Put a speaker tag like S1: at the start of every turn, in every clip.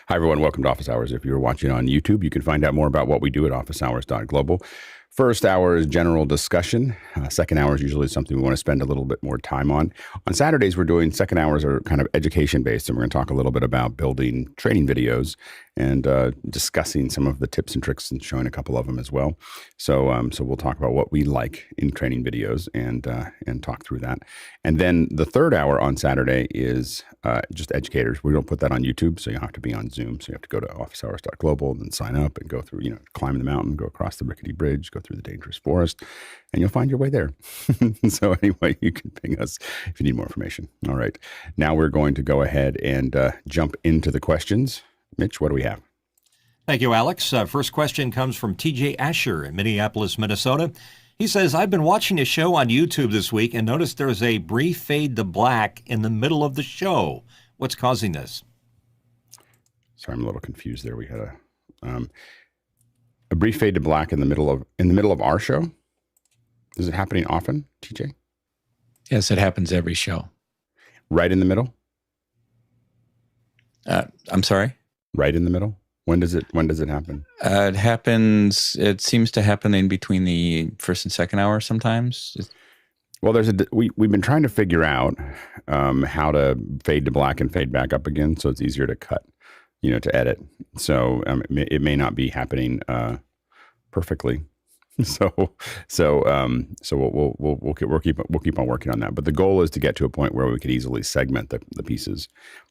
S1: Hi, everyone. Welcome to Office Hours. If you're watching on YouTube, you can find out more about what we do at officehours.global. First hour is general discussion. Second hour is usually something we want to spend a little bit more time on. On Saturdays, we're doing second hours are kind of education-based, and we're going to talk a little bit about building training videos and discussing some of the tips and tricks and showing a couple of them as well. So we'll talk about what we like in training videos and talk through that. And then the third hour on Saturday is just educators. We don't put that on YouTube, so you have to be on Zoom. So you have to go to officehours.global and then sign up and go through, climb the mountain, go across the rickety bridge, go through the dangerous forest, and you'll find your way there. So anyway, you can ping us if you need more information. All right. Now we're going to go ahead and jump into the questions. Mitch, what do we have?
S2: Thank you, Alex. First question comes from TJ Asher in Minneapolis, Minnesota. He says, I've been watching a show on YouTube this week and noticed there's a brief fade to black in the middle of the show. What's causing this?
S1: Sorry, I'm a little confused there. We had a brief fade to black in the middle of our show. Is it happening often, TJ?
S3: Yes, it happens every show.
S1: Right in the middle?
S3: I'm sorry?
S1: Right in the middle? When does it happen?
S3: It seems to happen in between the first and second hour sometimes.
S1: Well, we've been trying to figure out how to fade to black and fade back up again, so it's easier to cut, to edit. So it may not be happening perfectly. So we'll keep on working on that. But the goal is to get to a point where we could easily segment the pieces,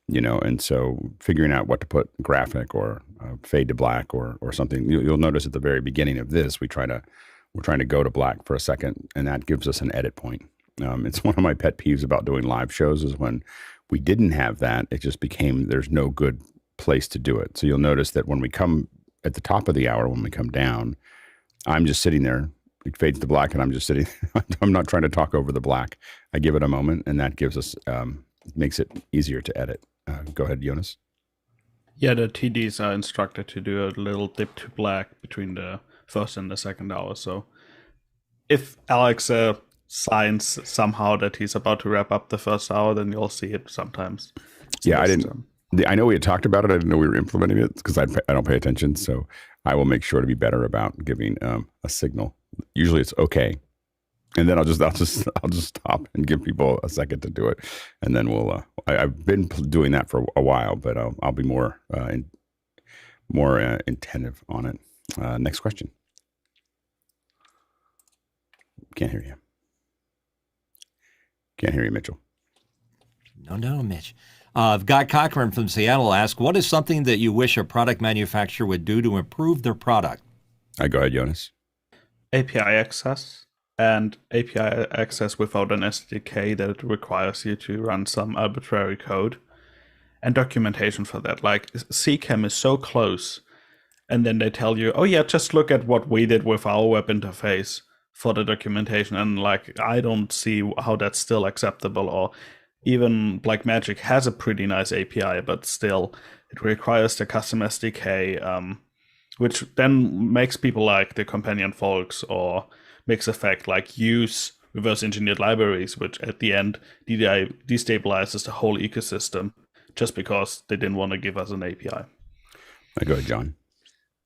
S1: and so figuring out what to put graphic or fade to black or something. You'll notice at the very beginning of this, we're trying to go to black for a second, and that gives us an edit point. It's one of my pet peeves about doing live shows is when we didn't have that, it just became there's no good place to do it. So you'll notice that when we come at the top of the hour, when we come down, I'm just sitting there. It fades to black, and I'm just sitting. I'm not trying to talk over the black. I give it a moment, and that gives us makes it easier to edit. Go ahead, Jonas.
S4: Yeah, the TDs are instructed to do a little dip to black between the first and the second hour. So if Alex signs somehow that he's about to wrap up the first hour, then you'll see it sometimes.
S1: Yeah, I didn't. I know we had talked about it. I didn't know we were implementing it because I don't pay attention. So I will make sure to be better about giving a signal. Usually it's okay, and then I'll just stop and give people a second to do it, and then we'll. I've been doing that for a while, but I'll be more attentive on it. Next question. Can't hear you. Can't hear you, Mitchell.
S2: No, Mitch. Guy Cochran from Seattle asked, what is something that you wish a product manufacturer would do to improve their product?
S1: Go ahead, Jonas.
S4: API access, and API access without an SDK that requires you to run some arbitrary code, and documentation for that. Like CCAM is so close, and then they tell you, oh yeah, just look at what we did with our web interface for the documentation, and like I don't see how that's still acceptable. Or even Blackmagic has a pretty nice API, but still it requires the custom SDK, which then makes people like the Companion folks or Mix Effect like use reverse engineered libraries, which at the end destabilizes the whole ecosystem just because they didn't want to give us an API.
S1: Go ahead, John.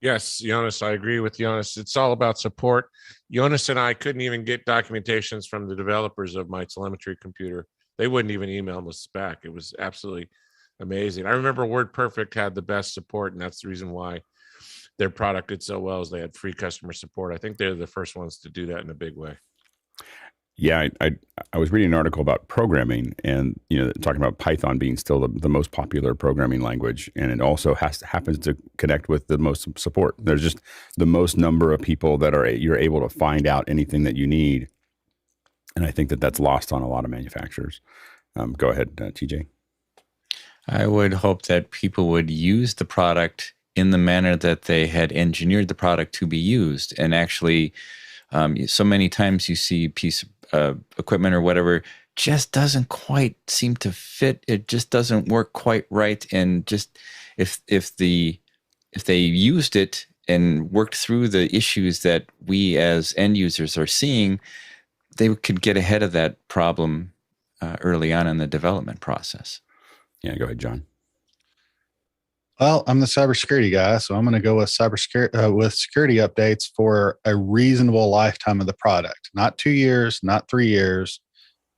S5: Yes, Jonas, I agree with Jonas. It's all about support. Jonas and I couldn't even get documentations from the developers of my telemetry computer. They wouldn't even email us back. It was absolutely amazing. I remember WordPerfect had the best support, and that's the reason why their product did so well, is they had free customer support. I think they're the first ones to do that in a big way.
S1: Yeah, I was reading an article about programming, and talking about Python being still the most popular programming language, and it also happens to connect with the most support. There's just the most number of people that you're able to find out anything that you need. And I think that's lost on a lot of manufacturers. Go ahead, TJ.
S3: I would hope that people would use the product in the manner that they had engineered the product to be used. And actually, so many times you see a piece of equipment or whatever just doesn't quite seem to fit. It just doesn't work quite right. And just if they used it and worked through the issues that we as end users are seeing, they could get ahead of that problem early on in the development process.
S1: Yeah, go ahead, John.
S6: Well, I'm the cybersecurity guy, so I'm going to go with cybersecurity with security updates for a reasonable lifetime of the product. Not 2 years, not 3 years,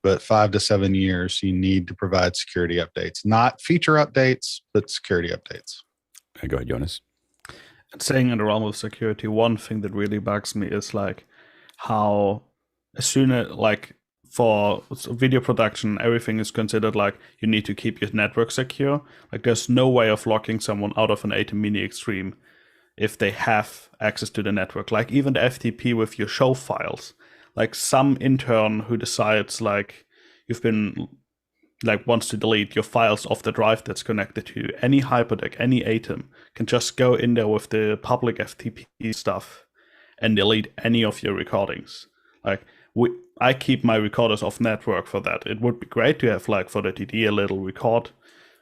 S6: but 5 to 7 years. You need to provide security updates, not feature updates, but security updates.
S1: Go ahead, Jonas.
S4: Saying in the realm of security, one thing that really bugs me is like how as soon as like for video production, everything is considered like you need to keep your network secure. Like there's no way of locking someone out of an ATEM Mini Extreme if they have access to the network. Like even the FTP with your show files, like some intern who decides like you've been like wants to delete your files off the drive that's connected to any hyperdeck, any ATEM, can just go in there with the public FTP stuff and delete any of your recordings. Like I keep my recorders off network for that. It would be great to have like for the TD a little record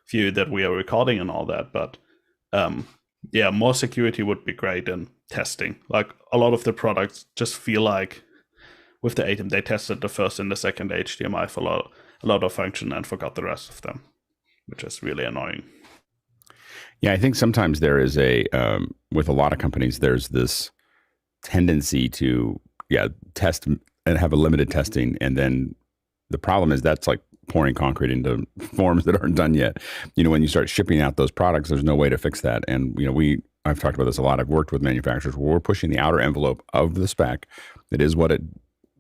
S4: view that we are recording and all that, but yeah, more security would be great than testing. Like a lot of the products just feel like with the ATEM they tested the first and the second HDMI for a lot of function and forgot the rest of them, which is really annoying.
S1: Yeah, I think sometimes there is with a lot of companies, there's this tendency to, test and have a limited testing. And then the problem is that's like pouring concrete into forms that aren't done yet. When you start shipping out those products, there's no way to fix that. And, I've talked about this a lot. I've worked with manufacturers where we're pushing the outer envelope of the spec. It is what it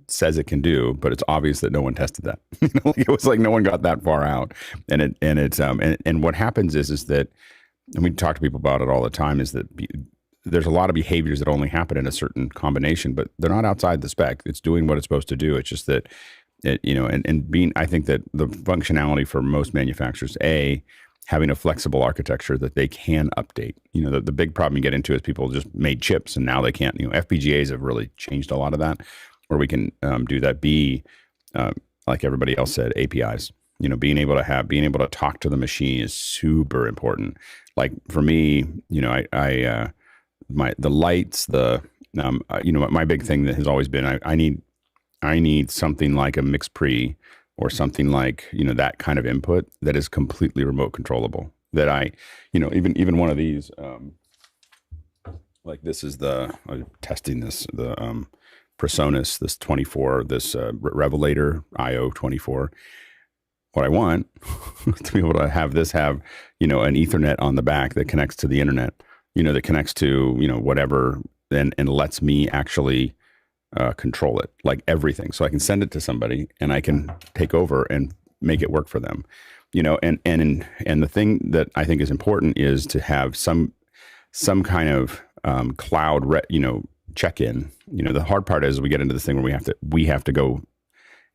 S1: says it can do, but it's obvious that no one tested that. It was like no one got that far out. And what happens is that, and we talk to people about it all the time, is that there's a lot of behaviors that only happen in a certain combination, but they're not outside the spec. It's doing what it's supposed to do. It's just that, I think that the functionality for most manufacturers, having a flexible architecture that they can update. The big problem you get into is people just made chips and now they can't. FPGAs have really changed a lot of that, where we can do that. Like everybody else said, APIs. Being able to talk to the machine is super important. Like for me, the lights, my big thing that has always been, I need something like a mix pre or something like, that kind of input that is completely remote controllable. That even one of these, like this is I'm testing this, the Presonus, this 24, this Revelator IO 24. What I want to be able to have this have, an Ethernet on the back that connects to the internet, that connects to, whatever, and lets me actually control it, like everything. So I can send it to somebody and I can take over and make it work for them, and the thing that I think is important is to have some kind of cloud, check-in. The hard part is we get into this thing where we have to go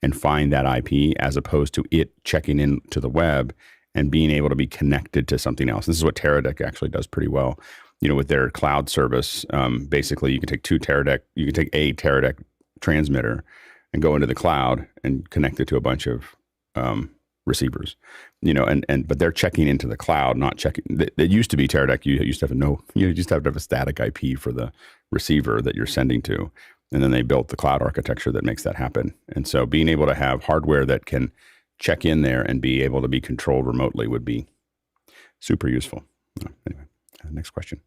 S1: and find that IP as opposed to it checking into the web and being able to be connected to something else. This is what Teradek actually does pretty well. With their cloud service, basically you can take a Teradek transmitter and go into the cloud and connect it to a bunch of receivers, but they're checking into the cloud, not checking. It used to be Teradek. You used to have a static IP for the receiver that you're sending to. And then they built the cloud architecture that makes that happen. And so being able to have hardware that can check in there and be able to be controlled remotely would be super useful. Anyway, next question.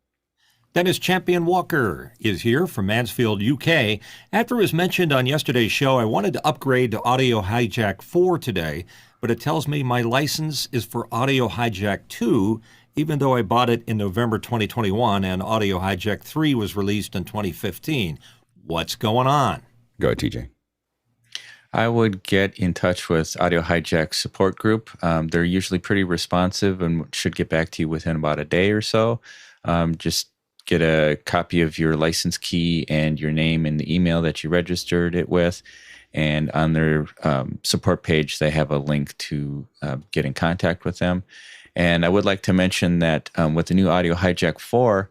S2: Dennis Champion Walker is here from Mansfield, UK. After it was mentioned on yesterday's show, I wanted to upgrade to Audio Hijack 4 today, but it tells me my license is for Audio Hijack 2, even though I bought it in November 2021 and Audio Hijack 3 was released in 2015. What's going on?
S1: Go ahead, TJ.
S3: I would get in touch with Audio Hijack support group. They're usually pretty responsive and should get back to you within about a day or so. Just get a copy of your license key and your name and the email that you registered it with. And on their support page, they have a link to get in contact with them. And I would like to mention that with the new Audio Hijack 4,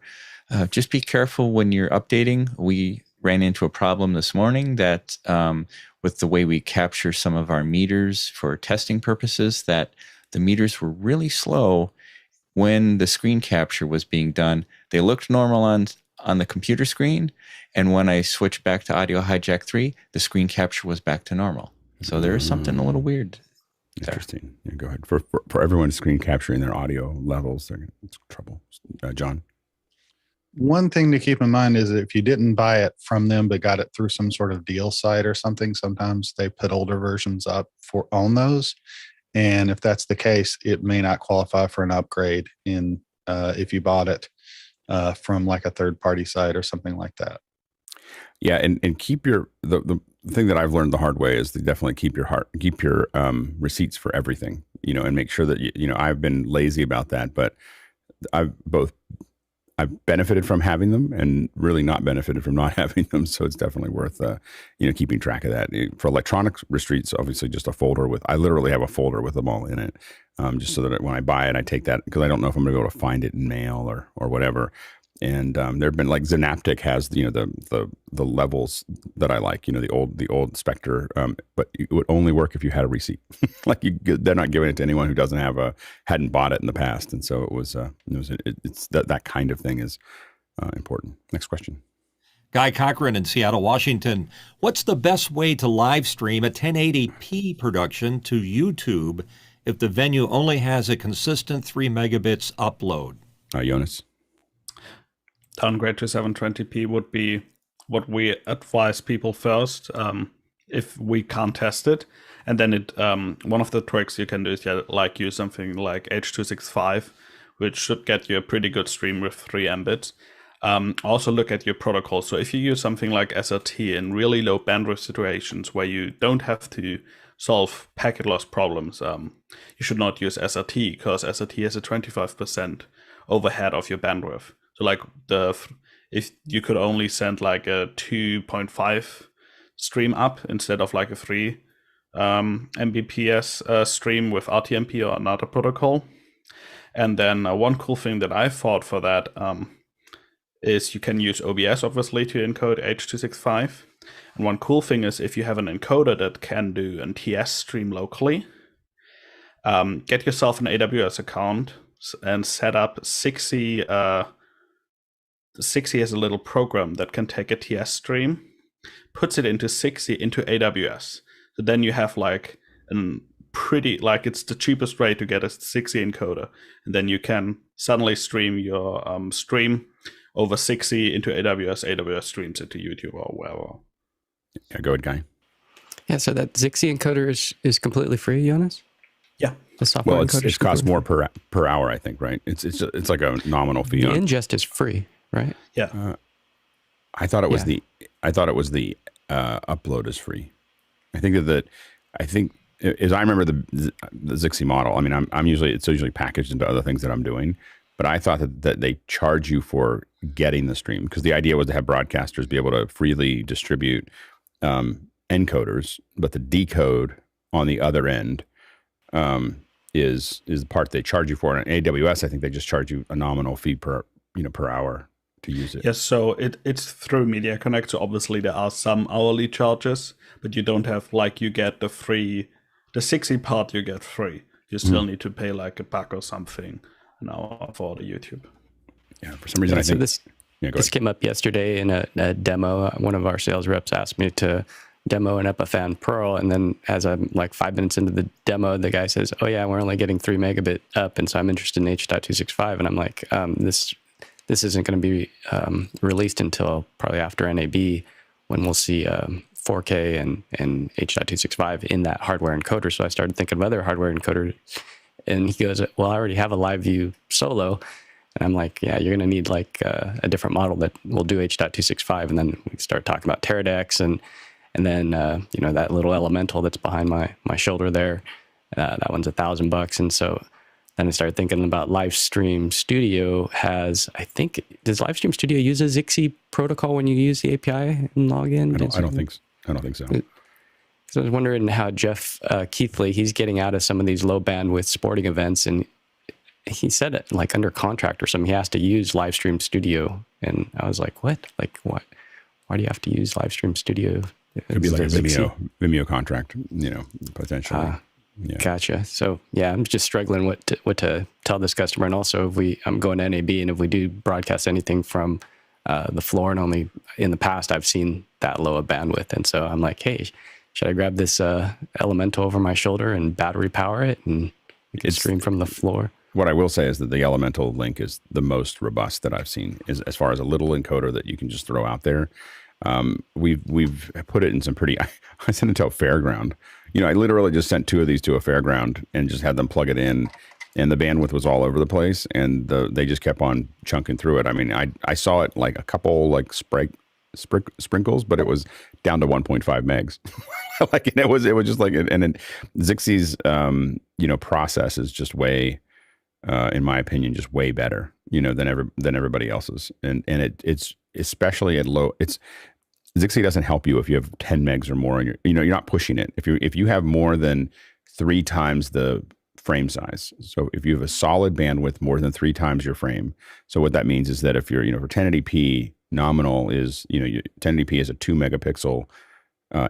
S3: just be careful when you're updating. We ran into a problem this morning that with the way we capture some of our meters for testing purposes, that the meters were really slow when the screen capture was being done. They looked normal on the computer screen, and when I switched back to Audio Hijack 3, the screen capture was back to normal. So there is something a little weird.
S1: Interesting. Yeah, go ahead. For everyone screen capturing their audio levels, it's trouble. John?
S6: One thing to keep in mind is that if you didn't buy it from them but got it through some sort of deal site or something, sometimes they put older versions up on those. And if that's the case, it may not qualify for an upgrade if you bought it from like a third-party site or something like that.
S1: Yeah, and keep the thing that I've learned the hard way is to definitely keep your receipts for everything, and make sure that I've been lazy about that, but I've benefited from having them and really not benefited from not having them. So it's definitely worth, keeping track of that. For electronic receipts, obviously just a folder I literally have a folder with them all in it, just so that when I buy it, I take that because I don't know if I'm going to be able to find it in mail or whatever. And there have been like Synaptic has the levels that I like, the old Spectre, but it would only work if you had a receipt. Like they're not giving it to anyone who hadn't bought it in the past, and so it's that kind of thing is important. Next question.
S2: Guy Cochran in Seattle, Washington. What's the best way to live stream a 1080p production to YouTube if the venue only has a consistent 3 megabits upload?
S1: Jonas?
S4: Downgrade to 720p would be what we advise people first if we can't test it. And then one of the tricks you can do is use something like H.265, which should get you a pretty good stream with 3 Mbits. Also look at your protocol. So if you use something like SRT in really low bandwidth situations where you don't have to solve packet loss problems, you should not use SRT because SRT has a 25% overhead of your bandwidth. So like if you could only send like a 2.5 stream up instead of like a 3 Mbps stream with RTMP or another protocol. And then one cool thing that I thought for that is you can use OBS obviously to encode H.265. And one cool thing is if you have an encoder that can do an TS stream locally, get yourself an AWS account and set up sightsee. sightsee has a little program that can take a TS stream, puts it into sightsee into AWS. So then you have like it's the cheapest way to get a sightsee encoder, and then you can suddenly stream your stream over sightsee into AWS. AWS streams it to YouTube or wherever.
S1: Yeah, go ahead, Guy.
S7: Yeah, so that sightsee encoder is completely free, Jonas?
S4: Yeah.
S7: The software encoder
S1: it costs more per hour, I think, right? It's like a nominal fee.
S7: The ingest is free, right?
S4: Yeah.
S1: I thought it was the upload is free. I think as I remember the Zixi model. I mean, it's usually packaged into other things that I'm doing, but I thought that they charge you for getting the stream because the idea was to have broadcasters be able to freely distribute encoders, but the decode on the other end is the part they charge you for. And AWS, I think they just charge you a nominal fee per hour to use it.
S4: Yes, so it's through Media Connect. So obviously there are some hourly charges, but you don't have you get the sightsee part you get free. You still need to pay like $1 or something an hour for the YouTube.
S1: Yeah, for some reason I think
S7: this came up yesterday in a demo. One of our sales reps asked me to demo an Epiphan Pearl, and then as I'm like 5 minutes into the demo, the guy says, "Oh yeah, we're only getting 3 megabit up, and so I'm interested in H.265." And I'm like, this isn't going to be released until probably after NAB, when we'll see 4K and H.265 in that hardware encoder. So I started thinking of other hardware encoders, and he goes, "Well, I already have a LiveView Solo." And I'm like, "Yeah, you're going to need like a different model that will do H.265." And then we start talking about Teradex and then that little elemental that's behind my shoulder there, that one's $1,000. And so then I started thinking about Livestream Studio does Livestream Studio use a Zixi protocol when you use the API and log in?
S1: I don't think so.
S7: So I was wondering how Jeff Keithley, he's getting out of some of these low bandwidth sporting events, and he said it like under contract or something, he has to use Livestream Studio. And I was like, what? Like what? Why do you have to use Livestream Studio?
S1: It could be like a Vimeo contract, potentially.
S7: Yeah. Gotcha. So yeah, I'm just struggling what to tell this customer. And also I'm going to NAB, and if we do broadcast anything from the floor, and only in the past I've seen that low of bandwidth. And so I'm like, hey, should I grab this Elemental over my shoulder and battery power it and stream from the floor?
S1: What I will say is that the Elemental link is the most robust that I've seen, is as far as a little encoder that you can just throw out there. We've put it in some pretty. I sent it to a fairground. I literally just sent 2 of these to a fairground and just had them plug it in, and the bandwidth was all over the place, and they just kept on chunking through it. I mean, I saw it like a couple like sprinkles, but it was down to 1.5 megs. Like, and it was just like, and then Zixie's process is just way, in my opinion, just way better, than everybody else's, and it's especially at low. Zixie doesn't help you if you have 10 megs or more, and you're not pushing it. If you have more than 3 times the frame size, so if you have a solid bandwidth more than 3 times your frame, so what that means is that if you're for 1080p nominal is 1080p is a 2 megapixel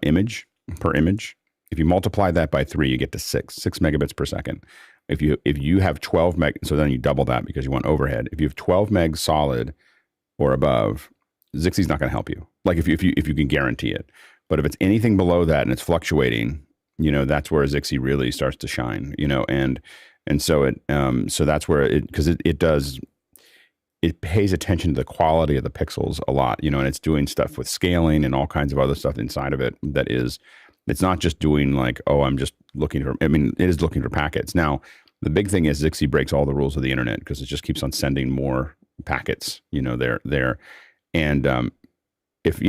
S1: image per image. If you multiply that by 3, you get to 6 megabits per second. If you have 12 meg, so then you double that because you want overhead. If you have 12 megs solid or above, Zixie's not going to help you. Like if you can guarantee it. But if it's anything below that and it's fluctuating, that's where Zixie really starts to shine. And so so that's where because it pays attention to the quality of the pixels a lot. And it's doing stuff with scaling and all kinds of other stuff inside of it that is. It's not just doing like, oh, I'm just looking for. I mean, it is looking for packets. Now, the big thing is Zixie breaks all the rules of the internet because it just keeps on sending more packets. There. And if,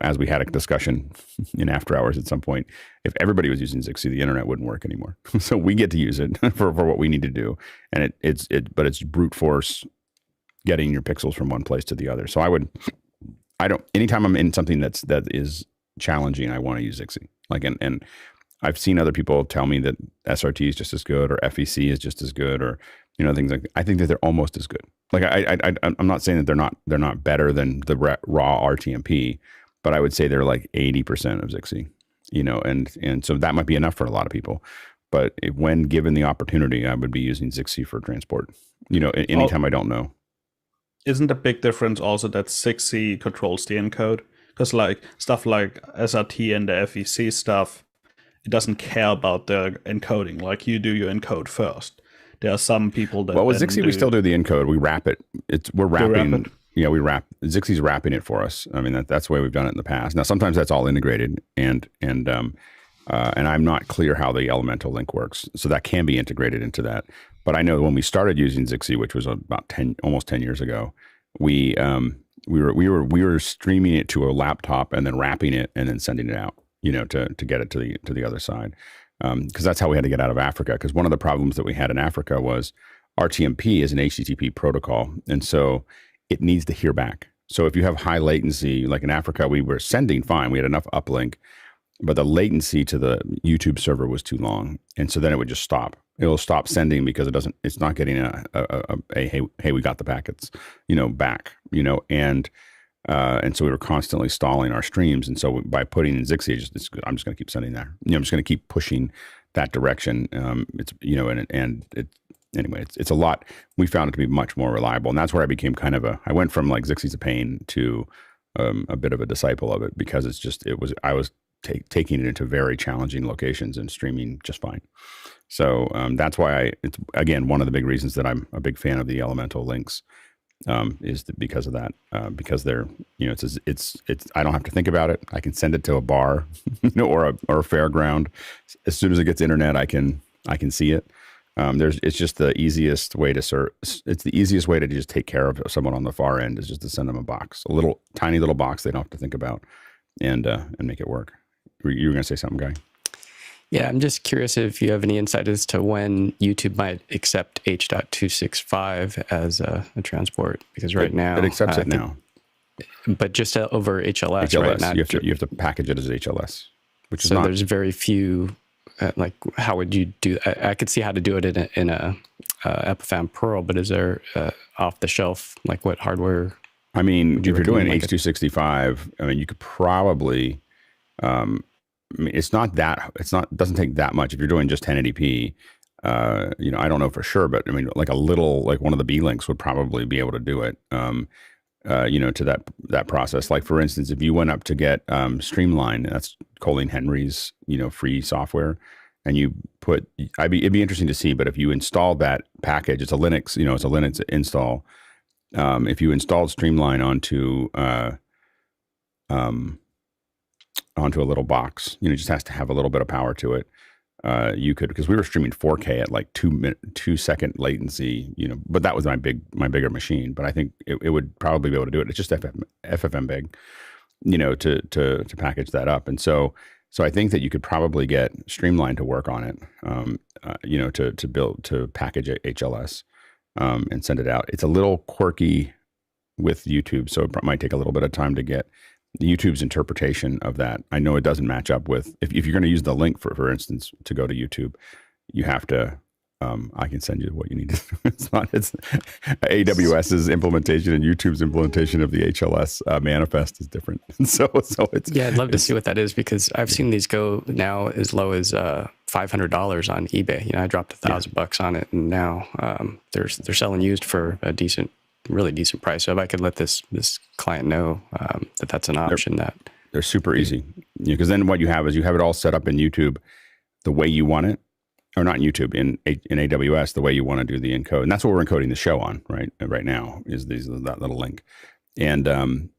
S1: as we had a discussion in after hours at some point, if everybody was using Zixie, the internet wouldn't work anymore. So we get to use it for what we need to do. And but it's brute force getting your pixels from one place to the other. So anytime I'm in something that is challenging, I want to use Zixie. Like, and I've seen other people tell me that SRT is just as good or FEC is just as good or, things like, I think that they're almost as good. Like I'm not saying that they're not better than the raw RTMP, but I would say they're like 80% of Zixie, and so that might be enough for a lot of people. But when given the opportunity, I would be using Zixie for transport, anytime I don't know.
S4: Isn't a big difference also that Zixie controls the encode? Because like stuff like SRT and the FEC stuff, it doesn't care about the encoding. Like you do your encode first. There are some people that.
S1: Well, with Zixie, we still do the encode. We wrap it. We're wrapping. Yeah, we wrap. Zixie's wrapping it for us. I mean, that's the way we've done it in the past. Now, sometimes that's all integrated, and I'm not clear how the Elemental link works. So that can be integrated into that. But I know when we started using Zixie, which was about almost 10 years ago, we were streaming it to a laptop and then wrapping it and then sending it out, to get it to the other side. Because that's how we had to get out of Africa. Because one of the problems that we had in Africa was RTMP is an HTTP protocol. And so it needs to hear back. So if you have high latency, like in Africa, we were sending fine. We had enough uplink, but the latency to the YouTube server was too long. And so then it would just stop. It'll stop sending because it's not getting a hey, we got the packets, back, and so we were constantly stalling our streams. And so by putting in Zixie, I'm just going to keep sending there. I'm just going to keep pushing that direction. Anyway, it's a lot. We found it to be much more reliable, and that's where I became I went from like Zixie's a pain to a bit of a disciple of it because I was taking it into very challenging locations and streaming just fine. So that's why it's again one of the big reasons that I'm a big fan of the Elemental links. Is because of that, because they're, it's I don't have to think about it. I can send it to a bar, or a fairground. As soon as it gets internet, I can see it. It's just the easiest way to it's the easiest way to just take care of someone on the far end is just to send them a box, a little tiny little box they don't have to think about, and make it work. You were going to say something, Guy?
S7: Yeah, I'm just curious if you have any insight as to when YouTube might accept H.265 as a transport, because right now
S1: it accepts it now,
S7: but just over HLS, right? Not
S1: you have to package it as HLS, which is
S7: so there's very few. Like, how would you do? I could see how to do it in a Epiphan Pearl, but is there off the shelf, like what hardware?
S1: I mean, if you're doing H.265, I mean, you could probably. I mean, it doesn't take that much if you're doing just 1080p. I don't know for sure, but I mean, like one of the B links would probably be able to do it. to that process. Like for instance, if you went up to get Streamline, that's Colleen Henry's, free software, and you put, it'd be interesting to see, but if you install that package, it's a Linux, it's a Linux install. If you installed Streamline onto a little box, it just has to have a little bit of power to it. You could, because we were streaming 4K at like 2-second latency, but that was my bigger machine. But I think it would probably be able to do it. It's just FFM big, to package that up. And so I think that you could probably get Streamline to work on it, to package HLS and send it out. It's a little quirky with YouTube, so it might take a little bit of time to get YouTube's interpretation of that. I know it doesn't match up with, if you're going to use the link for instance, to go to YouTube, you have to, I can send you what you need to do. It's AWS's implementation and YouTube's implementation of the HLS manifest is different. So it's,
S7: I'd love to see what that is, because I've seen these go now as low as $500 on eBay. I dropped $1,000 on it, and now they're selling used for a really decent price. So if I could let this client know that's an option,
S1: they're super easy, because then what you have is you have it all set up in YouTube the way you want it, or not in YouTube, in AWS the way you want to do the encode, and that's what we're encoding the show on right now is that little link, and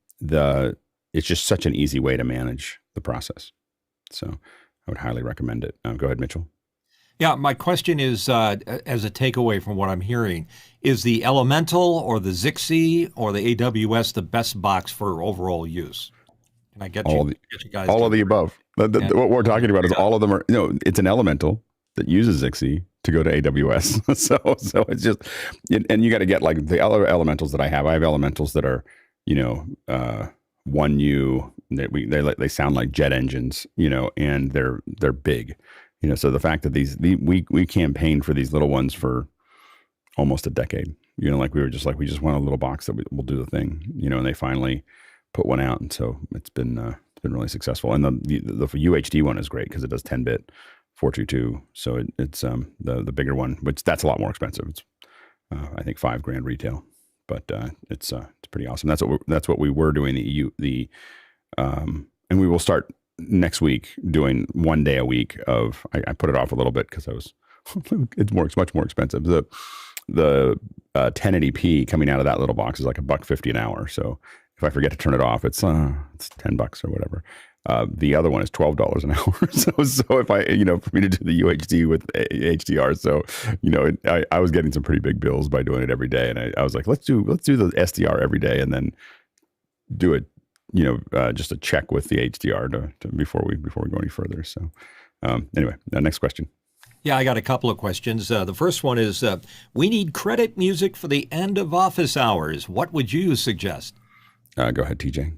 S1: it's just such an easy way to manage the process. So I would highly recommend it. Go ahead, Mitchell.
S2: Yeah, my question is, as a takeaway from what I'm hearing, is the Elemental or the Zixi or the AWS the best box for overall use? Can I get you guys?
S1: All of the above. What we're talking about is all of them are, it's an Elemental that uses Zixi to go to AWS. so it's just, and you got to get like the other Elementals that I have. I have Elementals that are, 1U, that they sound like jet engines, and they're big. So the fact that we campaigned for these little ones for almost a decade, like we just want a little box that will do the thing, and they finally put one out. And so it's been really successful. And the UHD one is great because it does 10-bit 422. So it's the bigger one, which that's a lot more expensive. It's I think $5,000 retail, but it's pretty awesome. That's what we were doing and we will start next week doing 1 day a week of, I put it off a little bit because it's much more expensive. The 1080p coming out of that little box is like $1.50 an hour. So if I forget to turn it off, it's $10 or whatever. The other one is $12 an hour. So if I, for me to do the UHD with HDR, so, I was getting some pretty big bills by doing it every day. And I was like, let's do the SDR every day and then do it, just a check with the HDR before we go any further. So anyway, next question.
S2: Yeah, I got a couple of questions. The first one is, we need credit music for the end of office hours. What would you suggest?
S1: Go ahead, TJ.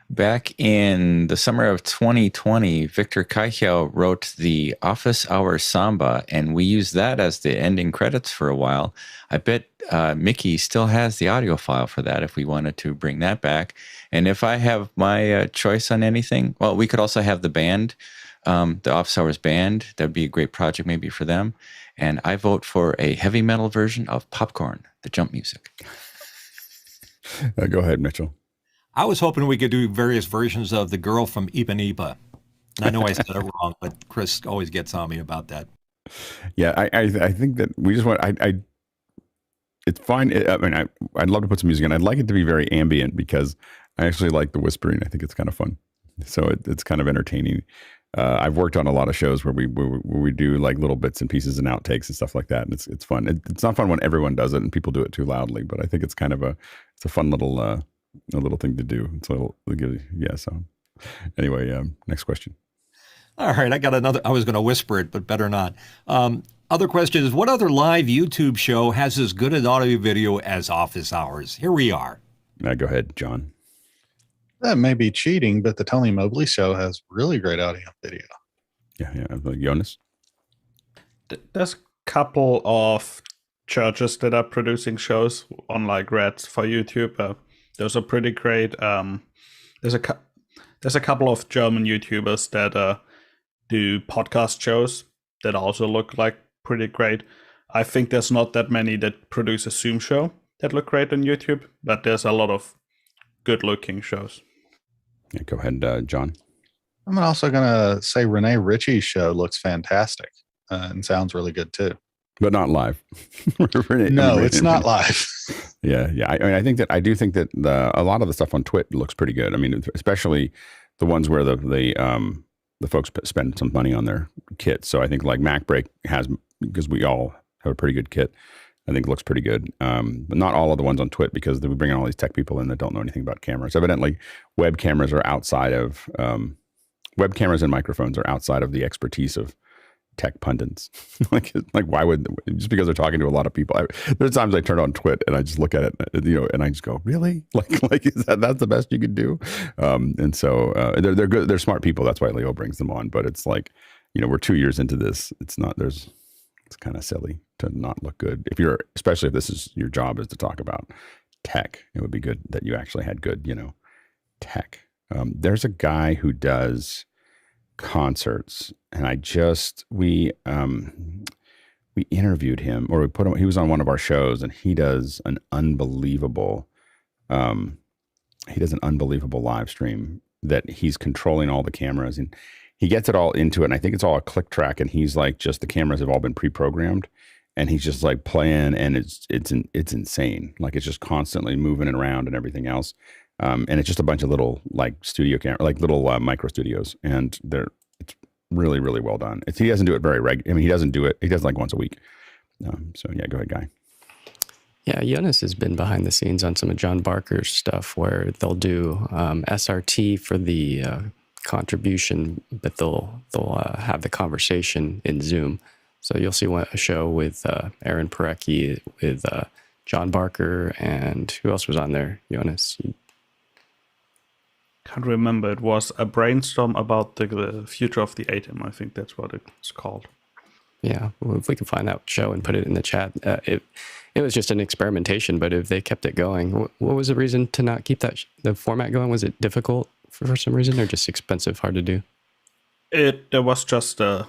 S3: Back in the summer of 2020, Victor Kaichel wrote the Office Hours Samba, and we used that as the ending credits for a while. I bet Mickey still has the audio file for that if we wanted to bring that back. And if I have my choice on anything, well, we could also have the band, the Office Hours Band. That'd be a great project maybe for them. And I vote for a heavy metal version of Popcorn, the jump music.
S1: Go ahead, Mitchell.
S2: I was hoping we could do various versions of The Girl from Ipanema. I know I said it wrong, but Chris always gets on me about that.
S1: Yeah, I think that we just want, it's fine. I'd love to put some music in. I'd like it to be very ambient because I actually like the whispering. I think it's kind of fun. So it's kind of entertaining. I've worked on a lot of shows where we do like little bits and pieces and outtakes and stuff like that. And it's fun. It's not fun when everyone does it and people do it too loudly, but I think it's kind of a fun little, a little thing to do. So anyway, next question.
S2: All right, I got another. I was going to whisper it, but better not. Other question is, what other live YouTube show has as good an audio video as Office Hours? Here we are.
S1: Go ahead, John.
S6: That may be cheating, but the Tony Mobley show has really great audio video.
S1: Yeah. Jonas?
S4: There's a couple of churches that are producing shows on like Reds for YouTube. Those are pretty great. There's a couple of German YouTubers that do podcast shows that also look like pretty great. I think there's not that many that produce a Zoom show. that look great on YouTube, but there's a lot of good-looking shows.
S1: Yeah, go ahead, John.
S6: I'm also going to say Renee Ritchie's show looks fantastic and sounds really good too.
S1: But not live.
S6: No, it's not live.
S1: Yeah. I think that a lot of the stuff on Twit looks pretty good. I mean, especially the ones where the folks spend some money on their kits. So I think like MacBreak has, because we all have a pretty good kit, I think it looks pretty good. But not all of the ones on Twit, because we bring in all these tech people in that don't know anything about cameras. Evidently, web cameras and microphones are outside of the expertise of tech pundits. like why would, just because they're talking to a lot of people. There's times I turn on Twit and I just look at it, and I just go, really? Like is that's the best you could do? And so they're good. They're smart people. That's why Leo brings them on. But it's like, we're 2 years into this. It's kind of silly to not look good. Especially if this is your job is to talk about tech, it would be good that you actually had good, tech. There's a guy who does concerts, and we interviewed him, or we put him, he was on one of our shows, and he does an unbelievable live stream that he's controlling all the cameras, and he gets it all into it. And I think it's all a click track, and he's like, just the cameras have all been pre-programmed, and he's just like playing, and it's insane. Like it's just constantly moving it around and everything else. And it's just a bunch of little like studio camera, like little micro studios, and it's really, really well done. He doesn't do it very regular. I mean, he does it like once a week. So yeah, go ahead, Guy.
S7: Yeah, Jonas has been behind the scenes on some of John Barker's stuff where they'll do SRT for the contribution, but they'll have the conversation in Zoom. So you'll see a show with Aaron Parecki, with John Barker, and who else was on there? Jonas.
S4: Can't remember. It was a brainstorm about the future of the ATEM. I think that's what it's called.
S7: Yeah, well, if we can find that show and put it in the chat. It was just an experimentation, but if they kept it going, what was the reason to not keep the format going? Was it difficult for some reason, or just expensive, hard to do?
S4: There was just time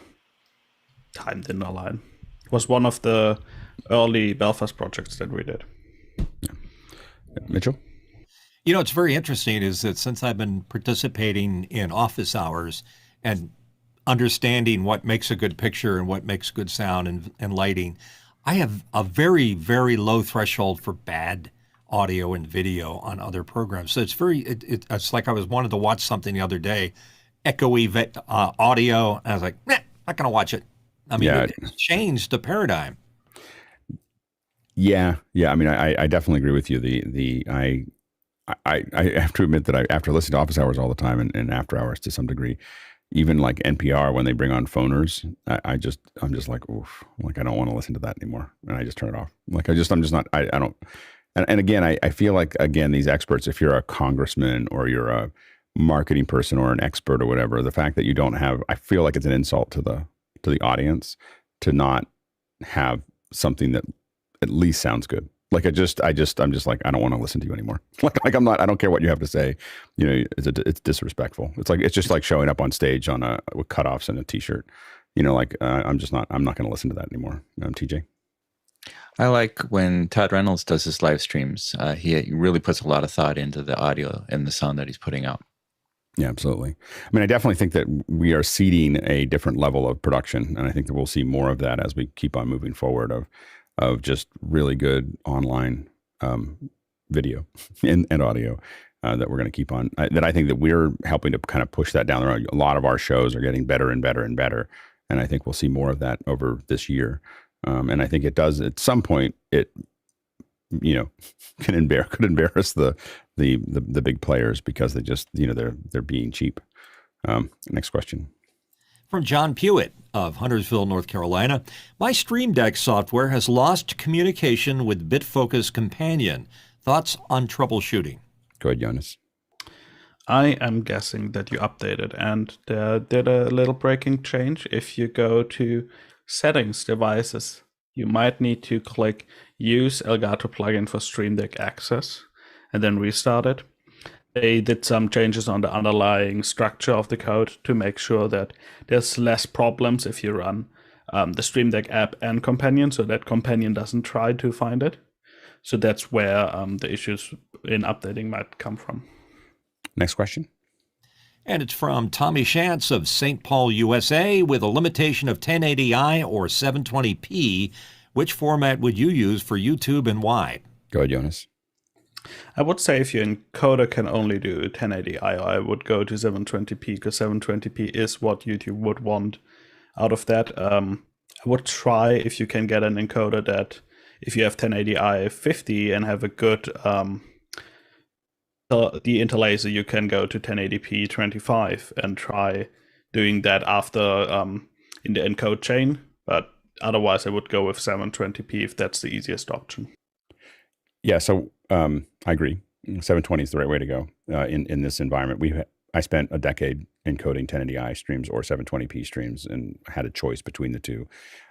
S4: didn't align. It was one of the early Belfast projects that we did.
S1: Yeah. Mitchell?
S2: It's very interesting is that since I've been participating in office hours and understanding what makes a good picture and what makes good sound and lighting, I have a very, very low threshold for bad audio and video on other programs. So it's like I wanted to watch something the other day, echoey audio, and I was like, not going to watch it. I mean, it's changed the paradigm.
S1: Yeah. I mean, I definitely agree with you. I have to admit that after listening to office hours all the time and after hours to some degree, even like NPR, when they bring on phoners, I'm just like, oof, like I don't want to listen to that anymore. And I just turn it off. Like I'm just not, I don't. And again, I feel like, again, these experts, if you're a congressman or you're a marketing person or an expert or whatever, the fact that you don't have, I feel like it's an insult to the audience to not have something that at least sounds good. Like I'm just like, I don't want to listen to you anymore. Like I'm not, I don't care what you have to say. It's disrespectful. It's just like showing up on stage with cutoffs and a t-shirt, I'm not going to listen to that anymore. TJ.
S3: I like when Todd Reynolds does his live streams. He really puts a lot of thought into the audio and the sound that he's putting out.
S1: Yeah, absolutely. I mean, I definitely think that we are seeding a different level of production, and I think that we'll see more of that as we keep on moving forward of just really good online video and audio that we're going to keep on. That I think that we're helping to kind of push that down the road. A lot of our shows are getting better and better and better, and I think we'll see more of that over this year. And I think it does at some point. It could embarrass the big players because they just they're being cheap. Next question.
S2: From John Pewitt of Huntersville, North Carolina. My Stream Deck software has lost communication with Bitfocus Companion. Thoughts on troubleshooting?
S1: Go ahead, Jonas.
S4: I am guessing that you updated and did a little breaking change. If you go to Settings Devices, you might need to click Use Elgato plugin for Stream Deck Access and then restart it. They did some changes on the underlying structure of the code to make sure that there's less problems if you run the Stream Deck app and Companion, so that Companion doesn't try to find it. So that's where the issues in updating might come from.
S1: Next question.
S2: And it's from Tommy Shantz of St. Paul, USA. With a limitation of 1080i or 720p, which format would you use for YouTube and why?
S1: Go ahead, Jonas.
S4: I would say if your encoder can only do 1080i, I would go to 720p, because 720p is what YouTube would want out of that. I would try, if you can get an encoder that, if you have 1080i 50 and have a good the interlacer, you can go to 1080p 25 and try doing that after in the encode chain. But otherwise, I would go with 720p if that's the easiest option.
S1: Yeah, so I agree. 720 is the right way to go in this environment. I spent a decade encoding 1080i streams or 720p streams and had a choice between the two.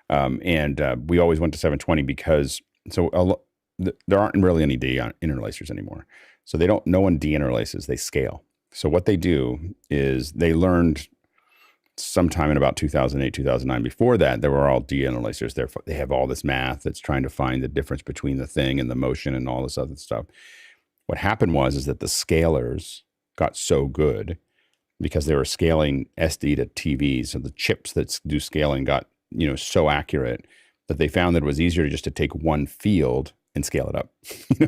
S1: And we always went to 720 because there aren't really any interlacers anymore. So no one de-interlaces, they scale. So what they do is they learned sometime in about 2008, 2009. Before that, there were all de-interlacers. They have all this math that's trying to find the difference between the thing and the motion and all this other stuff. What happened is that the scalers got so good because they were scaling SD to TVs. So the chips that do scaling got, so accurate that they found that it was easier just to take one field and scale it up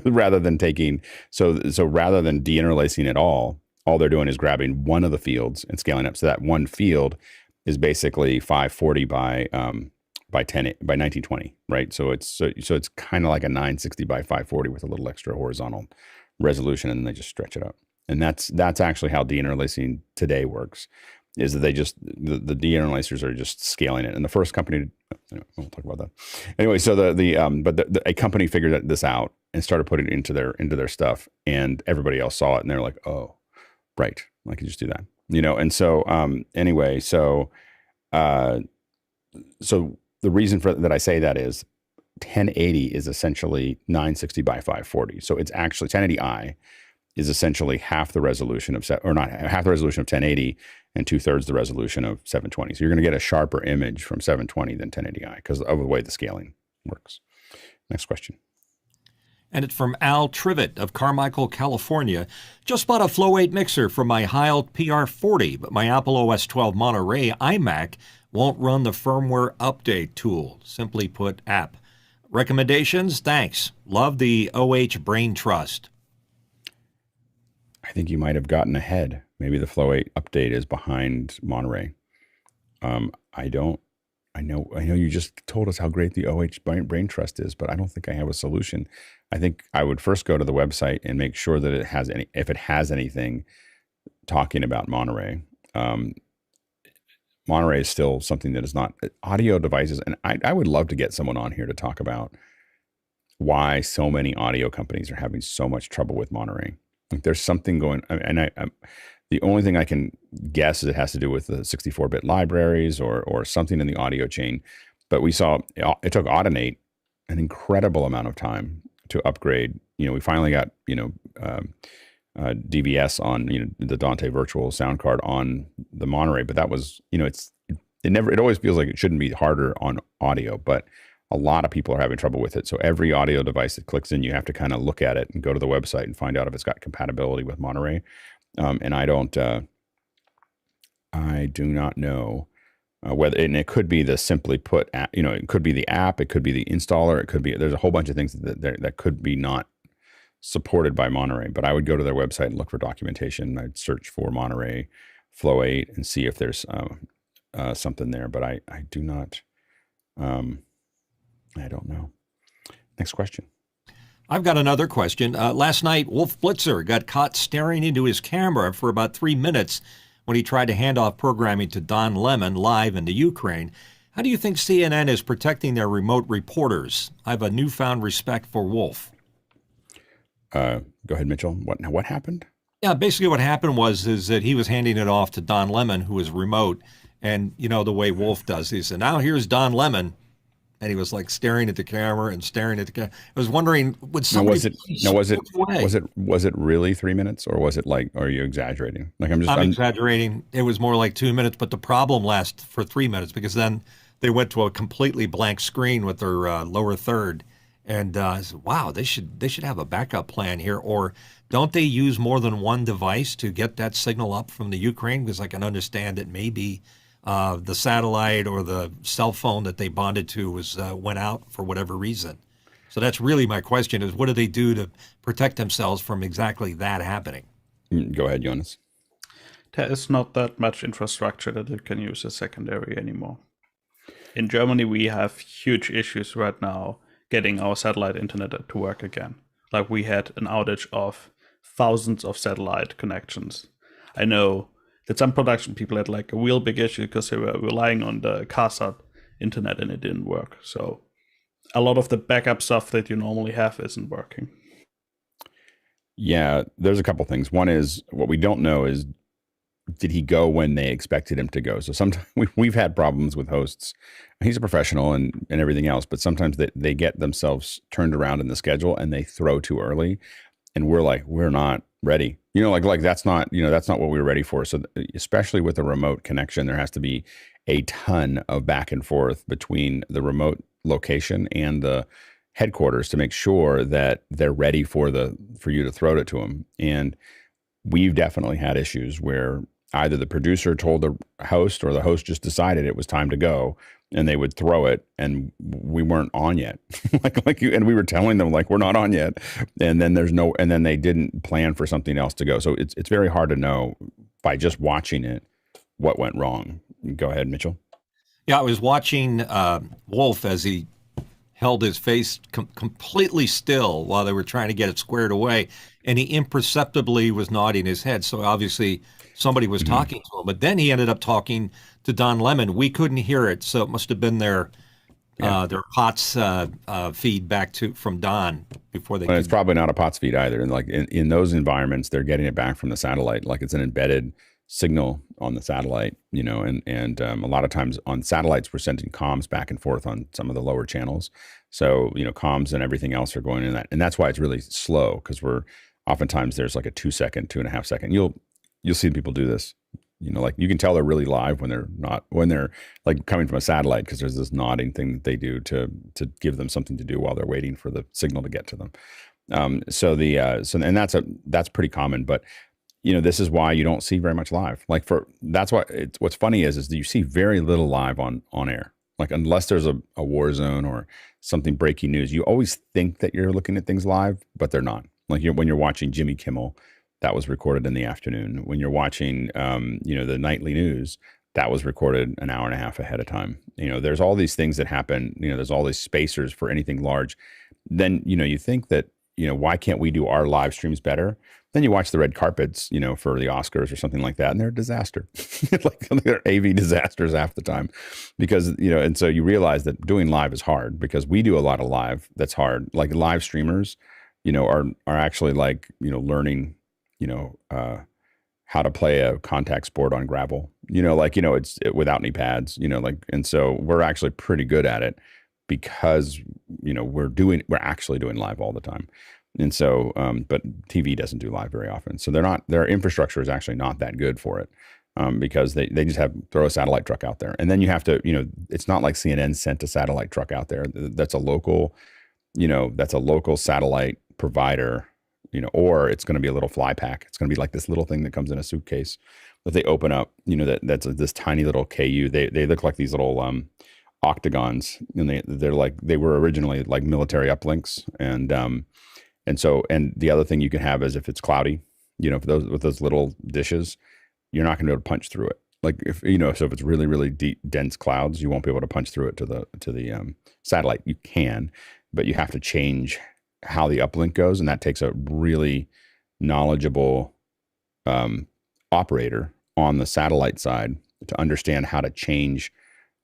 S1: rather than rather than de-interlacing it all they're doing is grabbing one of the fields and scaling up. So that one field is basically 540 by 1920, right? So it's kind of like a 960 by 540 with a little extra horizontal resolution, and then they just stretch it up. And that's actually how de-interlacing today works. Is that they just the de-interlacers are just scaling it. And the first company, we'll talk about that anyway. So a company figured this out and started putting it into their stuff, and everybody else saw it, and they're like, oh, right, I can just do that, And so anyway, so the reason for that I say that is 1080 is essentially 960 by 540. So it's actually 1080i is essentially half the resolution of 1080 and 2/3 the resolution of 720. So you're going to get a sharper image from 720 than 1080i because of the way the scaling works. Next question.
S2: And it's from Al Trivet of Carmichael, California. Just bought a Flow 8 mixer for my Heil PR40, but my Apple OS 12 Monterey iMac won't run the firmware update tool. Simply put, app. Recommendations? Thanks. Love the OH Brain Trust.
S1: I think you might have gotten ahead. Maybe the Flow 8 update is behind Monterey. I know you just told us how great the OH Brain Trust is, but I don't think I have a solution. I think I would first go to the website and make sure that if it has anything talking about Monterey. Monterey is still something that is not audio devices. And I would love to get someone on here to talk about why so many audio companies are having so much trouble with Monterey. Like there's something going, and the only thing I can guess is it has to do with the 64-bit libraries or something in the audio chain. But we saw it took Audinate an incredible amount of time to upgrade. We finally got DVS on the Dante virtual sound card on the Monterey, but that was it always feels like it shouldn't be harder on audio, but a lot of people are having trouble with it. So every audio device that clicks in, you have to kind of look at it and go to the website and find out if it's got compatibility with Monterey. And I do not know whether, and it could be the simply put, it could be the app, it could be the installer, it could be, there's a whole bunch of things that could be not supported by Monterey. But I would go to their website and look for documentation. I'd search for Monterey Flow 8 and see if there's something there. But I do not. I don't know. Next question.
S2: I've got another question. Last night, Wolf Blitzer got caught staring into his camera for about 3 minutes when he tried to hand off programming to Don Lemon live in the Ukraine. How do you think CNN is protecting their remote reporters? I have a newfound respect for Wolf.
S1: Go ahead, Mitchell. What happened?
S2: Yeah, basically what happened is that he was handing it off to Don Lemon, who was remote. And the way Wolf does, he said, now here's Don Lemon. And he was like staring at the camera and staring at the camera. I was wondering, would somebody? Was it really 3 minutes, or was it like? Or are you exaggerating? Like I'm exaggerating. It was more like 2 minutes, but the problem lasted for 3 minutes because then they went to a completely blank screen with their lower third, And I said, wow, they should have a backup plan here. Or don't they use more than one device to get that signal up from the Ukraine? Because I can understand that maybe the satellite or the cell phone that they bonded to went out for whatever reason. So that's really my question: is what do they do to protect themselves from exactly that happening?
S1: Go ahead, Jonas.
S4: There is not that much infrastructure that it can use as secondary anymore. In Germany, we have huge issues right now getting our satellite internet to work again. Like, we had an outage of thousands of satellite connections. I know that some production people had like a real big issue because they were relying on the CARSAT internet and it didn't work. So a lot of the backup stuff that you normally have isn't working.
S1: Yeah, there's a couple things. One is, what we don't know is, did he go when they expected him to go? So sometimes we've had problems with hosts. He's a professional and everything else, but sometimes they get themselves turned around in the schedule and they throw too early. And we're like, we're not ready. Like that's not what we were ready for. So especially with a remote connection, there has to be a ton of back and forth between the remote location and the headquarters to make sure that they're ready for you to throw it to them. And we've definitely had issues where either the producer told the host or the host just decided it was time to go, and they would throw it, and we weren't on yet. And we were telling them like, we're not on yet, and then then they didn't plan for something else to go. So it's very hard to know by just watching it what went wrong. Go ahead, Mitchell.
S2: Yeah, I was watching Wolf as he held his face completely still while they were trying to get it squared away, and he imperceptibly was nodding his head. So obviously somebody was talking to him. But then he ended up talking to Don Lemon. We couldn't hear it, so it must have been their POTS feed back from Don before they.
S1: Well, it's probably not a POTS feed either. And like in those environments, they're getting it back from the satellite, like it's an embedded signal on the satellite, and a lot of times on satellites, we're sending comms back and forth on some of the lower channels. So, comms and everything else are going in that. And that's why it's really slow, because oftentimes there's like a 2.5 second. You'll see people do this, like you can tell they're really live when they're like coming from a satellite, because there's this nodding thing that they do to give them something to do while they're waiting for the signal to get to them. And that's pretty common, but this is why you don't see very much live. What's funny is that you see very little live on air. Like, unless there's a war zone or something breaking news, you always think that you're looking at things live, but they're not. Like when you're watching Jimmy Kimmel, that was recorded in the afternoon. When you're watching, the nightly news, that was recorded an hour and a half ahead of time. There's all these things that happen. There's all these spacers for anything large. Then, you think that, why can't we do our live streams better? Then you watch the red carpets, for the Oscars or something like that, and they're a disaster. They're AV disasters half the time, because, and so you realize that doing live is hard, because we do a lot of live that's hard. Like live streamers, are actually like, learning, how to play a contact sport on gravel, it's without any pads, and so we're actually pretty good at it, because, we're actually doing live all the time. And so, but TV doesn't do live very often. So their infrastructure is actually not that good for it, because they just throw a satellite truck out there. And then you have to, it's not like CNN sent a satellite truck out there. That's a local satellite provider, or it's going to be a little fly pack. It's going to be like this little thing that comes in a suitcase that they open up, that's this tiny little KU. They look like these little, octagons, and they were originally like military uplinks. And so the other thing you can have is, if it's cloudy, with those little dishes, you're not going to be able to punch through it. Like if it's really, really deep, dense clouds, you won't be able to punch through it to the satellite. You can, but you have to change how the uplink goes, and that takes a really knowledgeable operator on the satellite side to understand how to change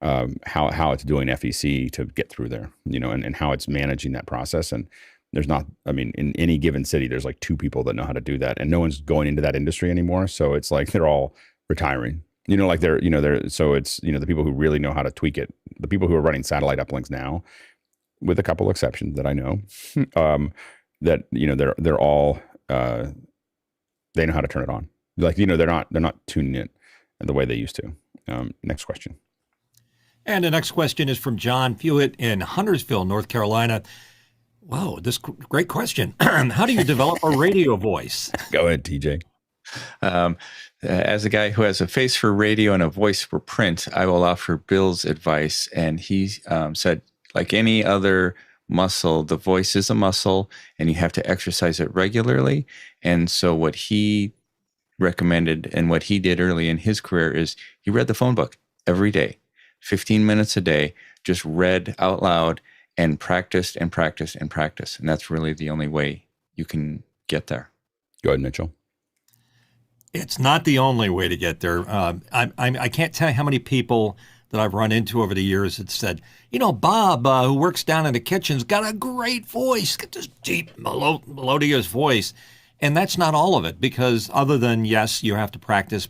S1: how it's doing FEC to get through there, and how it's managing that process. And there's not, in any given city, there's like 2 people that know how to do that, and no one's going into that industry anymore. So it's like they're all retiring, so it's, the people who really know how to tweak it, the people who are running satellite uplinks now, with a couple exceptions that I know, that, they're all, they know how to turn it on. Like, they're not tuning it the way they used to. Next question. And
S2: the next question is from John Fewett in Huntersville, North Carolina. Whoa, great question. How do you develop a radio voice?
S1: Go ahead, TJ.
S3: As a guy who has a face for radio and a voice for print, I will offer Bill's advice. And he said, like any other muscle, the voice is a muscle and you have to exercise it regularly. And so what he recommended and what he did early in his career is he read the phone book every day, 15 minutes a day, just read out loud and practiced and practiced and practiced. And that's really the only way you can get there.
S1: Go ahead, Mitchell.
S2: It's not the only way to get there. I can't tell you how many people that I've run into over the years that said, Bob, who works down in the kitchen's got a great voice, got this deep, melodious voice. And that's not all of it, because other than, yes, you have to practice,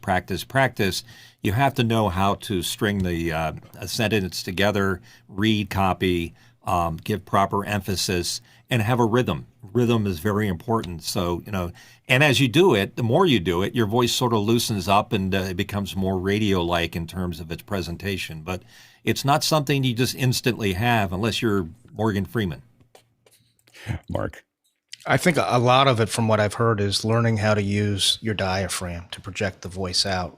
S2: you have to know how to string the sentence together, read, copy, give proper emphasis, and have a rhythm. Rhythm is very important. So, and as you do it, the more you do it, your voice sort of loosens up and it becomes more radio-like in terms of its presentation. But it's not something you just instantly have unless you're Morgan Freeman.
S1: Mark.
S8: I think a lot of it, from what I've heard, is learning how to use your diaphragm to project the voice out.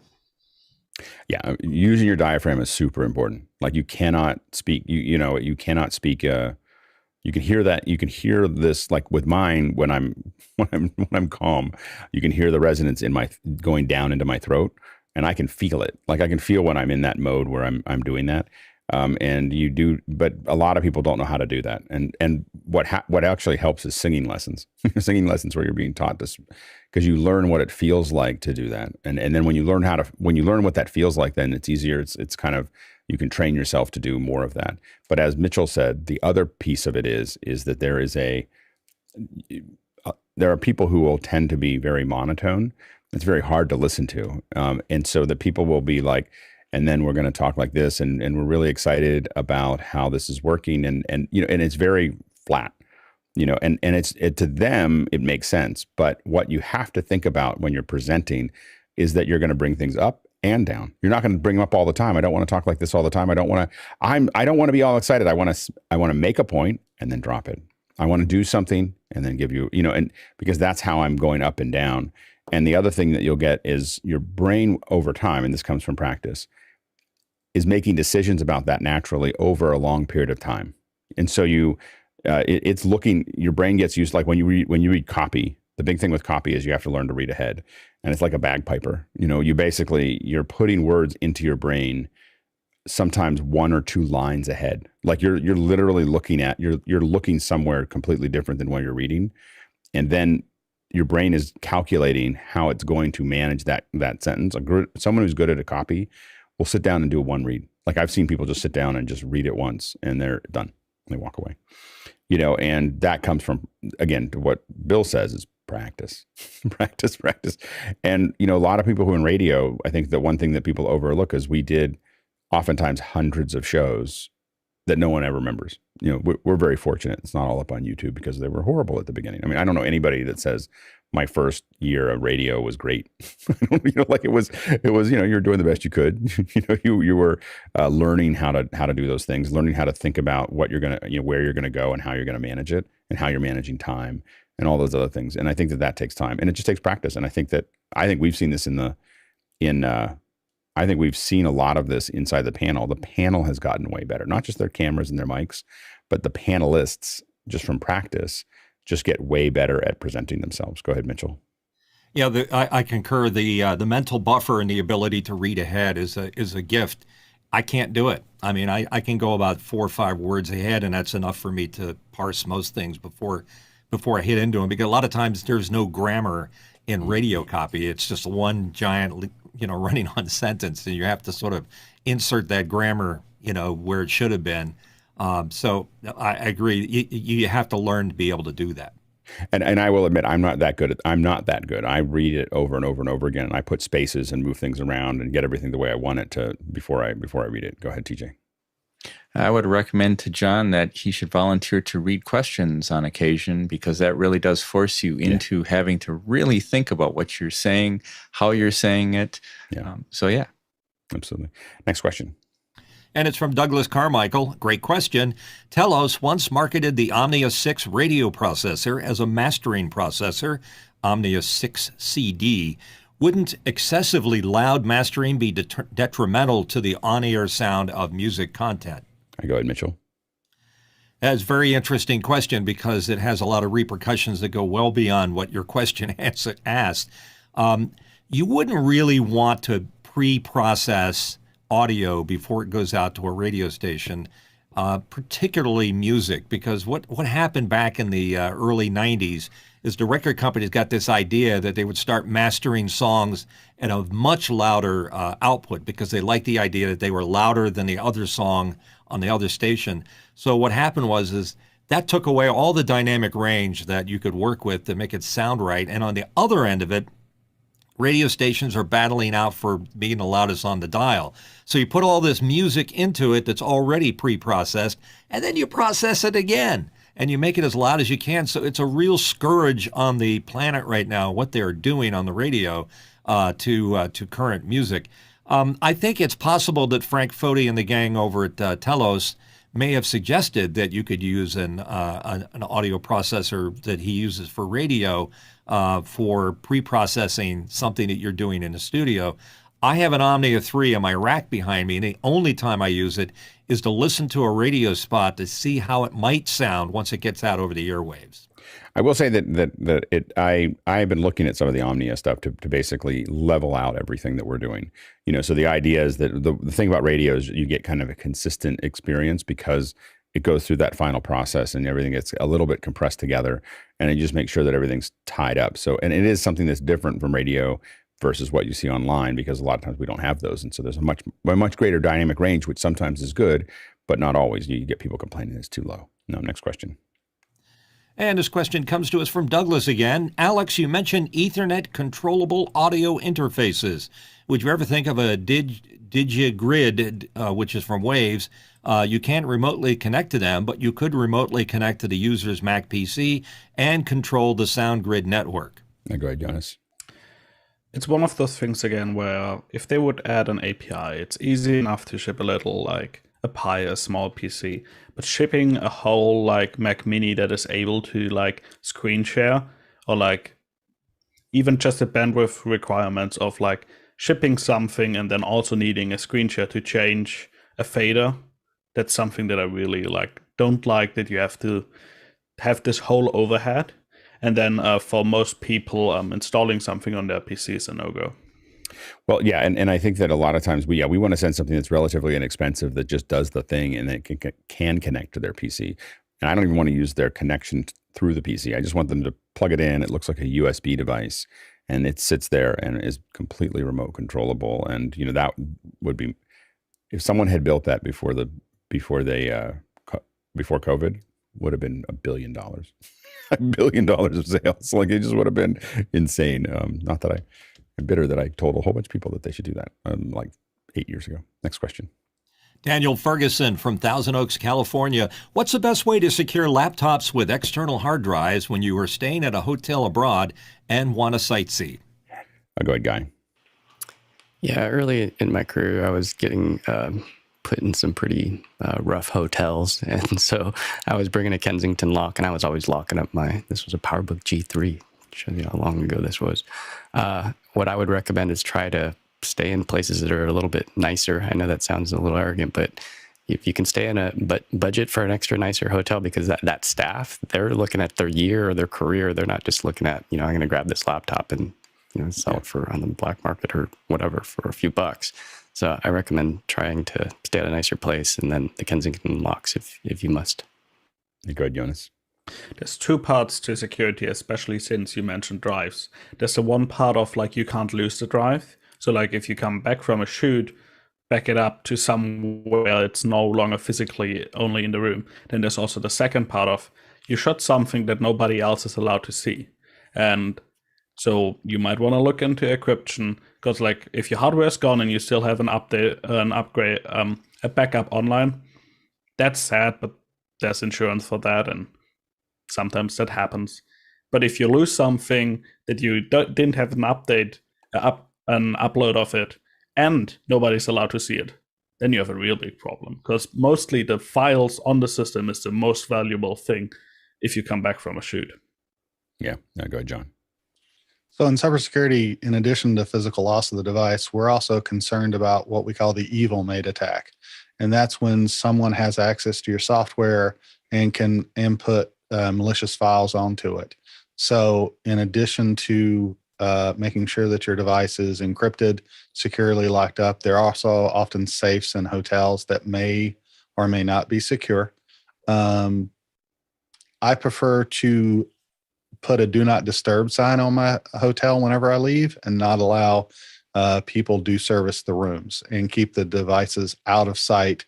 S1: Yeah, using your diaphragm is super important. Like you cannot speak, you cannot speak. You can hear that. You can hear this, like with mine when I'm calm. You can hear the resonance in going down into my throat, and I can feel it. Like I can feel when I'm in that mode where I'm doing that. And you do, but a lot of people don't know how to do that. And what actually helps is singing lessons. Singing lessons where you're being taught this, because you learn what it feels like to do that. And then when you learn what that feels like, then it's easier. It's kind of, you can train yourself to do more of that. But as Mitchell said, the other piece of it is that there are people who will tend to be very monotone. It's very hard to listen to. And so the people will be like, and then we're going to talk like this, and we're really excited about how this is working, and it's very flat, and it's to them it makes sense. But what you have to think about when you're presenting is that you're going to bring things up and down. You're not going to bring them up all the time. I don't want to talk like this all the time. I don't want to be all excited. I want to make a point and then drop it. I want to do something and then give you, and because that's how I'm going up and down. And the other thing that you'll get is your brain over time, and this comes from practice, is making decisions about that naturally over a long period of time. And so it's looking, your brain gets used, like when you read copy, the big thing with copy is you have to learn to read ahead. And it's like a bagpiper. You're putting words into your brain sometimes one or two lines ahead. Like you're literally you're looking somewhere completely different than what you're reading. And then your brain is calculating how it's going to manage that sentence. Someone who's good at a copy will sit down and do one read. Like I've seen people just sit down and just read it once and they're done. They walk away. And that comes from, again, to what Bill says is practice, practice. And, a lot of people who in radio, I think the one thing that people overlook is we did oftentimes hundreds of shows that no one ever remembers. We're very fortunate. It's not all up on YouTube because they were horrible at the beginning. I mean, I don't know anybody that says my first year of radio was great. Like it was, you were doing the best you could. You were learning how to do those things, learning how to think about what you're going to, where you're going to go and how you're going to manage it and how you're managing time and all those other things. And I think that takes time and it just takes practice. And I think we've seen this I think we've seen a lot of this inside the panel. The panel has gotten way better, not just their cameras and their mics, but the panelists, just from practice, just get way better at presenting themselves. Go ahead, Mitchell.
S2: Yeah, I concur. The mental buffer and the ability to read ahead is a gift. I can't do it. I mean, I can go about 4 or 5 words ahead, and that's enough for me to parse most things before I hit into them. Because a lot of times there's no grammar in radio copy. It's just one giant, running on sentence, and you have to sort of insert that grammar, where it should have been. So I agree. You have to learn to be able to do that.
S1: And I will admit, I'm not that good. I read it over and over and over again, and I put spaces and move things around and get everything the way I want it to before I read it. Go ahead, TJ.
S3: I would recommend to John that he should volunteer to read questions on occasion, because that really does force you into having to really think about what you're saying, how you're saying it.
S1: Yeah.
S3: So, yeah.
S1: Absolutely. Next question.
S2: And it's from Douglas Carmichael. Great question. Telos once marketed the Omnia 6 radio processor as a mastering processor, Omnia 6 CD. Wouldn't excessively loud mastering be detrimental to the on-air sound of music content?
S1: Go ahead, Mitchell.
S2: That's a very interesting question because it has a lot of repercussions that go well beyond what your question asked. You wouldn't really want to pre-process audio before it goes out to a radio station, particularly music, because what happened back in the early 90s is the record companies got this idea that they would start mastering songs at a much louder output because they liked the idea that they were louder than the other song on the other station. So what happened was that took away all the dynamic range that you could work with to make it sound right. And on the other end of it, radio stations are battling out for being the loudest on the dial. So you put all this music into it that's already pre-processed, and then you process it again, and you make it as loud as you can. So it's a real scourge on the planet right now, what they're doing on the radio to current music. I think it's possible that Frank Foti and the gang over at Telos may have suggested that you could use an audio processor that he uses for radio for pre-processing something that you're doing in the studio. I have an Omnia 3 on my rack behind me, and the only time I use it is to listen to a radio spot to see how it might sound once it gets out over the airwaves.
S1: I will say that I've been looking at some of the Omnia stuff to basically level out everything that we're doing. So the idea is that the thing about radio is you get kind of a consistent experience because it goes through that final process and everything gets a little bit compressed together, and it just makes sure that everything's tied up. So, and it is something that's different from radio versus what you see online, because a lot of times we don't have those. And so there's a much greater dynamic range, which sometimes is good, but not always. You get people complaining it's too low. No, next question.
S2: And this question comes to us from Douglas again. Alex, you mentioned Ethernet-controllable audio interfaces. Would you ever think of a DiGiGrid, which is from Waves? You can't remotely connect to them, but you could remotely connect to the user's Mac PC and control the sound grid network.
S1: Now go ahead, Jonas.
S4: It's one of those things again where if they would add an API, it's easy enough to ship a little like a Pi, a small PC, but shipping a whole like Mac Mini that is able to like screen share, or like even just the bandwidth requirements of like shipping something and then also needing a screen share to change a fader, that's something that I really don't like, that you have to have this whole overhead. And then for most people, installing something on their PC is a no-go.
S1: Well, yeah, and I think that a lot of times we want to send something that's relatively inexpensive that just does the thing and it can connect to their PC. And I don't even want to use their connection through the PC. I just want them to plug it in. It looks like a USB device, and it sits there and is completely remote controllable. And that would be, if someone had built that before COVID, would have been $1 billion. $1 billion of sales. Like, it just would have been insane. Not that I'm bitter that I told a whole bunch of people that they should do that like 8 years ago. Next question.
S2: Daniel Ferguson from Thousand Oaks, California. What's the best way to secure laptops with external hard drives when you are staying at a hotel abroad and want to sightsee?
S1: Go ahead, Guy.
S7: Yeah, early in my career, I was getting put in some pretty rough hotels. And so I was bringing a Kensington lock, and I was always locking up this was a PowerBook G3. Shows you how long ago this was. What I would recommend is try to stay in places that are a little bit nicer. I know that sounds a little arrogant, but if you can stay in a budget for an extra nicer hotel, because that staff, they're looking at their year or their career. They're not just looking at, I'm going to grab this laptop and sell it for on the black market or whatever for a few bucks. So I recommend trying to stay at a nicer place, and then the Kensington locks if you must.
S1: Go ahead, Jonas.
S4: There's two parts to security, especially since you mentioned drives. There's the one part of you can't lose the drive. So if you come back from a shoot, back it up to somewhere it's no longer physically only in the room. Then there's also the second part of you shot something that nobody else is allowed to see. And so you might want to look into encryption, because if your hardware is gone and you still have a backup online, that's sad, but there's insurance for that, and sometimes that happens. But if you lose something that you didn't have an upload of it, and nobody's allowed to see it, then you have a real big problem, because mostly the files on the system is the most valuable thing if you come back from a shoot.
S1: Yeah. Now go ahead, John.
S6: So in cybersecurity, in addition to physical loss of the device, we're also concerned about what we call the evil maid attack. And that's when someone has access to your software and can input malicious files onto it. So in addition to making sure that your device is encrypted, securely locked up, there are also often safes in hotels that may or may not be secure. I prefer to put a do not disturb sign on my hotel whenever I leave and not allow people do service the rooms, and keep the devices out of sight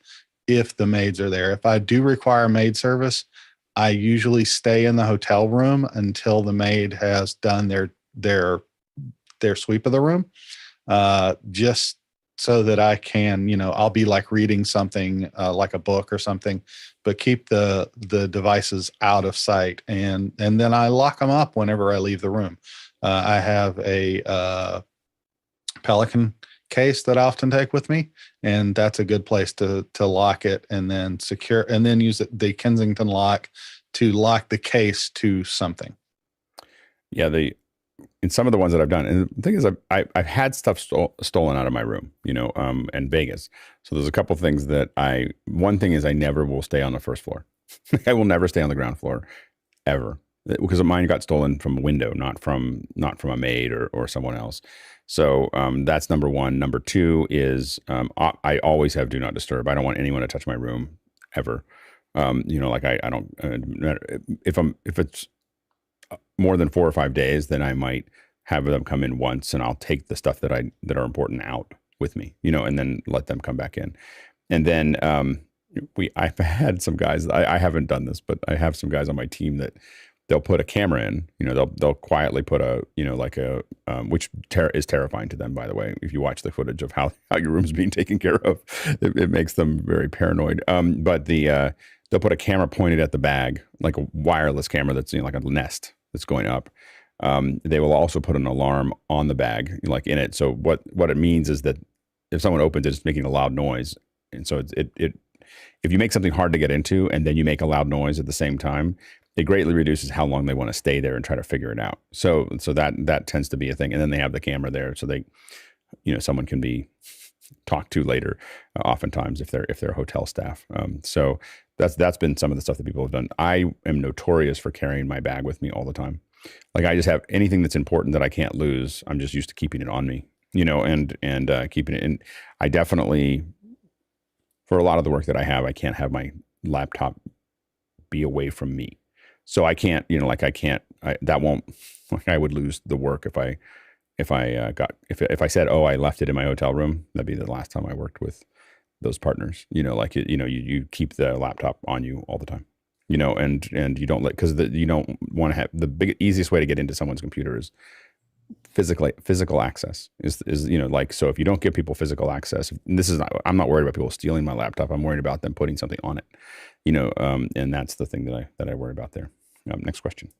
S6: if the maids are there. If I do require maid service, I usually stay in the hotel room until the maid has done their sweep of the room, just so that I can, I'll be like reading something like a book or something, but keep the devices out of sight. And then I lock them up whenever I leave the room. I have a Pelican case that I often take with me, and that's a good place to lock it, and then secure, and then use the Kensington lock to lock the case to something.
S1: Yeah, in some of the ones that I've done, and the thing is, I've had stuff stolen out of my room, and Vegas. So there's a couple things that one thing is I never will stay on the first floor. I will never stay on the ground floor ever, because mine got stolen from a window, not from a maid or someone else. So that's number one. Number two is I always have do not disturb. I don't want anyone to touch my room ever. Like I don't, if it's more than 4 or 5 days, then I might have them come in once, and I'll take the stuff that are important out with me, and then let them come back in. And then I've had some guys, I haven't done this, but I have some guys on my team that they'll put a camera in, they'll quietly put which is terrifying to them, by the way. If you watch the footage of how your room's being taken care of, it makes them very paranoid. But they'll put a camera pointed at the bag, like a wireless camera that's like a Nest that's going up. They will also put an alarm on the bag, like in it. So what it means is that if someone opens it, it's making a loud noise. And so if you make something hard to get into and then you make a loud noise at the same time, it greatly reduces how long they want to stay there and try to figure it out. So that tends to be a thing. And then they have the camera there, so they, someone can be talked to later, oftentimes if they're hotel staff. So that's been some of the stuff that people have done. I am notorious for carrying my bag with me all the time. Like I just have anything that's important that I can't lose. I'm just used to keeping it on me, and keeping it in. I definitely, for a lot of the work that I have, I can't have my laptop be away from me. So I can't, I would lose the work if I said, oh, I left it in my hotel room. That'd be the last time I worked with those partners. You keep the laptop on you all the time, and you don't because you don't want to have easiest way to get into someone's computer is physical access is so if you don't give people physical access, I'm not worried about people stealing my laptop. I'm worried about them putting something on it, and that's the thing that I worry about there. Next question.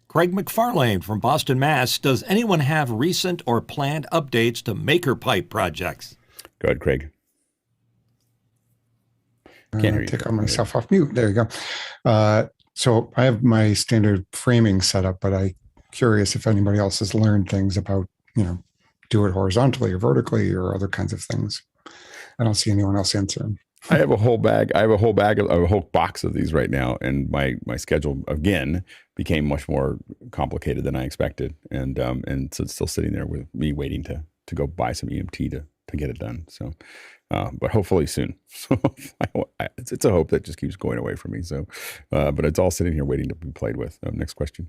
S2: Craig McFarlane from Boston, Mass. Does anyone have recent or planned updates to MakerPipe projects?
S1: Go ahead, Craig. Can't hear you.
S9: Take myself off mute. There you go. So I have my standard framing set up, but I'm curious if anybody else has learned things about, do it horizontally or vertically or other kinds of things. I don't see anyone else answering.
S1: I have a whole box of these right now, and my schedule again became much more complicated than I expected, and so it's still sitting there with me waiting to go buy some EMT to get it done. So, but hopefully soon. So it's a hope that just keeps going away from me. So, but it's all sitting here waiting to be played with. Next question.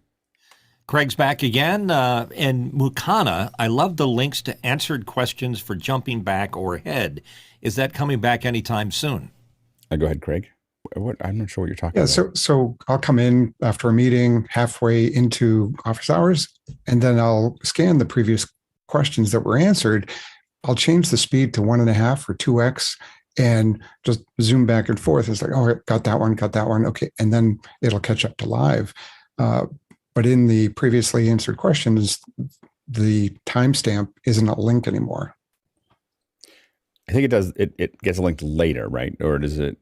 S2: Craig's back again. In Mukana, I love the links to answered questions for jumping back or ahead. Is that coming back anytime soon?
S1: Go ahead, Craig. I'm not sure what you're talking about.
S9: Yeah, so I'll come in after a meeting halfway into office hours, and then I'll scan the previous questions that were answered. I'll change the speed to 1.5 or 2x and just zoom back and forth. It's like, oh, got that one. Okay. And then it'll catch up to live. But in the previously answered questions, the timestamp isn't a link anymore.
S1: I think it does. It gets linked later, right? Or does it?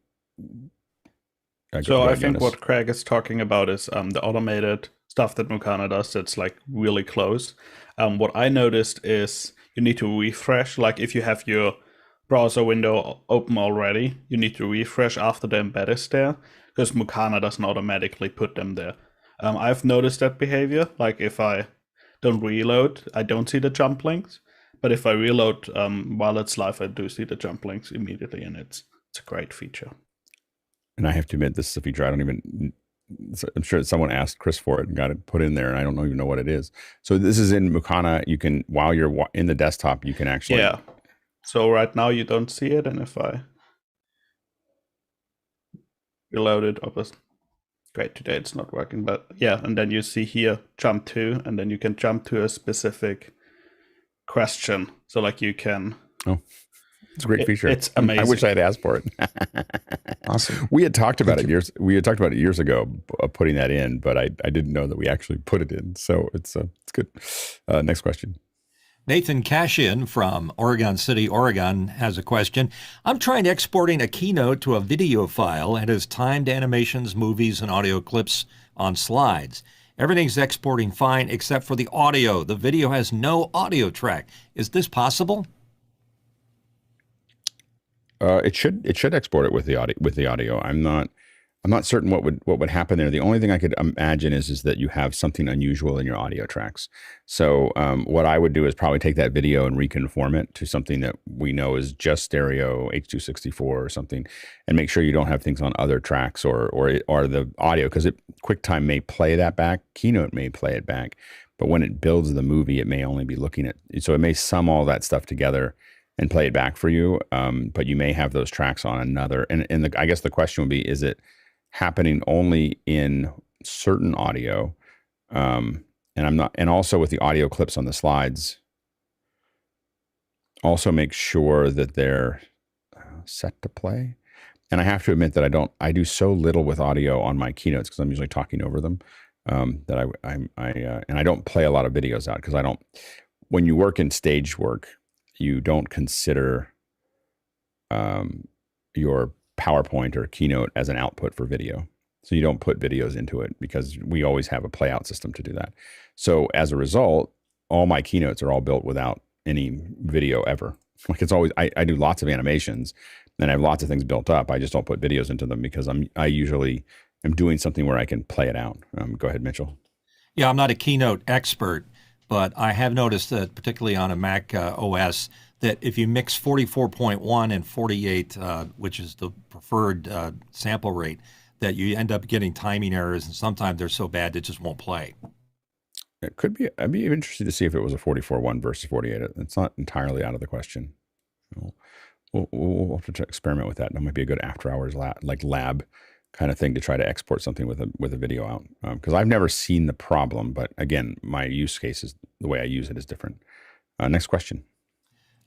S4: So I think
S1: Jonas.
S4: what Craig is talking about is the automated stuff that Mukana does that's like really close. What I noticed is you need to refresh. Like if you have your browser window open already, you need to refresh after the embed is there, because Mukana doesn't automatically put them there. I've noticed that behavior. Like if I don't reload, I don't see the jump links. But if I reload while it's live, I do see the jump links immediately, and it's a great feature.
S1: And I have to admit, this is a feature I don't even. I'm sure someone asked Chris for it and got it put in there, and I don't even know what it is. So this is in Mukana. You can, while you're in the desktop, you can actually.
S4: Yeah. So right now you don't see it, and if I reload it, great, today it's not working, but yeah, and then you see here jump to, and then you can jump to a specific question. So like you can.
S1: Oh. It's a great feature.
S4: It's amazing.
S1: I wish I had asked for it.
S9: Awesome.
S1: We had talked about it years ago, putting that in, but I didn't know that we actually put it in. So it's good. Next question.
S2: Nathan Cashin from Oregon City, Oregon has a question. I'm trying exporting a Keynote to a video file and has timed animations, movies, and audio clips on slides. Everything's exporting fine except for the audio. The video has no audio track. Is this possible?
S1: It should export it with the audio. I'm not certain what would happen there. The only thing I could imagine is that you have something unusual in your audio tracks. So what I would do is probably take that video and reconform it to something that we know is just stereo, H.264 or something, and make sure you don't have things on other tracks or the audio, because QuickTime may play that back, Keynote may play it back, but when it builds the movie, it may only be looking at. So it may sum all that stuff together and play it back for you, but you may have those tracks on another. And I guess the question would be: is it happening only in certain audio? And also with the audio clips on the slides, also make sure that they're set to play. And I have to admit that I do so little with audio on my keynotes because I'm usually talking over them, that I don't play a lot of videos out, because when you work in stage work, you don't consider your PowerPoint or Keynote as an output for video. So you don't put videos into it because we always have a playout system to do that. So as a result, all my Keynotes are all built without any video ever. Like it's always, I do lots of animations and I have lots of things built up. I just don't put videos into them because I usually am doing something where I can play it out. Go ahead, Mitchell.
S2: Yeah, I'm not a Keynote expert, but I have noticed that, particularly on a Mac OS, that if you mix 44.1 and 48, which is the preferred sample rate, that you end up getting timing errors, and sometimes they're so bad it just won't play.
S1: It could be. I'd be interested to see if it was a 44.1 versus 48. It's not entirely out of the question. We'll have to experiment with that. That might be a good after-hours lab kind of thing to try to export something with a video out, because I've never seen the problem, but again, my use case is the way I use it is different. Next question.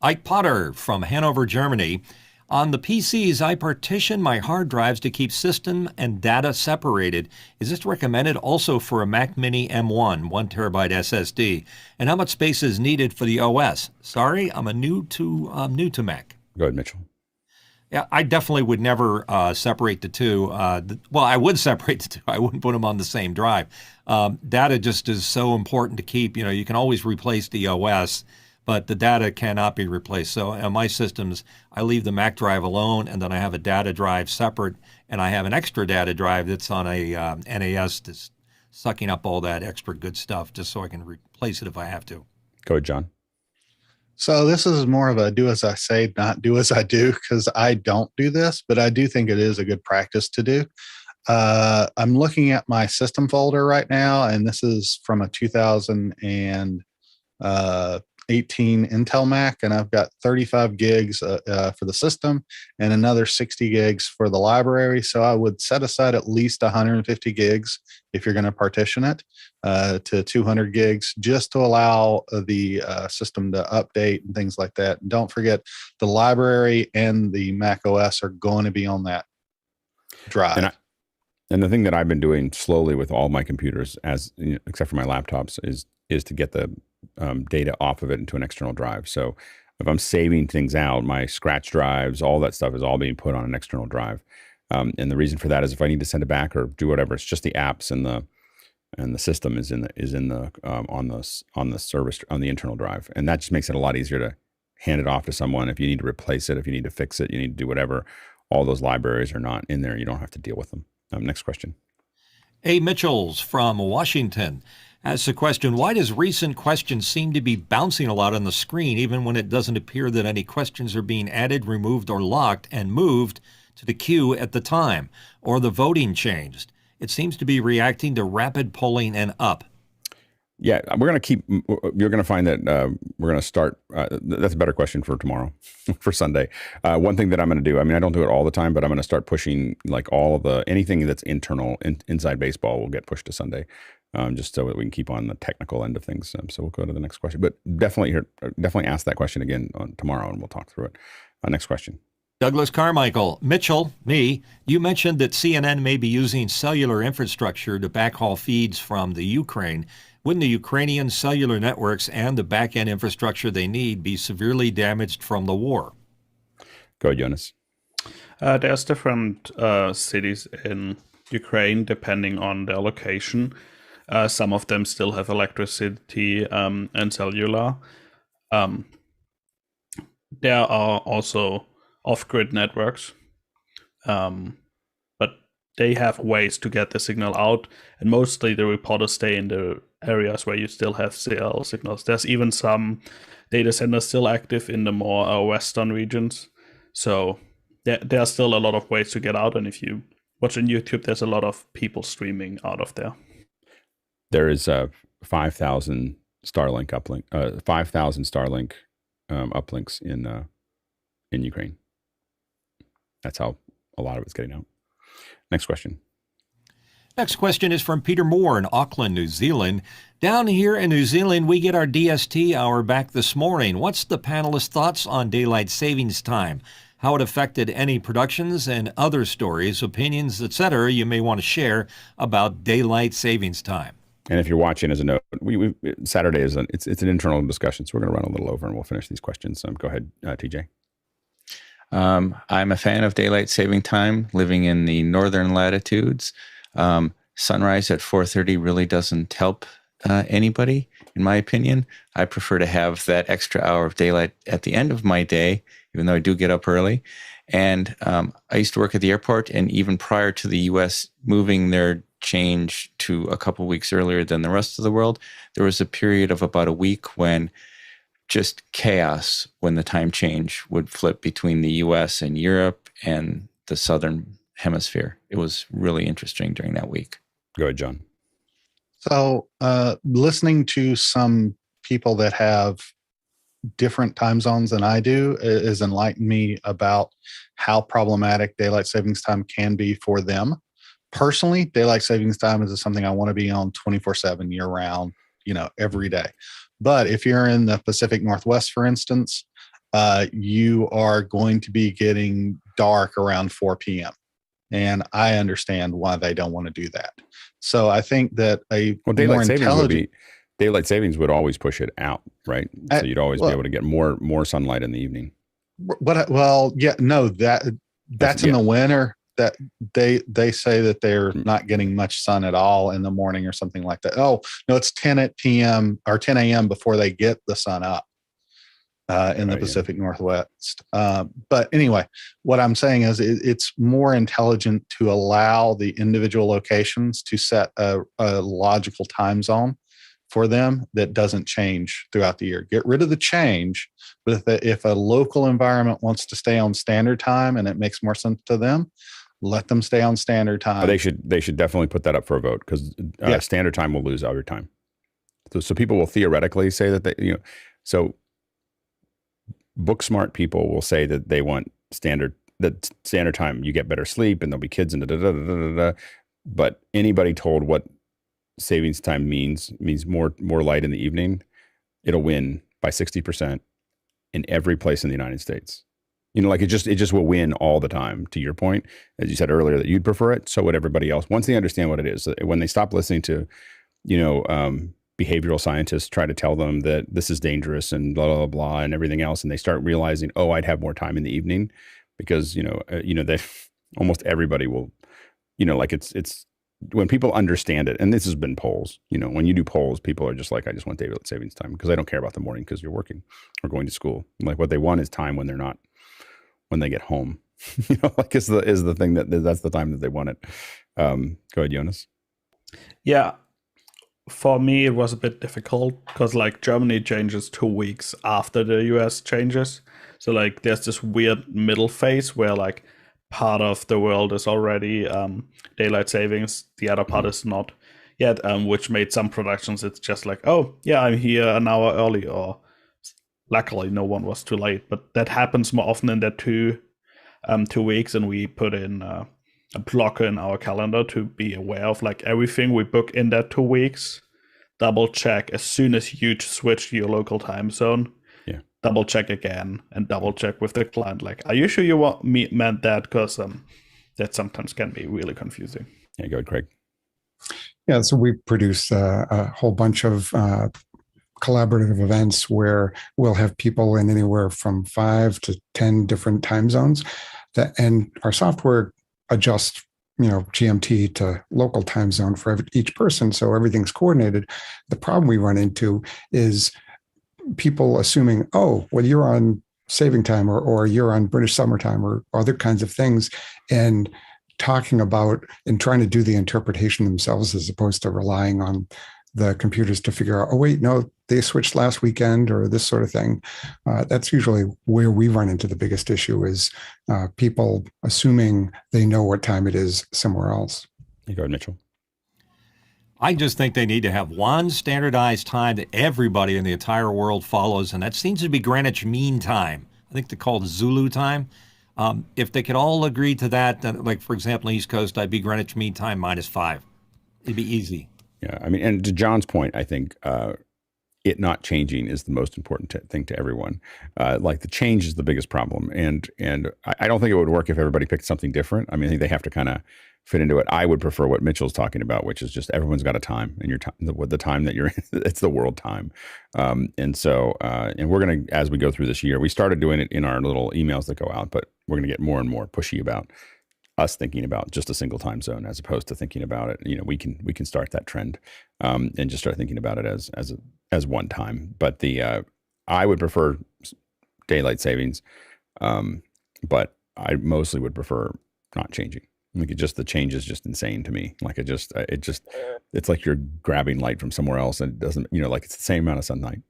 S2: Ike Potter from Hanover, Germany. On the PCs, I partition my hard drives to keep system and data separated. Is this recommended also for a MacMini M1 1 terabyte SSD? And how much space is needed for the OS? Sorry, I'm new to Mac.
S1: Go ahead, Mitchell.
S2: Yeah, I definitely would never separate the two. Well, I would separate the two. I wouldn't put them on the same drive. Data just is so important to keep. You can always replace the OS, but the data cannot be replaced. So on my systems, I leave the Mac drive alone, and then I have a data drive separate, and I have an extra data drive that's on a NAS that's sucking up all that extra good stuff, just so I can replace it if I have to.
S1: Go ahead, John.
S6: So this is more of a do as I say, not do as I do, because I don't do this, but I do think it is a good practice to do. I'm looking at my system folder right now, and this is from a 2018 Intel Mac, and I've got 35 gigs for the system and another 60 gigs for the library. So I would set aside at least 150 gigs if you're going to partition it to 200 gigs, just to allow the system to update and things like that. And don't forget, the library and the Mac OS are going to be on that drive.
S1: And the thing that I've been doing slowly with all my computers, except for my laptops, is to get the data off of it into an external drive. So if I'm saving things out, my scratch drives, all that stuff is all being put on an external drive. And the reason for that is if I need to send it back or do whatever, it's just the apps and the system is on the service on the internal drive, and that just makes it a lot easier to hand it off to someone if you need to replace it, if you need to fix it, you need to do whatever. All those libraries are not in there. You don't have to deal with them. Next question.
S2: A. Mitchells from Washington asks a question, why does recent questions seem to be bouncing a lot on the screen, even when it doesn't appear that any questions are being added, removed, or locked and moved to the queue at the time, or the voting changed? It seems to be reacting to rapid polling and up.
S1: Yeah, you're going to find that we're going to start. That's a better question for tomorrow, for Sunday. One thing that I'm going to do, I mean, I don't do it all the time, but I'm going to start pushing like all of anything that's internal, inside baseball will get pushed to Sunday, just so that we can keep on the technical end of things. So we'll go to the next question, but definitely ask that question again tomorrow and we'll talk through it. Next question.
S2: Douglas Carmichael. Mitchell, me, you mentioned that CNN may be using cellular infrastructure to backhaul feeds from the Ukraine. Wouldn't the Ukrainian cellular networks and the back-end infrastructure they need be severely damaged from the war?
S1: Go ahead, Jonas.
S4: There's different cities in Ukraine depending on their location. Some of them still have electricity and cellular. There are also off-grid networks, but they have ways to get the signal out, and mostly the reporters stay in the areas where you still have CL signals. There's even some data centers still active in the more western regions, so there are still a lot of ways to get out, and if you watch on YouTube, there's a lot of people streaming out of there.
S1: There is 5,000 Starlink uplink, 5,000 Starlink uplinks in Ukraine. That's how a lot of it's getting out. Next question.
S2: Next question is from Peter Moore in Auckland, New Zealand. Down here in New Zealand, we get our DST hour back this morning. What's the panelists' thoughts on daylight savings time? How it affected any productions and other stories, opinions, etc. you may want to share about daylight savings time.
S1: And if you're watching as a note, Saturday is it's an internal discussion, so we're going to run a little over and we'll finish these questions. Go ahead, TJ.
S3: I'm a fan of daylight saving time, living in the northern latitudes. Sunrise at 4:30 really doesn't help anybody, in my opinion. I prefer to have that extra hour of daylight at the end of my day, even though I do get up early. And I used to work at the airport, and even prior to the U.S. moving their change to a couple weeks earlier than the rest of the world, there was a period of about a week when just chaos when the time change would flip between the US and Europe and the Southern Hemisphere. It was really interesting during that week.
S1: Go ahead, John.
S6: So listening to some people that have different time zones than I do has enlightened me about how problematic daylight savings time can be for them. Personally, daylight savings time is something I want to be on 24/7 year round, every day. But if you're in the Pacific Northwest, for instance, you are going to be getting dark around 4 p.m. And I understand why they don't want to do that. So I think that
S1: daylight savings would always push it out, right? So you'd always be able to get more sunlight in the evening.
S6: That's in the winter. That they say that they're not getting much sun at all in the morning or something like that. Oh, no, it's 10 p.m. or 10 a.m. before they get the sun up in the Pacific Northwest. But anyway, what I'm saying is it's more intelligent to allow the individual locations to set a logical time zone for them that doesn't change throughout the year. Get rid of the change, but if a local environment wants to stay on standard time and it makes more sense to them, let them stay on standard time.
S1: They should definitely put that up for a vote because standard time will lose every time. So people will theoretically say that so book smart people will say that they want standard time. You get better sleep and there'll be kids and da. But anybody told what savings time means more light in the evening, it'll win by 60% in every place in the United States. Like it just will win all the time, to your point, as you said earlier, that you'd prefer it. So would everybody else. Once they understand what it is, when they stop listening to, behavioral scientists try to tell them that this is dangerous and blah, blah, blah, and everything else. And they start realizing, oh, I'd have more time in the evening because, they almost everybody will, like it's when people understand it, and this has been polls, when you do polls, people are just like, I just want daylight savings time because I don't care about the morning because you're working or going to school. Like what they want is time when they get home, is the thing that's the time that they want it. Go ahead, Jonas.
S4: Yeah. For me, it was a bit difficult because like Germany changes 2 weeks after the US changes. So like there's this weird middle phase where like part of the world is already daylight savings, the other part is not yet, which made some productions it's just like, oh yeah, I'm here an hour early, or luckily no one was too late. But that happens more often in that 2 weeks, and we put in a blocker in our calendar to be aware of like everything we book in that 2 weeks. Double check as soon as you switch to your local time zone.
S1: Yeah.
S4: Double check again and double check with the client. Like, are you sure you meant that? Because that sometimes can be really confusing.
S1: Yeah, go ahead, Craig.
S9: Yeah, so we produce a whole bunch of collaborative events where we'll have people in anywhere from 5 to 10 different time zones, and our software adjusts GMT to local time zone for each person, so everything's coordinated. The problem we run into is people assuming, oh, well, you're on saving time or you're on British summertime or other kinds of things, and talking about and trying to do the interpretation themselves as opposed to relying on the computers to figure out, oh, wait, no, they switched last weekend or this sort of thing. That's usually where we run into the biggest issue is people assuming they know what time it is somewhere else.
S1: You go ahead, Mitchell.
S2: I just think they need to have one standardized time that everybody in the entire world follows, and that seems to be Greenwich Mean Time. I think they're called Zulu time. If they could all agree to that, then, like, for example, East Coast, I'd be Greenwich Mean Time -5. It'd be easy.
S1: Yeah, I mean, and to John's point, I think it not changing is the most important thing to everyone. Like the change is the biggest problem, and I don't think it would work if everybody picked something different. I mean, I think they have to kind of fit into it. I would prefer what Mitchell's talking about, which is just everyone's got a time, and your time, the time that you're in, it's the world time. And so, and we're gonna, as we go through this year, we started doing it in our little emails that go out, but we're gonna get more and more pushy about us thinking about just a single time zone as opposed to thinking about it. We can start that trend and just start thinking about it as one time. But I would prefer daylight savings, but I mostly would prefer not changing. Like the change is just insane to me. Like it's like you're grabbing light from somewhere else and it doesn't, like it's the same amount of sunlight.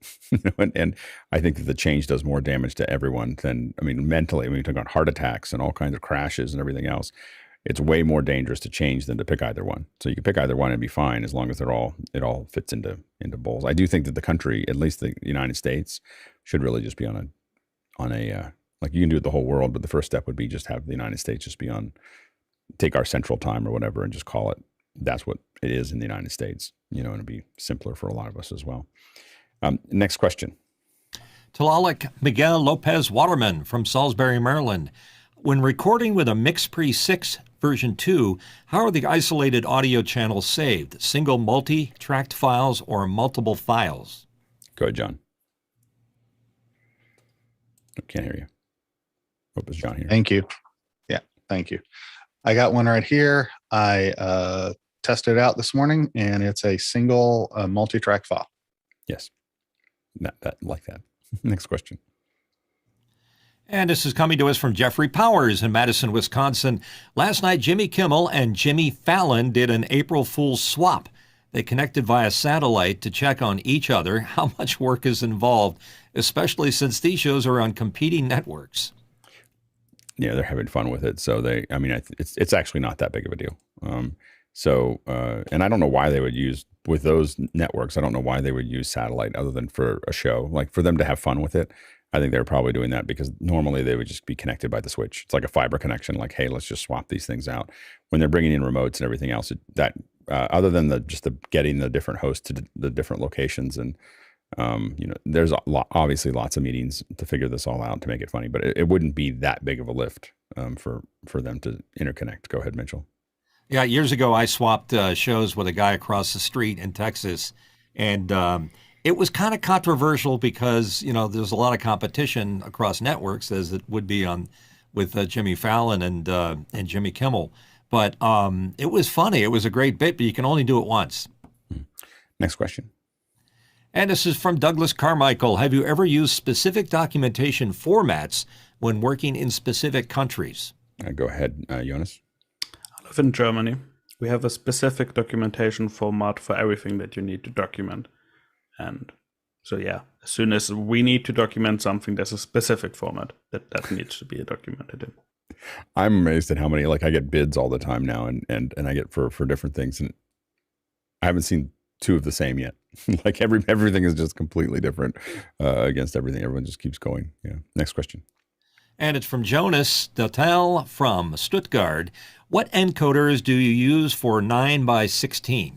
S1: And I think that the change does more damage to everyone than, mentally, when you talk about heart attacks and all kinds of crashes and everything else, it's way more dangerous to change than to pick either one. So you can pick either one and be fine as long as it all fits into bowls. I do think that the country, at least the United States, should really just be on a like you can do it the whole world, but the first step would be just have the United States just be on, take our central time or whatever and just call it, that's what it is in the United States, and it'd be simpler for a lot of us as well. Next question.
S2: Tlaloc Miguel Lopez Waterman from Salisbury, Maryland. When recording with a MixPre 6 version 2, how are the isolated audio channels saved? Single multi-tracked files or multiple files?
S1: Go ahead, John. I can't hear you. Hope it's John here.
S6: Thank you. Yeah, thank you. I got one right here. I tested it out this morning, and it's a single multi-track file.
S1: Yes, that like that. Next question.
S2: And this is coming to us from Jeffrey Powers in Madison, Wisconsin. Last night, Jimmy Kimmel and Jimmy Fallon did an April Fool's swap. They connected via satellite to check on each other. How much work is involved, especially since these shows are on competing networks?
S1: Yeah, they're having fun with it. So it's actually not that big of a deal. And I don't know why they would use, with those networks, I don't know why they would use satellite other than for a show. Like for them to have fun with it, I think they're probably doing that because normally they would just be connected by the switch. It's like a fiber connection, like, hey, let's just swap these things out. When they're bringing in remotes and everything else, other than getting the different hosts to the different locations and, there's obviously lots of meetings to figure this all out to make it funny, but it wouldn't be that big of a lift for them to interconnect. Go ahead, Mitchell.
S2: Yeah, years ago I swapped shows with a guy across the street in Texas, And it was kind of controversial because, there's a lot of competition across networks, as it would be with Jimmy Fallon and Jimmy Kimmel. But it was funny. It was a great bit, but you can only do it once.
S1: Next question.
S2: And this is from Douglas Carmichael. Have you ever used specific documentation formats when working in specific countries?
S1: Go ahead, Jonas.
S4: I live in Germany. We have a specific documentation format for everything that you need to document. And so, yeah, as soon as we need to document something, there's a specific format that needs to be documented in.
S1: I'm amazed at how many, I get bids all the time now, and I get for different things, and I haven't seen two of the same yet. Everything is just completely different against everything. Everyone just keeps going. Yeah. Next question.
S2: And it's from Jonas Dotel from Stuttgart. What encoders do you use for 9x16?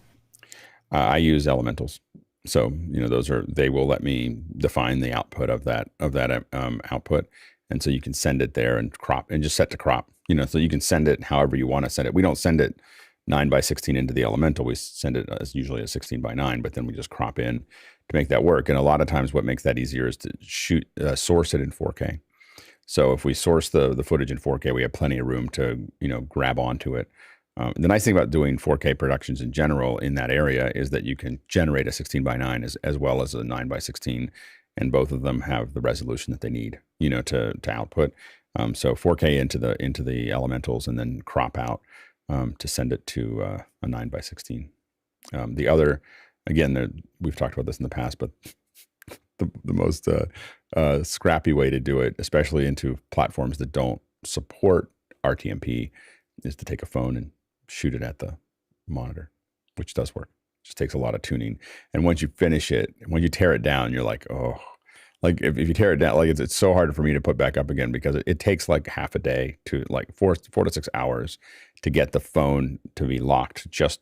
S1: I use elementals. So, they will let me define the output of that output. And so you can send it there and crop and just set to crop, so you can send it however you want to send it. We don't send it 9x16 into the elemental. We send it as usually a 16x9, but then we just crop in to make that work. And a lot of times what makes that easier is to source it in 4K. So if we source the footage in 4K, we have plenty of room to, grab onto it. The nice thing about doing 4K productions in general in that area is that you can generate a 16x9 as well as a 9x16, and both of them have the resolution that they need, to output. So 4K into the elementals, and then crop out to send it to a 9x16. The other, again, we've talked about this in the past, but the most scrappy way to do it, especially into platforms that don't support RTMP, is to take a phone and shoot it at the monitor, which does work. It just takes a lot of tuning. And once you finish it, when you tear it down, you're like, oh, if you tear it down, it's so hard for me to put back up again, because it takes half a day to 4 to 6 hours to get the phone to be locked just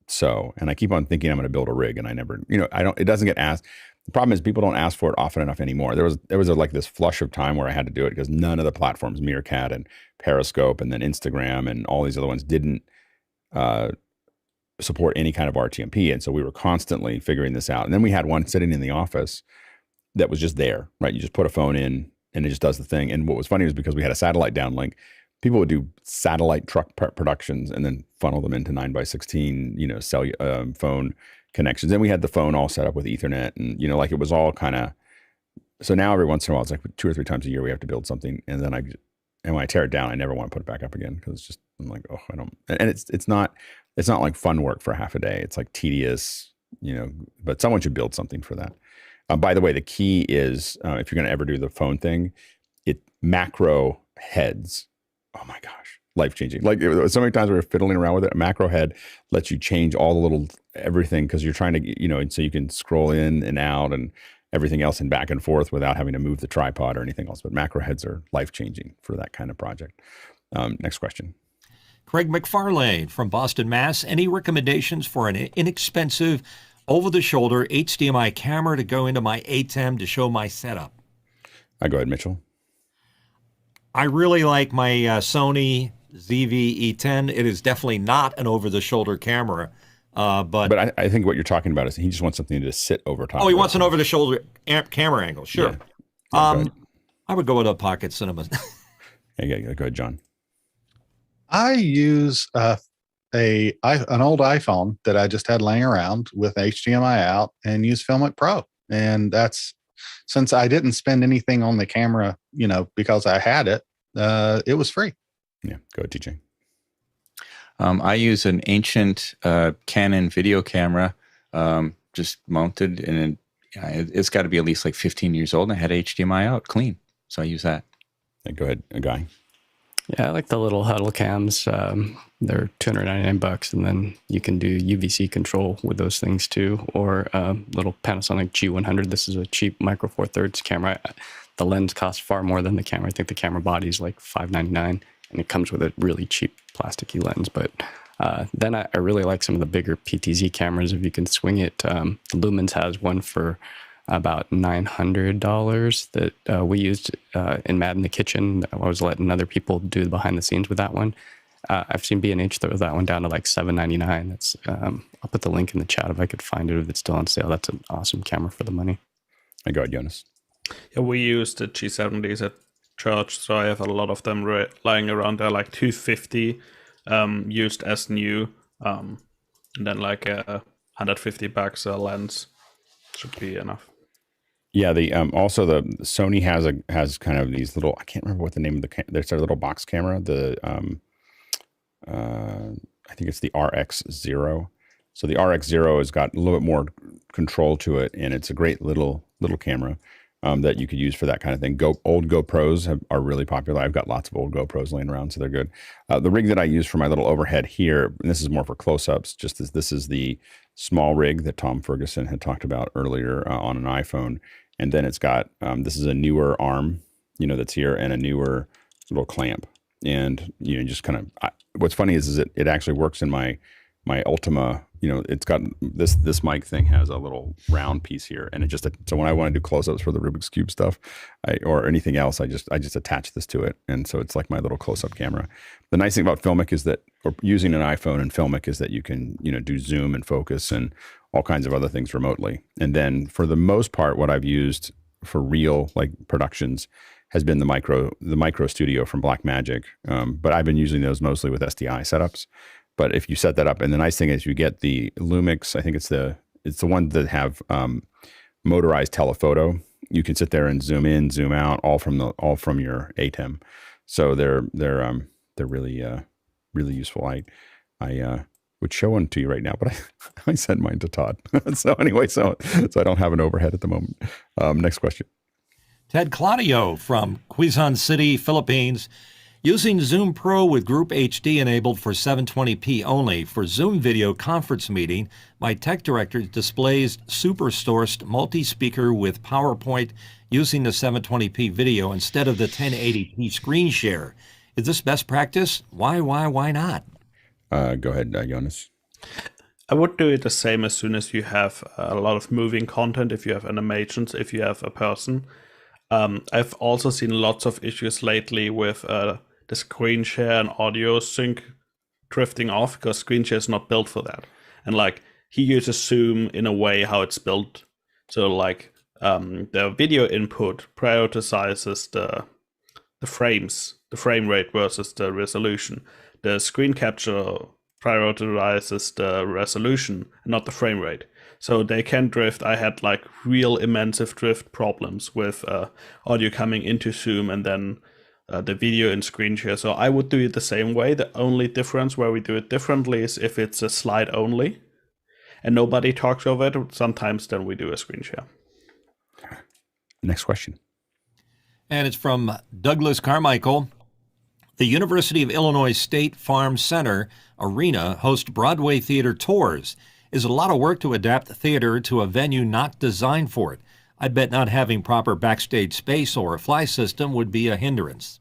S1: so. And I keep on thinking I'm going to build a rig, and I never, it doesn't get asked. The problem is people don't ask for it often enough anymore. There was this flush of time where I had to do it because none of the platforms, Meerkat and Periscope and then Instagram and all these other ones, didn't support any kind of RTMP. And so we were constantly figuring this out. And then we had one sitting in the office that was just there, right? You just put a phone in and it just does the thing. And what was funny was because we had a satellite downlink, people would do satellite truck productions and then funnel them into 9x16, phone connections. And we had the phone all set up with Ethernet, and, it was all kind of, so now every once in a while, it's 2 or 3 times a year we have to build something. And then when I tear it down, I never want to put it back up again, because it's just, I'm like, oh, I don't, and it's not like fun work for half a day. It's tedious, but someone should build something for that. By the way, the key is, if you're going to ever do the phone thing, macro heads. Oh my gosh, life-changing. So many times we were fiddling around with it. A macro head lets you change all the little everything, because you're trying to, and so you can scroll in and out and everything else and back and forth without having to move the tripod or anything else. But macro heads are life-changing for that kind of project. Next question.
S2: Craig McFarlane from Boston, Mass. Any recommendations for an inexpensive, over-the-shoulder HDMI camera to go into my ATEM to show my setup?
S1: Go ahead, Mitchell.
S2: I really like my Sony ZV-E10. It is definitely not an over-the-shoulder camera, but
S1: I think what you're talking about is he just wants something to sit over top.
S2: Oh, he wants an over-the-shoulder camera angle. Sure.
S1: Yeah.
S2: I would go with a pocket cinema.
S1: Go ahead, John.
S6: I use an old iPhone that I just had laying around with HDMI out, and use Filmic Pro. And that's, since I didn't spend anything on the camera, because I had it, it was free.
S1: Yeah, go ahead, TJ.
S3: I use an ancient Canon video camera, just mounted, and it's got to be at least 15 years old, and I had HDMI out clean. So I use that.
S1: Go ahead, Guy.
S7: Yeah, I like the little huddle cams. They're $299, and then you can do UVC control with those things too, or little Panasonic G100. This is a cheap micro four thirds camera. The lens costs far more than the camera. I think the camera body is $599, and it comes with a really cheap plasticky lens. But then I really like some of the bigger PTZ cameras if you can swing it. Lumens has one for about $900 that we used in Mad in the Kitchen. I was letting other people do the behind the scenes with that one. I've seen B&H throw that one down to like $7.99. That's I'll put the link in the chat if I could find it if it's still on sale. That's an awesome camera for the money.
S1: Go ahead, Jonas.
S4: Yeah, we use the G70s at church, so I have a lot of them lying around there, like 250 used as new, and then like a 150 bucks lens should be enough.
S1: Yeah, the also the Sony has kind of these little, I can't remember what the name of there's a little box camera. The I think it's the RX0. So the RX0 has got a little bit more control to it, and it's a great little camera that you could use for that kind of thing. Old GoPros are really popular. I've got lots of old GoPros laying around, so they're good. The rig that I use for my little overhead here, and this is more for close-ups, just as this is the small rig that Tom Ferguson had talked about earlier on an iPhone. And then it's got, this is a newer arm, that's here, and a newer little clamp. And, just kind of, what's funny is it actually works in my Ultima. It's got this mic thing has a little round piece here, and so when I want to do close-ups for the Rubik's Cube stuff, or anything else, I just attach this to it, and so it's like my little close-up camera. The nice thing about Filmic is that, or using an iPhone and Filmic, is that you can do zoom and focus and all kinds of other things remotely. And then for the most part, what I've used for real like productions has been the micro studio from Blackmagic, but I've been using those mostly with SDI setups. But if you set that up, and the nice thing is you get the Lumix, I think it's the one that have motorized telephoto. You can sit there and zoom in, zoom out, all from your ATEM. So they're really really useful. I would show one to you right now, but I sent mine to Todd. So anyway, so I don't have an overhead at the moment. Next question.
S2: Ted Claudio from Quezon City, Philippines. Using Zoom Pro with Group HD enabled for 720p only for Zoom video conference meeting, my tech director displays supersourced multi-speaker with PowerPoint using the 720p video instead of the 1080p screen share. Is this best practice? Why not?
S1: Go ahead, Jonas.
S4: I would do it the same as soon as you have a lot of moving content, if you have animations, if you have a person. I've also seen lots of issues lately with the screen share and audio sync drifting off, because screen share is not built for that. And like he uses Zoom in a way how it's built. So like the video input prioritizes the frame rate versus the resolution. The screen capture prioritizes the resolution, not the frame rate. So they can drift. I had like real immense drift problems with audio coming into Zoom and then the video in screen share. So I would do it the same way. The only difference where we do it differently is if it's a slide only and nobody talks over it. Sometimes then we do a screen share.
S1: Next question.
S2: And it's from Douglas Carmichael. The University of Illinois State Farm Center Arena hosts Broadway theater tours. Is a lot of work to adapt the theater to a venue not designed for it. I bet not having proper backstage space or a fly system would be a hindrance.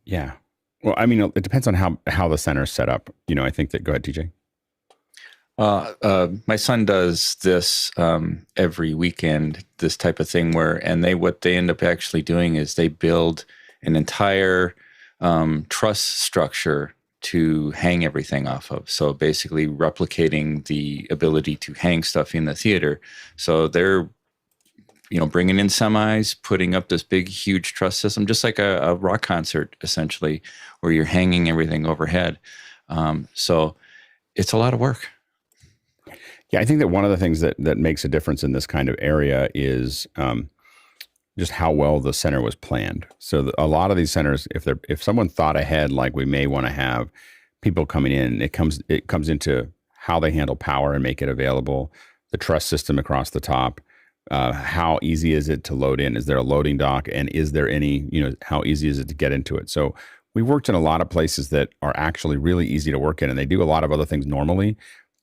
S1: Yeah. Well, I mean, it depends on how the center is set up. I think that, go ahead, TJ.
S3: My son does this every weekend, this type of thing what they end up actually doing is they build an entire truss structure to hang everything off of. So basically replicating the ability to hang stuff in the theater. So they're, bringing in semis, putting up this big, huge truss system, just like a rock concert, essentially, where you're hanging everything overhead. So it's a lot of work.
S1: Yeah, I think that one of the things that makes a difference in this kind of area is just how well the center was planned. So a lot of these centers, if someone thought ahead, like we may want to have people coming in, it comes into how they handle power and make it available, the truss system across the top, how easy is it to load in? Is there a loading dock? And is there any, how easy is it to get into it? So we worked in a lot of places that are actually really easy to work in, and they do a lot of other things normally.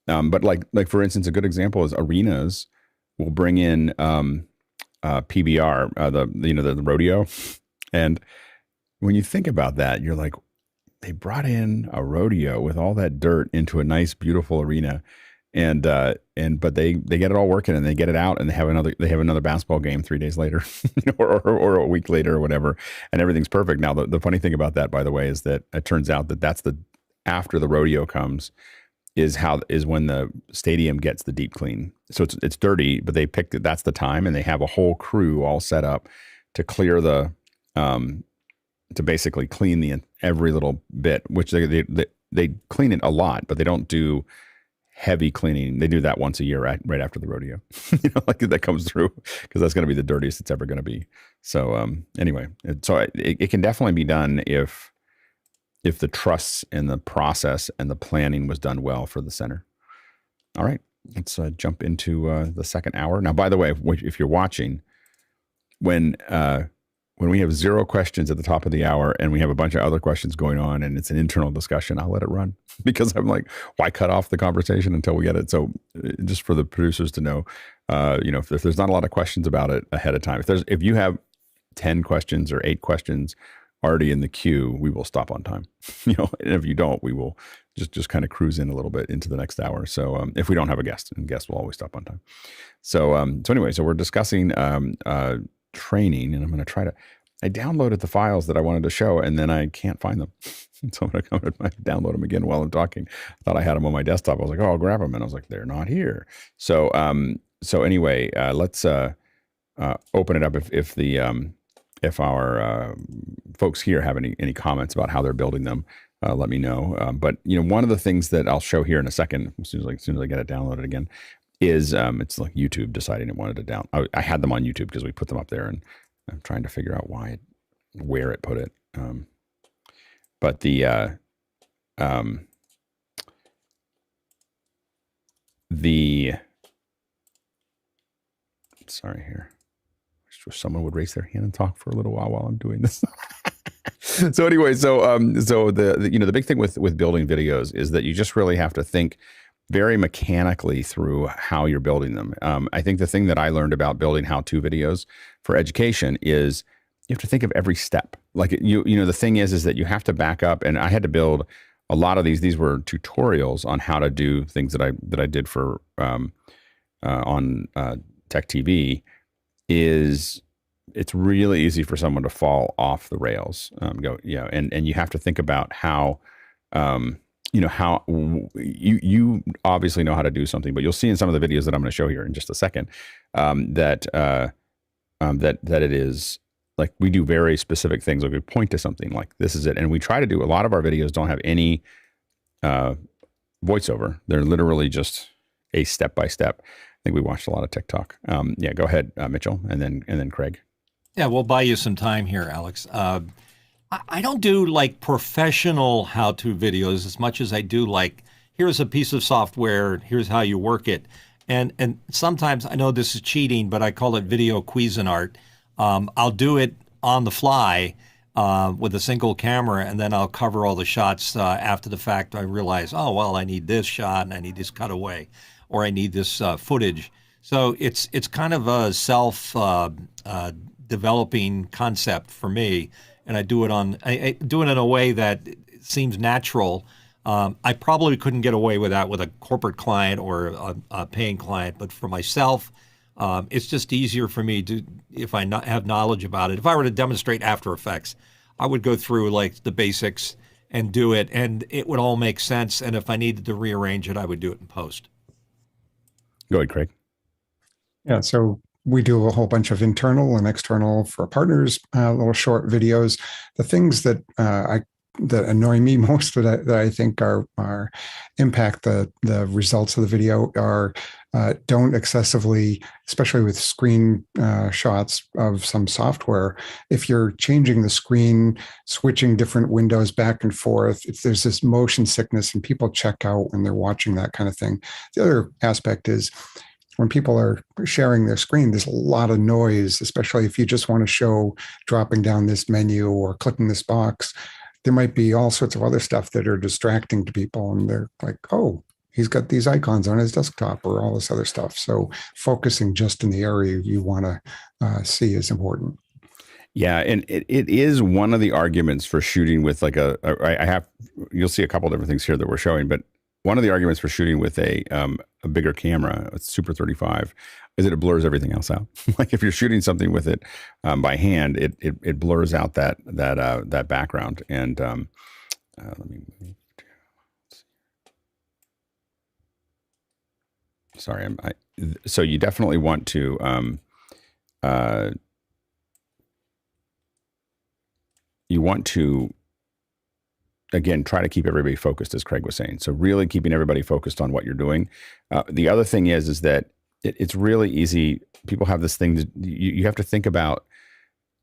S1: But like for instance, a good example is arenas will bring in PBR, the rodeo. And when you think about that, you're like, they brought in a rodeo with all that dirt into a nice, beautiful arena. but they get it all working and they get it out and they have another basketball game 3 days later, or a week later or whatever, and everything's perfect. Now the funny thing about that, by the way, is that it turns out that that's after the rodeo comes is when the stadium gets the deep clean. So it's dirty, but they picked it. That's the time, and they have a whole crew all set up to clear to basically clean every little bit, which they clean it a lot, but they don't do heavy cleaning. They do that once a year, right after the rodeo, like that comes through, because that's going to be the dirtiest it's ever going to be. So anyway, it can definitely be done if the trusts and the process and the planning was done well for the center. All right, let's jump into the second hour. Now, by the way, if you're watching, when we have 0 questions at the top of the hour and we have a bunch of other questions going on and it's an internal discussion, I'll let it run, because I'm like, why cut off the conversation until we get it? So just for the producers to know, if there's not a lot of questions about it ahead of time, if you have 10 questions or 8 questions already in the queue, we will stop on time, and if you don't, we will just kind of cruise in a little bit into the next hour. So if we don't have a guest, and guests will always stop on time. So anyway, so we're discussing training, and I'm going to I downloaded the files that I wanted to show, and then I can't find them. So I'm going to come and download them again while I'm talking. I thought I had them on my desktop. I was like, oh, I'll grab them. And I was like, they're not here. So anyway, let's open it up. If our folks here have any comments about how they're building them, let me know. But one of the things that I'll show here in a second, as soon as I get it downloaded again, is it's like YouTube deciding it wanted to I had them on YouTube because we put them up there, and I'm trying to figure out where it put it. But sorry here. I just wish someone would raise their hand and talk for a little while I'm doing this. So anyway, the big thing with building videos is that you just really have to think very mechanically through how you're building them. I think the thing that I learned about building how-to videos for education is you have to think of every step. Like the thing is that you have to back up. And I had to build a lot of these. These were tutorials on how to do things that I did for on Tech TV. It's really easy for someone to fall off the rails. And you have to think about how. How you obviously know how to do something, but you'll see in some of the videos that I'm going to show here in just a second that it is like we do very specific things. Like we point to something like this is it, and we try to do. A lot of our videos don't have any voiceover; they're literally just a step by step. I think we watched a lot of TikTok. Go ahead, Mitchell, and then Craig.
S2: Yeah, we'll buy you some time here, Alex. I don't do like professional how-to videos as much as I do like, here's a piece of software, here's how you work it. And sometimes I know this is cheating, but I call it video Cuisinart. I'll do it on the fly with a single camera, and then I'll cover all the shots after the fact. I realize, oh, well, I need this shot and I need this cutaway, or I need this footage. So it's kind of a self-developing concept for me. And I do it in a way that seems natural. I probably couldn't get away with that with a corporate client or a paying client, but for myself, it's just easier for me to, if I have knowledge about it. If I were to demonstrate After Effects, I would go through like the basics and do it, and it would all make sense. And if I needed to rearrange it, I would do it in post. Go ahead, Craig.
S9: Yeah, so we do a whole bunch of internal and external for partners, little short videos. The things that that annoy me most that I think are impact the results of the video are don't excessively, especially with screen shots of some software. If you're changing the screen, switching different windows back and forth, if there's this motion sickness and people check out when they're watching that kind of thing. The other aspect is when people are sharing their screen, there's a lot of noise, especially if you just want to show dropping down this menu or clicking this box. There might be all sorts of other stuff that are distracting to people, and they're like, oh, he's got these icons on his desktop or all this other stuff. So focusing just in the area you want to see is important.
S1: Yeah, and it is one of the arguments for shooting with like you'll see a couple different things here that we're showing, but one of the arguments for shooting with a bigger camera, a Super 35, is that it blurs everything else out. Like if you're shooting something with it by hand, it blurs out that background. And let me move. Sorry, so you definitely want to again try to keep everybody focused, as Craig was saying. So really keeping everybody focused on what you're doing. The other thing is that it's really easy. People have this thing. You have to think about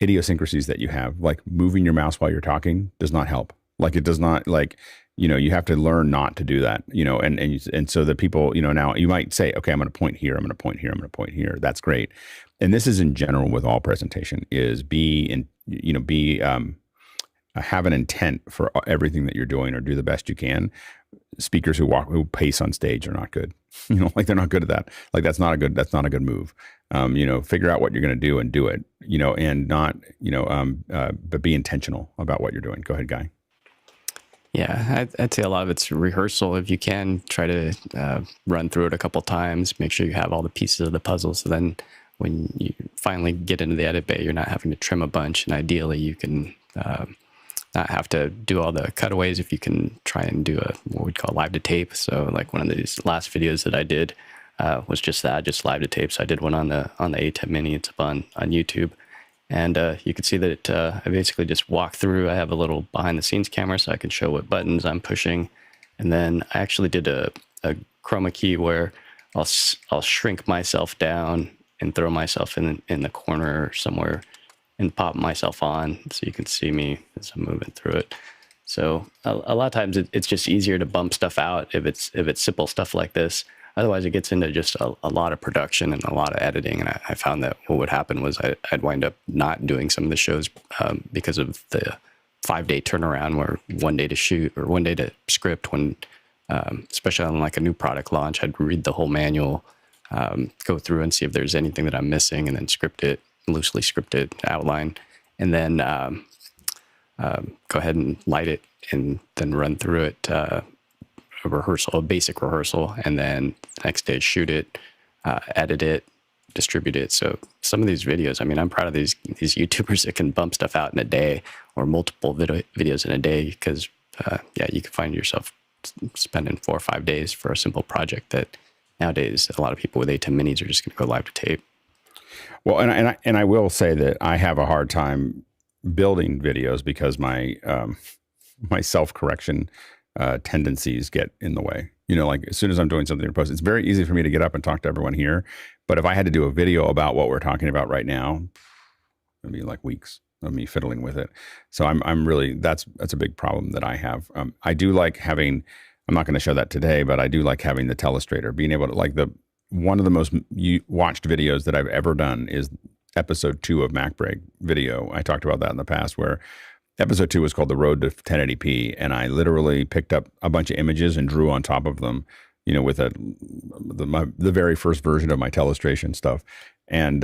S1: idiosyncrasies that you have, like moving your mouse while you're talking does not help. Like it does not, like, you have to learn not to do that, and so that people, now you might say, okay, I'm going to point here, I'm going to point here, I'm going to point here. That's great. And this is in general with all presentation is have an intent for everything that you're doing, or do the best you can. Speakers who pace on stage are not good. Like they're not good at that. Like that's not a good move. Figure out what you're going to do and do it, and not, but be intentional about what you're doing. Go ahead, Guy.
S7: Yeah, I'd say a lot of it's rehearsal. If you can, try to run through it a couple times, make sure you have all the pieces of the puzzle. So then when you finally get into the edit bay, you're not having to trim a bunch. And ideally, you can not have to do all the cutaways if you can try and do what we'd call live to tape. So like one of these last videos that I did was just live to tape. So I did one on the ATEM Mini. It's up on YouTube. And you can see that I basically just walk through. I have a little behind the scenes camera so I can show what buttons I'm pushing. And then I actually did a chroma key where I'll shrink myself down and throw myself in the corner somewhere and pop myself on so you can see me as I'm moving through it. So a lot of times it's just easier to bump stuff out if it's simple stuff like this. Otherwise, it gets into just a lot of production and a lot of editing. And I found that what would happen was I'd wind up not doing some of the shows because of the 5-day turnaround, where 1 day to shoot or 1 day to script. When especially on like a new product launch, I'd read the whole manual, go through and see if there's anything that I'm missing, and then loosely scripted outline, and then go ahead and light it and then run through it. A basic rehearsal, and then the next day shoot it, edit it, distribute it. So some of these videos, I mean, I'm proud of these YouTubers that can bump stuff out in a day, or multiple videos in a day, because you can find yourself spending 4 or 5 days for a simple project that nowadays a lot of people with ATEM minis are just going to go live to tape.
S1: Well, and I will say that I have a hard time building videos because my self-correction tendencies get in the way. Like as soon as I'm doing something to post, it's very easy for me to get up and talk to everyone here. But if I had to do a video about what we're talking about right now, it'd be like weeks of me fiddling with it. So I'm really, that's a big problem that I have. I do like having, I'm not going to show that today, but I do like having the telestrator, being able to, like, one of the most watched videos that I've ever done is episode 2 of MacBreak video. I talked about that in the past, where episode 2 was called The Road to 1080p, and I literally picked up a bunch of images and drew on top of them, with the very first version of my telestration stuff, and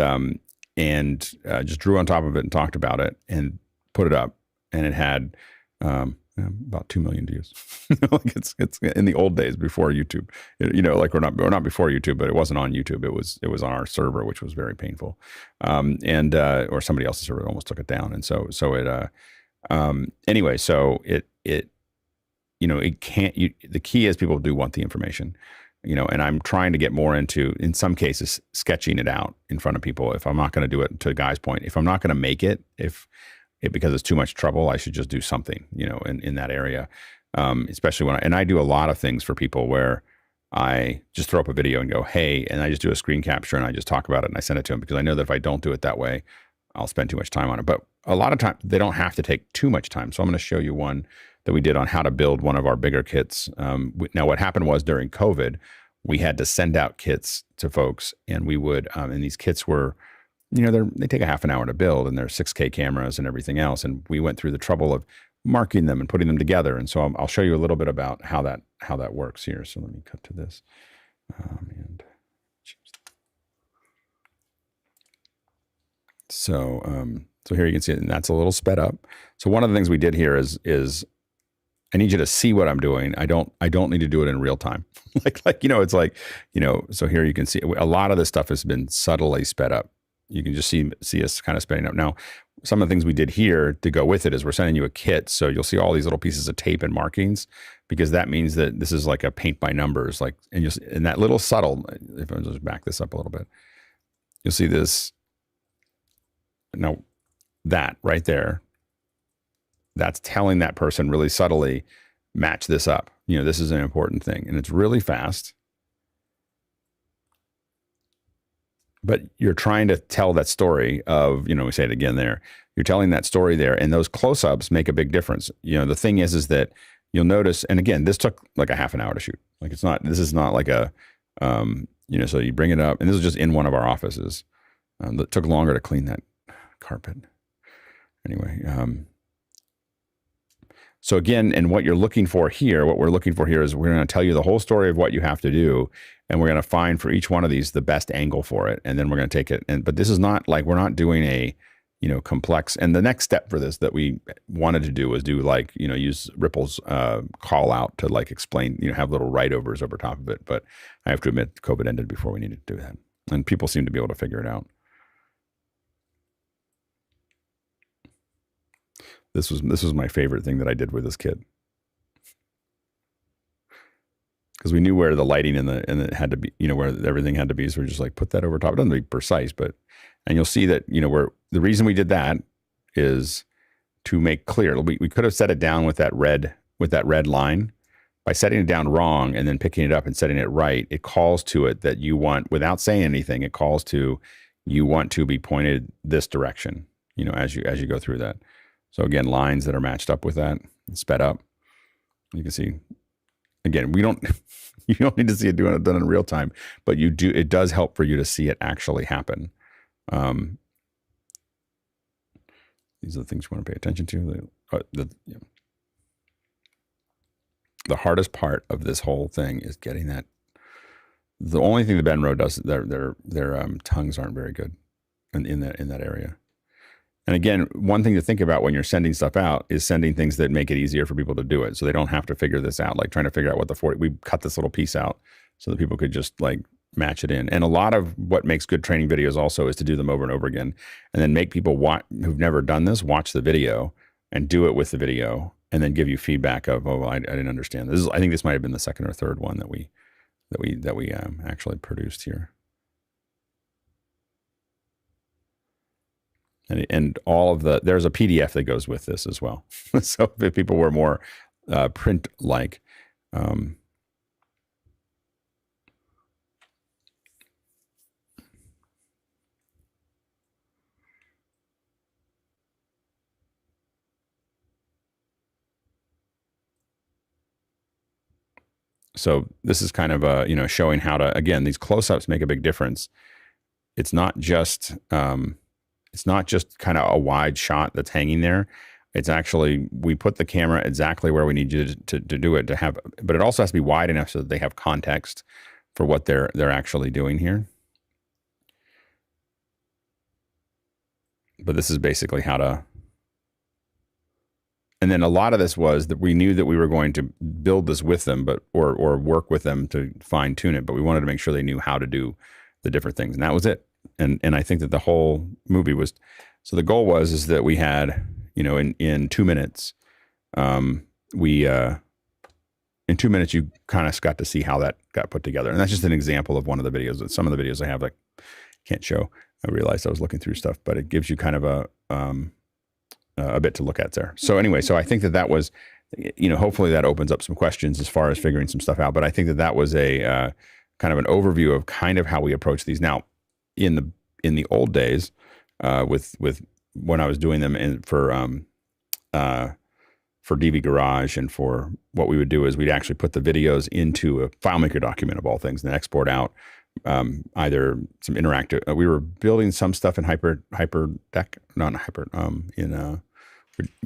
S1: just drew on top of it and talked about it and put it up, and it had about 2 million views. Like it's in the old days before YouTube, like we're not before YouTube, but it wasn't on YouTube. It was on our server, which was very painful, or somebody else's server almost took it down, and so it. Anyway, so it can't, the key is people do want the information, and I'm trying to get more into, in some cases, sketching it out in front of people. If I'm not going to do it, to Guy's point, if I'm not going to make it, because it's too much trouble, I should just do something, in that area. Especially and I do a lot of things for people where I just throw up a video and go, hey, and I just do a screen capture and I just talk about it and I send it to them, because I know that if I don't do it that way, I'll spend too much time on it. But a lot of times they don't have to take too much time. So I'm going to show you one that we did on how to build one of our bigger kits. Now, what happened was during COVID, we had to send out kits to folks, and we would, and these kits were, they take a half an hour to build, and they're 6K cameras and everything else. And we went through the trouble of marking them and putting them together. And so I'll show you a little bit about how that works here. So let me cut to this. So here you can see it, and that's a little sped up. So one of the things we did here is I need you to see what I'm doing. I don't need to do it in real time. It's like, so here you can see a lot of this stuff has been subtly sped up. You can just see us kind of speeding up. Now, some of the things we did here to go with it is we're sending you a kit. So you'll see all these little pieces of tape and markings, because that means that this is like a paint by numbers, and that little subtle, if I just back this up a little bit, you'll see this. Now that right there, that's telling that person really subtly, match this up. This is an important thing, and it's really fast. But you're trying to tell that story of, we say it again there, you're telling that story there, and those close-ups make a big difference. The thing is that you'll notice, and again, this took like a half an hour to shoot. This is not like a, so you bring it up, and this is just in one of our offices. It took longer to clean that carpet. Anyway, so again, and what we're looking for here is we're going to tell you the whole story of what you have to do, and we're going to find for each one of these the best angle for it, and then we're going to take it. But this is not like, we're not doing a, complex. And the next step for this that we wanted to do was use Ripple's call out to explain, have little write-overs over top of it. But I have to admit, COVID ended before we needed to do that, and people seem to be able to figure it out. This was my favorite thing that I did with this kid, because we knew where the lighting and it had to be, where everything had to be. So we're just put that over top. It doesn't be precise, and you'll see that, where the reason we did that is to make clear. We could have set it down with that red line. By setting it down wrong and then picking it up and setting it right, it calls to it that you want, without saying anything, it calls to, you want to be pointed this direction, as you go through that. So again, lines that are matched up with that, sped up. You can see, again, you don't need to see it done in real time, but it does help for you to see it actually happen. These are the things you want to pay attention to. The hardest part of this whole thing is getting that. The only thing the Benro does, their tongues aren't very good in that area. And again, one thing to think about when you're sending stuff out is sending things that make it easier for people to do it, so they don't have to figure this out, like trying to figure out what the 40. We cut this little piece out so that people could just match it in. And a lot of what makes good training videos also is to do them over and over again, and then make people who've never done this watch the video and do it with the video, and then give you feedback of, oh, well, I didn't understand this. I think this might have been the second or third one that we actually produced here. And all of there's a PDF that goes with this as well. So if people were more print-like, so this is kind of showing how to, again, these close-ups make a big difference. It's not just kind of a wide shot that's hanging there. It's actually, we put the camera exactly where we need you to do it, but it also has to be wide enough so that they have context for what they're actually doing here. But this is basically how to, and then a lot of this was that we knew that we were going to build this with them, or work with them to fine tune it, but we wanted to make sure they knew how to do the different things, and that was it. And I think that the whole movie was, so the goal is that we had, in 2 minutes, in 2 minutes, you kind of got to see how that got put together. And that's just an example of one of the videos. Some of the videos I have, can't show. I realized I was looking through stuff, but it gives you kind of a bit to look at there. So anyway, so I think that was, hopefully that opens up some questions as far as figuring some stuff out. But I think that was a kind of an overview of kind of how we approach these. Now, in the old days, with when I was doing them for DV Garage, and for what we would do is we'd actually put the videos into a FileMaker document of all things, and then export out either some interactive. We were building some stuff in HyperDeck, not Hyper. We're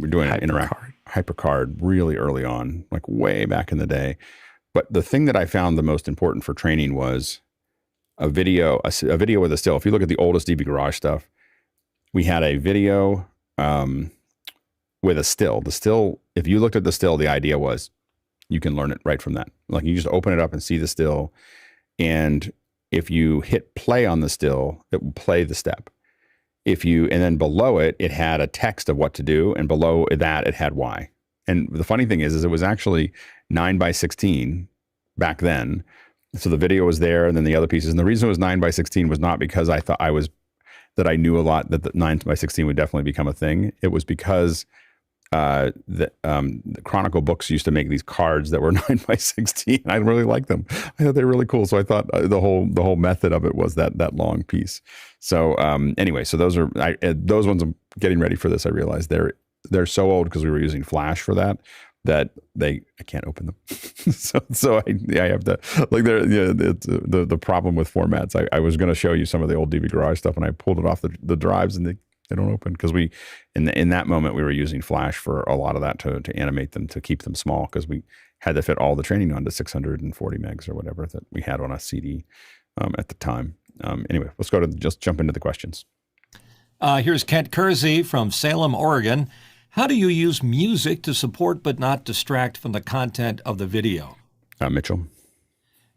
S1: doing an interactive HyperCard really early on, way back in the day. But the thing that I found the most important for training was a video with a still. If you look at the oldest DB Garage stuff, we had a video with a still. The still, if you looked at the still, the idea was you can learn it right from that. Like you just open it up and see the still. And if you hit play on the still, it will play the step. And then below it, it had a text of what to do. And below that, it had why. And the funny thing is it was actually 9:16 back then. So the video was there and then the other pieces. And the reason it was 9:16 was not because I thought that I knew a lot that the 9:16 would definitely become a thing. It was because the Chronicle Books used to make these cards that were 9:16. I really liked them. I thought they were really cool. So I thought the whole method of it was that long piece. So anyway, so those ones I'm getting ready for this. I realized they're so old because we were using Flash for that I can't open them. so I have to like it's the problem with formats. I was going to show you some of the old DV Garage stuff and I pulled it off the drives and they don't open because we in that moment we were using Flash for a lot of that to animate them, to keep them small because we had to fit all the training onto 640 megs or whatever that we had on a CD at the time. Anyway, let's just jump into the questions.
S2: Here's Kent Kersey from Salem, Oregon. How do you use music to support but not distract from the content of the video?
S1: Mitchell.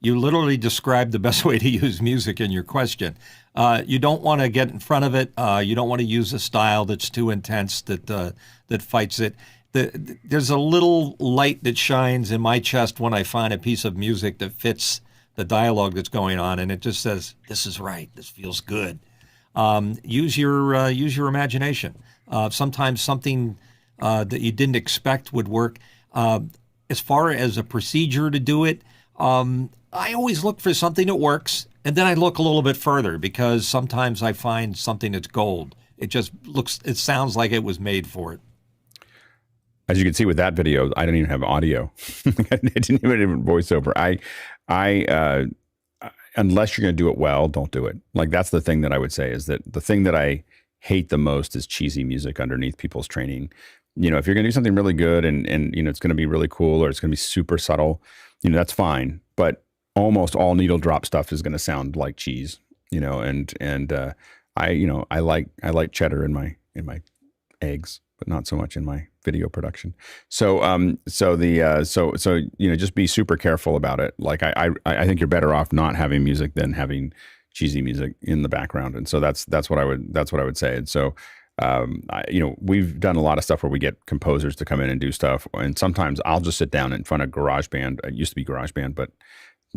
S2: You literally described the best way to use music in your question. You don't want to get in front of it. You don't want to use a style that's too intense that fights it. There's a little light that shines in my chest when I find a piece of music that fits the dialogue that's going on, and it just says, "This is right. This feels good." Use your imagination. Sometimes something that you didn't expect would work. As far as a procedure to do it, I always look for something that works, and then I look a little bit further because sometimes I find something that's gold. It sounds like it was made for it.
S1: As you can see with that video, I didn't even have audio. I didn't even have voiceover. I unless you're going to do it well, don't do it. Like that's the thing that I would say is that the thing that I hate the most is cheesy music underneath people's training. You know, if you're going to do something really good and you know, it's going to be really cool or it's going to be super subtle, you know, that's fine. But almost all needle drop stuff is going to sound like cheese, you know, and I like cheddar in my eggs, but not so much in my video production. So you know, just be super careful about it. Like I think you're better off not having music than having cheesy music in the background. And so that's what I would say. And so you know, we've done a lot of stuff where we get composers to come in and do stuff. And sometimes I'll just sit down in front of GarageBand. It used to be GarageBand, but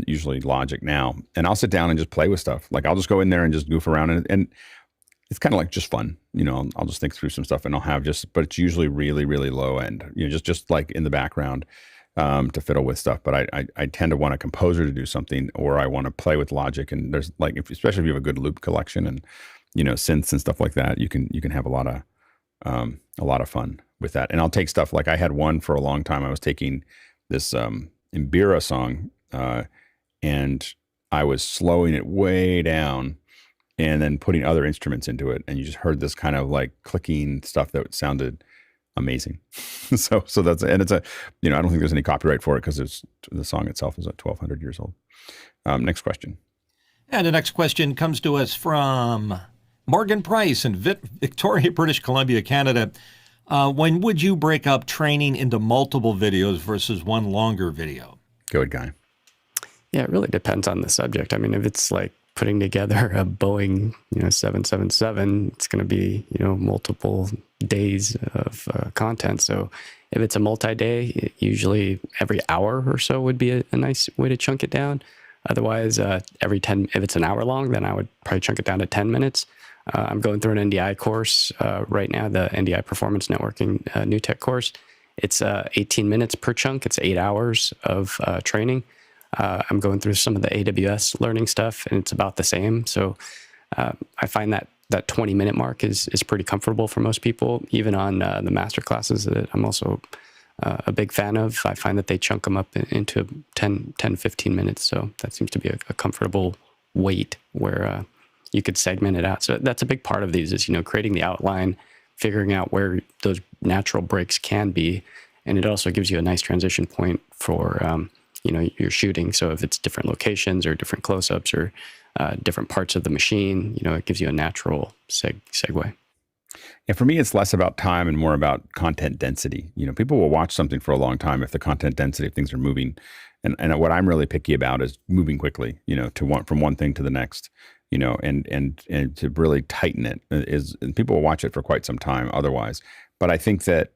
S1: usually Logic now. And I'll sit down and just play with stuff. Like I'll just go in there and just goof around and it's kind of like just fun, you know. I'll just think through some stuff and I'll have but it's usually really, really low end, you know, just like in the background to fiddle with stuff. But I tend to want a composer to do something, or I want to play with Logic. And there's like, especially if you have a good loop collection and, you know, synths and stuff like that, you can have a lot of fun with that. And I'll take stuff like I had one for a long time. I was taking this Imbira song and I was slowing it way down and then putting other instruments into it. And you just heard this kind of like clicking stuff that sounded amazing. so that's, and it's you know, I don't think there's any copyright for it because the song itself is 1,200 years old. Next question.
S2: And the next question comes to us from Morgan Price in Victoria, British Columbia, Canada. When would you break up training into multiple videos versus one longer video?
S1: Go ahead, Guy.
S7: Yeah, it really depends on the subject. I mean, if it's like putting together a Boeing, 777, it's going to be, multiple days of content. So if it's a multi-day, usually every hour or so would be a nice way to chunk it down. Otherwise, if it's an hour long, then I would probably chunk it down to 10 minutes. I'm going through an NDI course right now, the NDI Performance Networking New Tech course. It's 18 minutes per chunk. It's 8 hours of training. I'm going through some of the AWS learning stuff, and it's about the same. So I find that 20-minute mark is pretty comfortable for most people, even on the master classes that I'm also a big fan of. I find that they chunk them up into 10, 15 minutes. So that seems to be a comfortable weight where you could segment it out. So that's a big part of these is, creating the outline, figuring out where those natural breaks can be. And it also gives you a nice transition point for, your shooting. So if it's different locations or different close-ups or different parts of the machine, it gives you a natural segue.
S1: And for me, it's less about time and more about content density. People will watch something for a long time if the content density, if things are moving. And what I'm really picky about is moving quickly, from one thing to the next, and to really tighten it and people will watch it for quite some time otherwise. But I think that,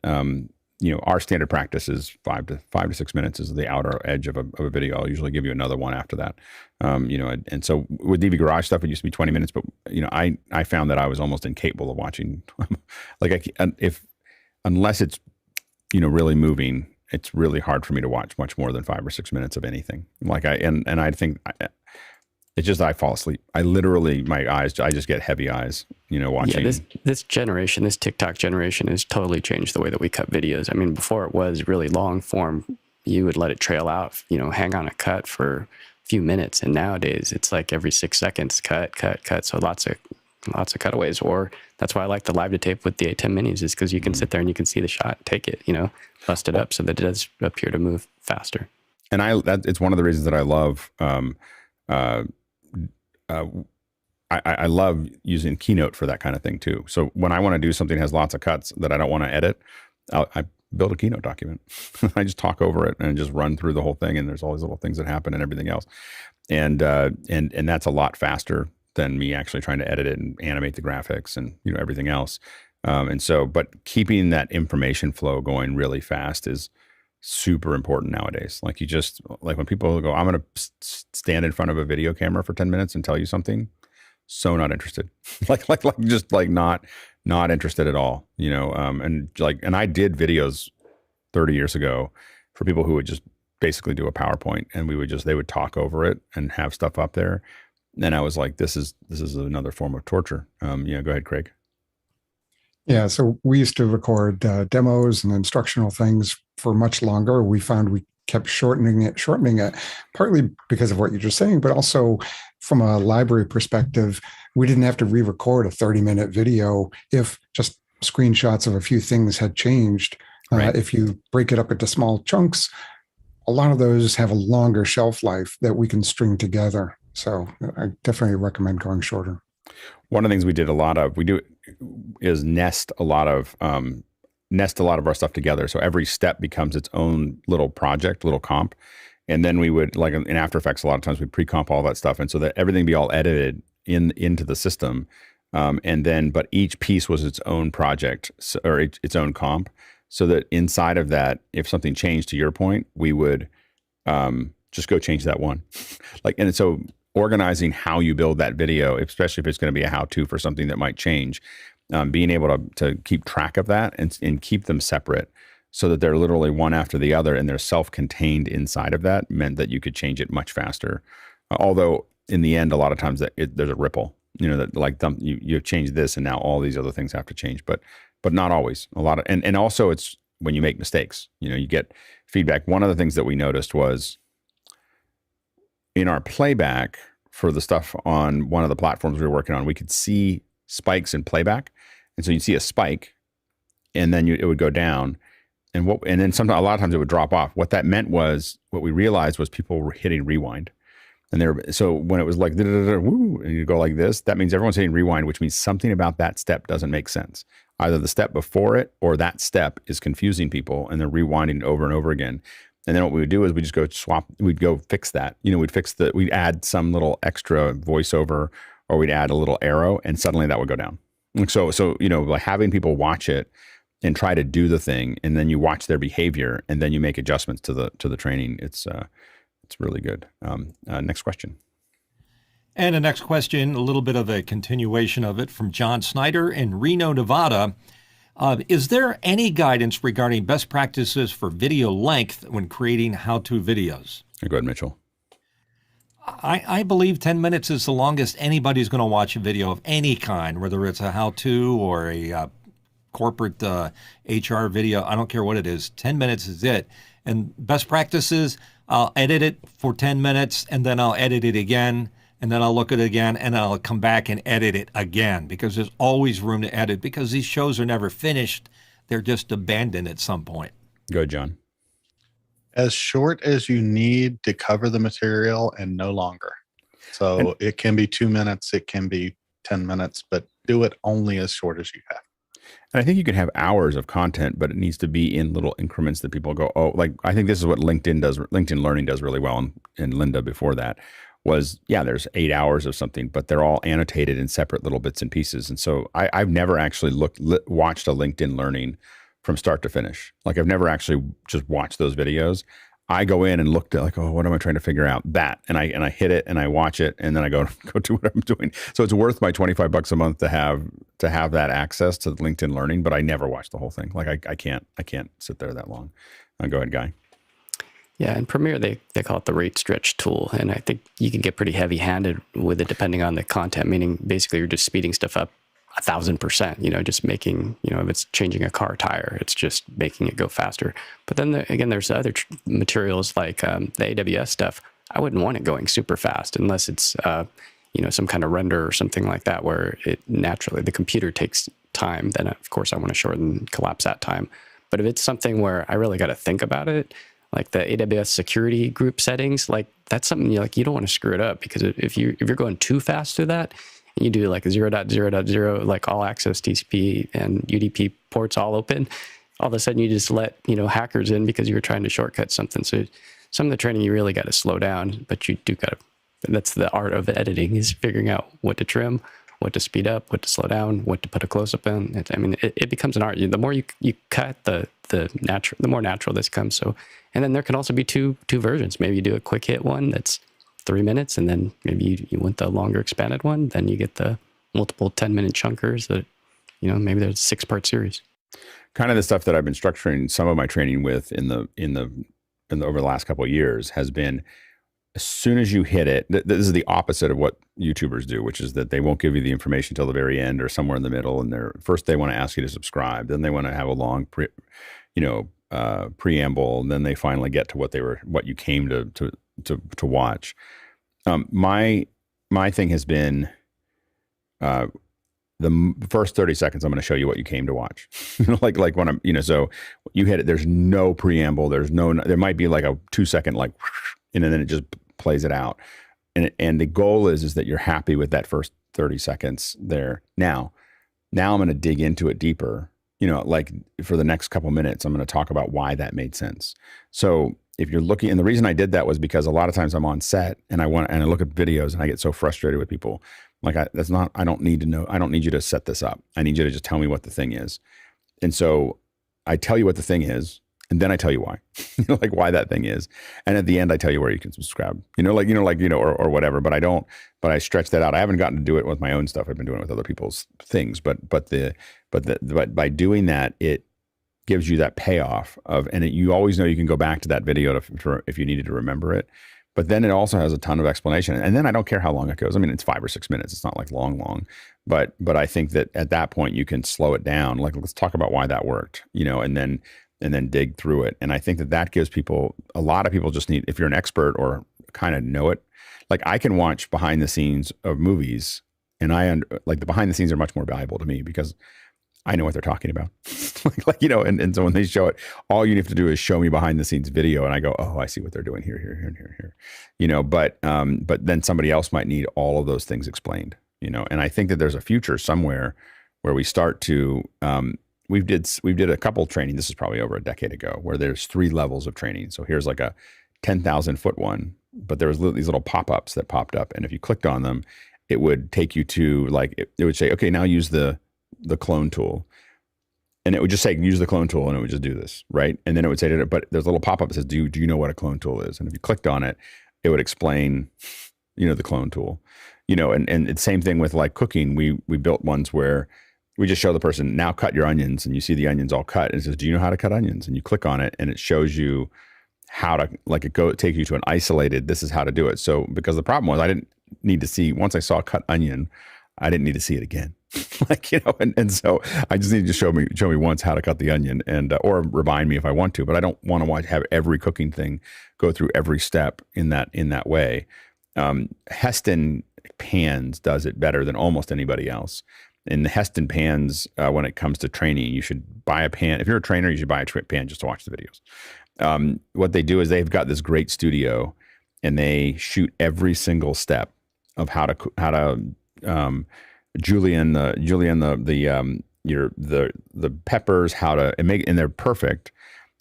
S1: our standard practice is 5 to 6 minutes is the outer edge of a video. I'll usually give you another one after that. And so with DV Garage stuff, it used to be 20 minutes, but I found that I was almost incapable of watching unless it's, really moving, it's really hard for me to watch much more than 5 or 6 minutes of anything. I think it's just, I fall asleep. I literally, I just get heavy eyes, watching.
S7: Yeah, this generation, this TikTok generation has totally changed the way that we cut videos. I mean, before it was really long form, you would let it trail out, hang on a cut for a few minutes. And nowadays it's like every 6 seconds, cut. So lots of cutaways. Or that's why I like the live to tape with the ATEM minis, is because you can sit there and you can see the shot, take it, bust it up so that it does appear to move faster.
S1: And it's one of the reasons that I love, I love using Keynote for that kind of thing too. So when I want to do something that has lots of cuts that I don't want to edit, I build a Keynote document. I just talk over it and just run through the whole thing. And there's all these little things that happen and everything else. And that's a lot faster than me actually trying to edit it and animate the graphics and, everything else. But keeping that information flow going really fast is super important nowadays. Like when people go, I'm going to stand in front of a video camera for 10 minutes and tell you something. So not interested, not interested at all, and I did videos 30 years ago for people who would just basically do a PowerPoint and they would talk over it and have stuff up there. And I was like, this is another form of torture. Go ahead, Craig.
S9: Yeah, so we used to record demos and instructional things for much longer. We found we kept shortening it, partly because of what you're just saying, but also from a library perspective, we didn't have to re-record a 30-minute video if just screenshots of a few things had changed.
S1: Right.
S9: If you break it up into small chunks, a lot of those have a longer shelf life that we can string together. So I definitely recommend going shorter.
S1: One of the things we do is nest a lot of our stuff together. So every step becomes its own little project, little comp. And then we would, like in After Effects, a lot of times we'd pre-comp all that stuff. And so that everything be all edited into the system. But each piece was its own project or its own comp. So that inside of that, if something changed, to your point, we would just go change that one. And so organizing how you build that video, especially if it's going to be a how-to for something that might change, being able to keep track of that and keep them separate so that they're literally one after the other and they're self-contained inside of that meant that you could change it much faster. Although in the end, a lot of times there's a ripple, that you've changed this and now all these other things have to change, but not always. And also it's when you make mistakes, you get feedback. One of the things that we noticed was in our playback for the stuff on one of the platforms we were working on, we could see spikes in playback. And so you'd see a spike and then it would go down. And then sometimes, a lot of times it would drop off. What that meant was, what we realized was people were hitting rewind. So when it was like, woo, and you go like this, that means everyone's hitting rewind, which means something about that step doesn't make sense. Either the step before it or that step is confusing people and they're rewinding over and over again. And then what we would do is we just go we'd go fix that. We'd add some little extra voiceover or we'd add a little arrow and suddenly that would go down. So like having people watch it and try to do the thing, and then you watch their behavior, and then you make adjustments to the training. It's really good. Next question.
S2: And the next question, a little bit of a continuation of it from John Snyder in Reno, Nevada. Is there any guidance regarding best practices for video length when creating how-to videos?
S1: Go ahead, Mitchell.
S2: I believe 10 minutes is the longest anybody's going to watch a video of any kind, whether it's a how-to or a corporate HR video. I don't care what it is. 10 minutes is it. And best practices, I'll edit it for 10 minutes, and then I'll edit it again, and then I'll look at it again, and I'll come back and edit it again, because there's always room to edit, because these shows are never finished. They're just abandoned at some point.
S1: Go ahead, John.
S6: As short as you need to cover the material and no longer. So it can be 2 minutes, it can be 10 minutes, but do it only as short as you have.
S1: And I think you can have hours of content, but it needs to be in little increments that people go, oh, like I think this is what LinkedIn does. LinkedIn Learning does really well. And Linda before that was, yeah, there's 8 hours of something, but they're all annotated in separate little bits and pieces. And so I've never actually watched a LinkedIn Learning from start to finish. Like I've never actually just watched those videos. I go in and look at like, oh, what am I trying to figure out? That, and I hit it and I watch it and then I go do what I'm doing. So it's worth my $25 a month to have that access to LinkedIn Learning, but I never watch the whole thing. Like I can't sit there that long. Go ahead, Guy.
S7: Yeah, in Premiere, they call it the rate stretch tool. And I think you can get pretty heavy handed with it depending on the content, meaning basically you're just speeding stuff up 1,000%, just making, if it's changing a car tire, it's just making it go faster. But then again, there's other materials like the AWS stuff. I wouldn't want it going super fast unless it's, some kind of render or something like that, where it naturally, the computer takes time. Then of course I want to shorten, collapse that time. But if it's something where I really got to think about it, like the AWS security group settings, like that's something you don't want to screw it up, because if you're going too fast through that, and you do like 0.0.0, like all access TCP and UDP ports all open, all of a sudden you just let, hackers in because you were trying to shortcut something. So some of the training you really got to slow down, but you do got to, that's the art of editing, is figuring out what to trim, what to speed up, what to slow down, what to put a close-up in. It becomes an art. The more you cut, the more natural this comes. So, and then there can also be two versions. Maybe you do a quick hit one that's 3 minutes, and then maybe you want the longer expanded one. Then you get the multiple 10-minute chunkers that, maybe there's a 6-part series.
S1: Kind of the stuff that I've been structuring some of my training with in the over the last couple of years has been, as soon as you hit it, this is the opposite of what YouTubers do, which is that they won't give you the information till the very end or somewhere in the middle. And first they want to ask you to subscribe, then they want to have a long preamble, and then they finally get to what you came to watch. My thing has been the first 30 seconds. I'm going to show you what you came to watch. like when I'm, so you hit it. There's no preamble. There might be like a 2-second and then it just plays it out. And the goal is that you're happy with that first 30 seconds there. Now I'm going to dig into it deeper. Like for the next couple minutes, I'm going to talk about why that made sense. So if you're looking, and the reason I did that was because a lot of times I'm on set and I look at videos and I get so frustrated with people. Like I don't need to know. I don't need you to set this up. I need you to just tell me what the thing is. And so I tell you what the thing is, and then I tell you why, like why that thing is. And at the end, I tell you where you can subscribe, or whatever, but I stretch that out. I haven't gotten to do it with my own stuff. I've been doing it with other people's things, but by doing that, it gives you that payoff you always know you can go back to that video if you needed to remember it. But then it also has a ton of explanation. And then I don't care how long it goes. It's 5 or 6 minutes. It's not like long, but I think that at that point you can slow it down. Like, let's talk about why that worked, and then dig through it. And I think that gives people, a lot of people just need, if you're an expert or kind of know it, like I can watch behind the scenes of movies, and like the behind the scenes are much more valuable to me because I know what they're talking about. And so when they show it, all you have to do is show me behind the scenes video, and I go, oh, I see what they're doing here. But then somebody else might need all of those things explained, and I think that there's a future somewhere where we start to, we did a couple training. This is probably over a decade ago, where there's 3 levels of training. So here's like a 10,000 foot one, but there was these little pop-ups that popped up. And if you clicked on them, it would take you to it would say, okay, now use the clone tool. And it would just say, use the clone tool, and it would just do this, right? And then it would say, but there's a little pop-up that says, do you know what a clone tool is? And if you clicked on it, it would explain, the clone tool, and it's same thing with like cooking. We built ones where we just show the person, now cut your onions, and you see the onions all cut. And it says, do you know how to cut onions? And you click on it, and it shows you how to, take you to an isolated, this is how to do it. So, because the problem was I didn't need to see, once I saw a cut onion, I didn't need to see it again. And so I just need to show me once how to cut the onion, and or remind me if I want to, but I don't want to have every cooking thing go through every step in that way. Heston pans does it better than almost anybody else. In the Heston pans, when it comes to training, you should buy a pan. If you're a trainer, you should buy a pan just to watch the videos. What they do is they've got this great studio, and they shoot every single step of how to Julian, the the peppers, how to and they're perfect.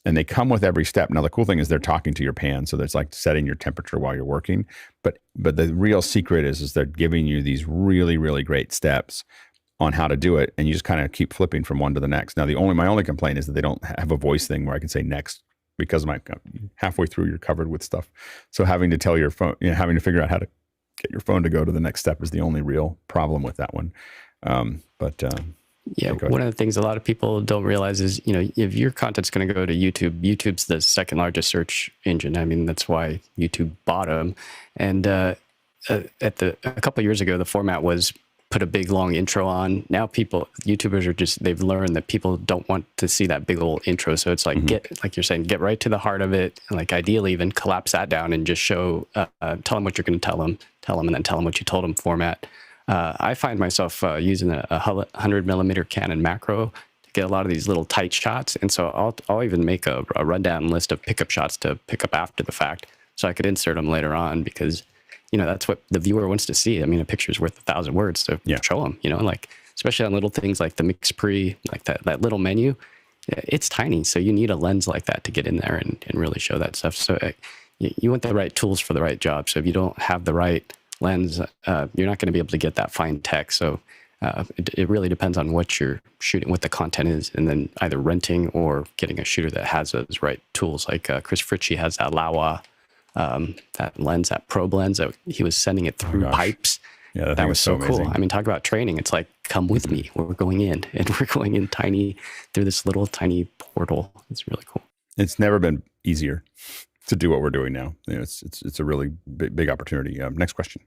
S1: And they come with every step. Now, the cool thing is they're talking to your pan. So that's like setting your temperature while you're working. But the real secret is they're giving you these really, really great steps on how to do it. And you just kind of keep flipping from one to the next. Now, my only complaint is that they don't have a voice thing where I can say next, because halfway through you're covered with stuff. So having to tell your phone, having to figure out how to get your phone to go to the next step is the only real problem with that one.
S7: Yeah, one of the things a lot of people don't realize is, if your content's going to go to YouTube, YouTube's the second largest search engine. I mean, that's why YouTube bought them. And a couple of years ago, the format was put a big long intro on. Now YouTubers they've learned that people don't want to see that big old intro. So it's like, like you're saying, get right to the heart of it. And like ideally even collapse that down and just show, tell them what you're going to tell them, and then tell them what you told them format. I find myself using a 100 millimeter Canon macro to get a lot of these little tight shots. And so I'll even make a rundown list of pickup shots to pick up after the fact so I could insert them later on, because, that's what the viewer wants to see. I mean, a picture's worth 1,000 words to show them, like, especially on little things like the mix pre, like that little menu, it's tiny. So you need a lens like that to get in there and really show that stuff. So you want the right tools for the right job. So if you don't have the right lens, you're not going to be able to get that fine text. So it really depends on what you're shooting, what the content is, and then either renting or getting a shooter that has those right tools. Like Chris Fritchie has that Laowa, that lens, that probe lens that he was sending it through pipes.
S1: Yeah,
S7: that was so cool.
S1: amazing.
S7: I mean, talk about training. It's like, come with me. We're going in, and we're going in through this little tiny portal. It's really cool.
S1: It's never been easier to do what we're doing now. It's a really big opportunity. Next question.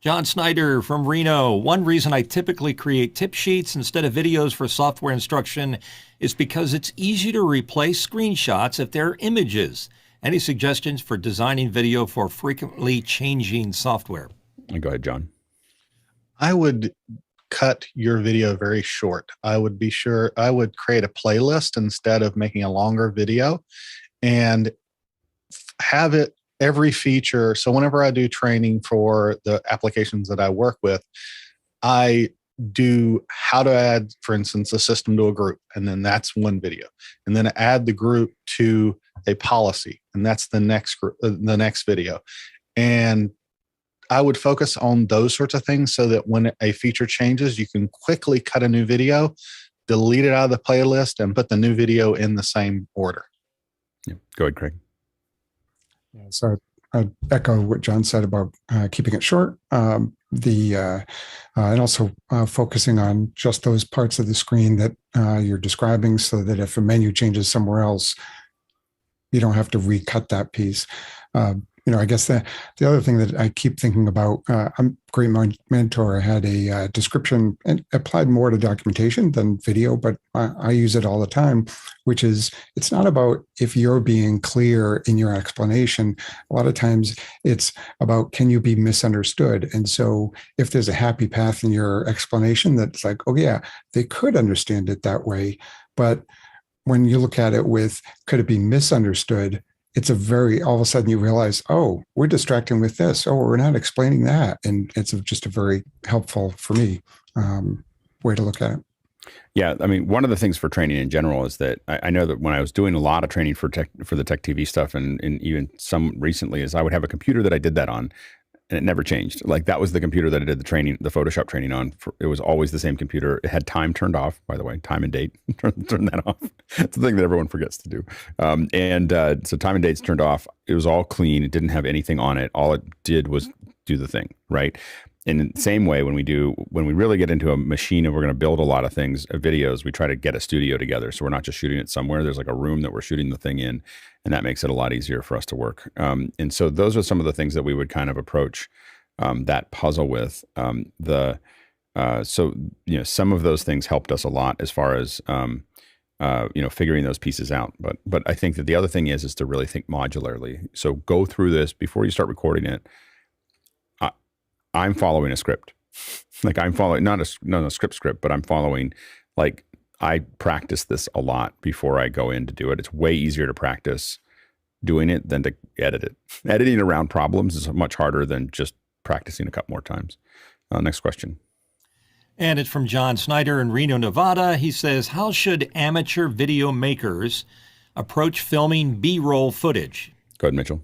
S2: John Snyder from Reno. One reason I typically create tip sheets instead of videos for software instruction is because it's easy to replace screenshots if they're images. Any suggestions for designing video for frequently changing software?
S1: Go ahead, John.
S6: I would cut your video very short. I would create a playlist instead of making a longer video, and have it every feature. So whenever I do training for the applications that I work with, I do how to add, for instance, a system to a group, and then that's one video, and then add the group to a policy, and that's the next video. And I would focus on those sorts of things so that when a feature changes, you can quickly cut a new video, delete it out of the playlist, and put the new video in the same order.
S1: Yeah. Go ahead, Craig.
S9: Yeah, so I echo what John said about keeping it short. And also focusing on just those parts of the screen that you're describing, so that if a menu changes somewhere else, you don't have to recut that piece. I guess the other thing that I keep thinking about, I'm a great mentor. I had a description and applied more to documentation than video, but I use it all the time, which is, it's not about if you're being clear in your explanation. A lot of times it's about, can you be misunderstood? And so if there's a happy path in your explanation that's like, oh yeah, they could understand it that way. But when you look at it with, could it be misunderstood? It's all of a sudden you realize, oh, we're distracting with this. Oh, we're not explaining that. And it's just a very helpful, for me, way to look at it.
S1: Yeah. I mean, one of the things for training in general is that I know that when I was doing a lot of training for the Tech TV stuff, and even some recently, is I would have a computer that I did that on, and it never changed. Like, that was the computer that I did the Photoshop traiime on. It was always the same computer. It had time turned off, by the way, time and date. Turn that off. It's the thing that everyone forgets to do. So time and date's turned off. It was all clean. It didn't have anything on it. All it did was do the thing, right? And in the same way, when we really get into a machine and we're going to build a lot of things, videos, we try to get a studio together. So we're not just shooting it somewhere. There's like a room that we're shooting the thing in, and that makes it a lot easier for us to work. And so those are some of the things that we would kind of approach that puzzle with. Some of those things helped us a lot as far as figuring those pieces out. But I think that the other thing is to really think modularly. So go through this before you start recording it. I'm following a script. Like, I'm following not a script, but I'm following, like, I practice this a lot before I go in to do it. It's way easier to practice doing it than to edit it. Editing around problems is much harder than just practicing a couple more times. Next question.
S2: And it's from John Snyder in Reno, Nevada. He says, how should amateur video makers approach filming B-roll footage?
S1: Go ahead, Mitchell.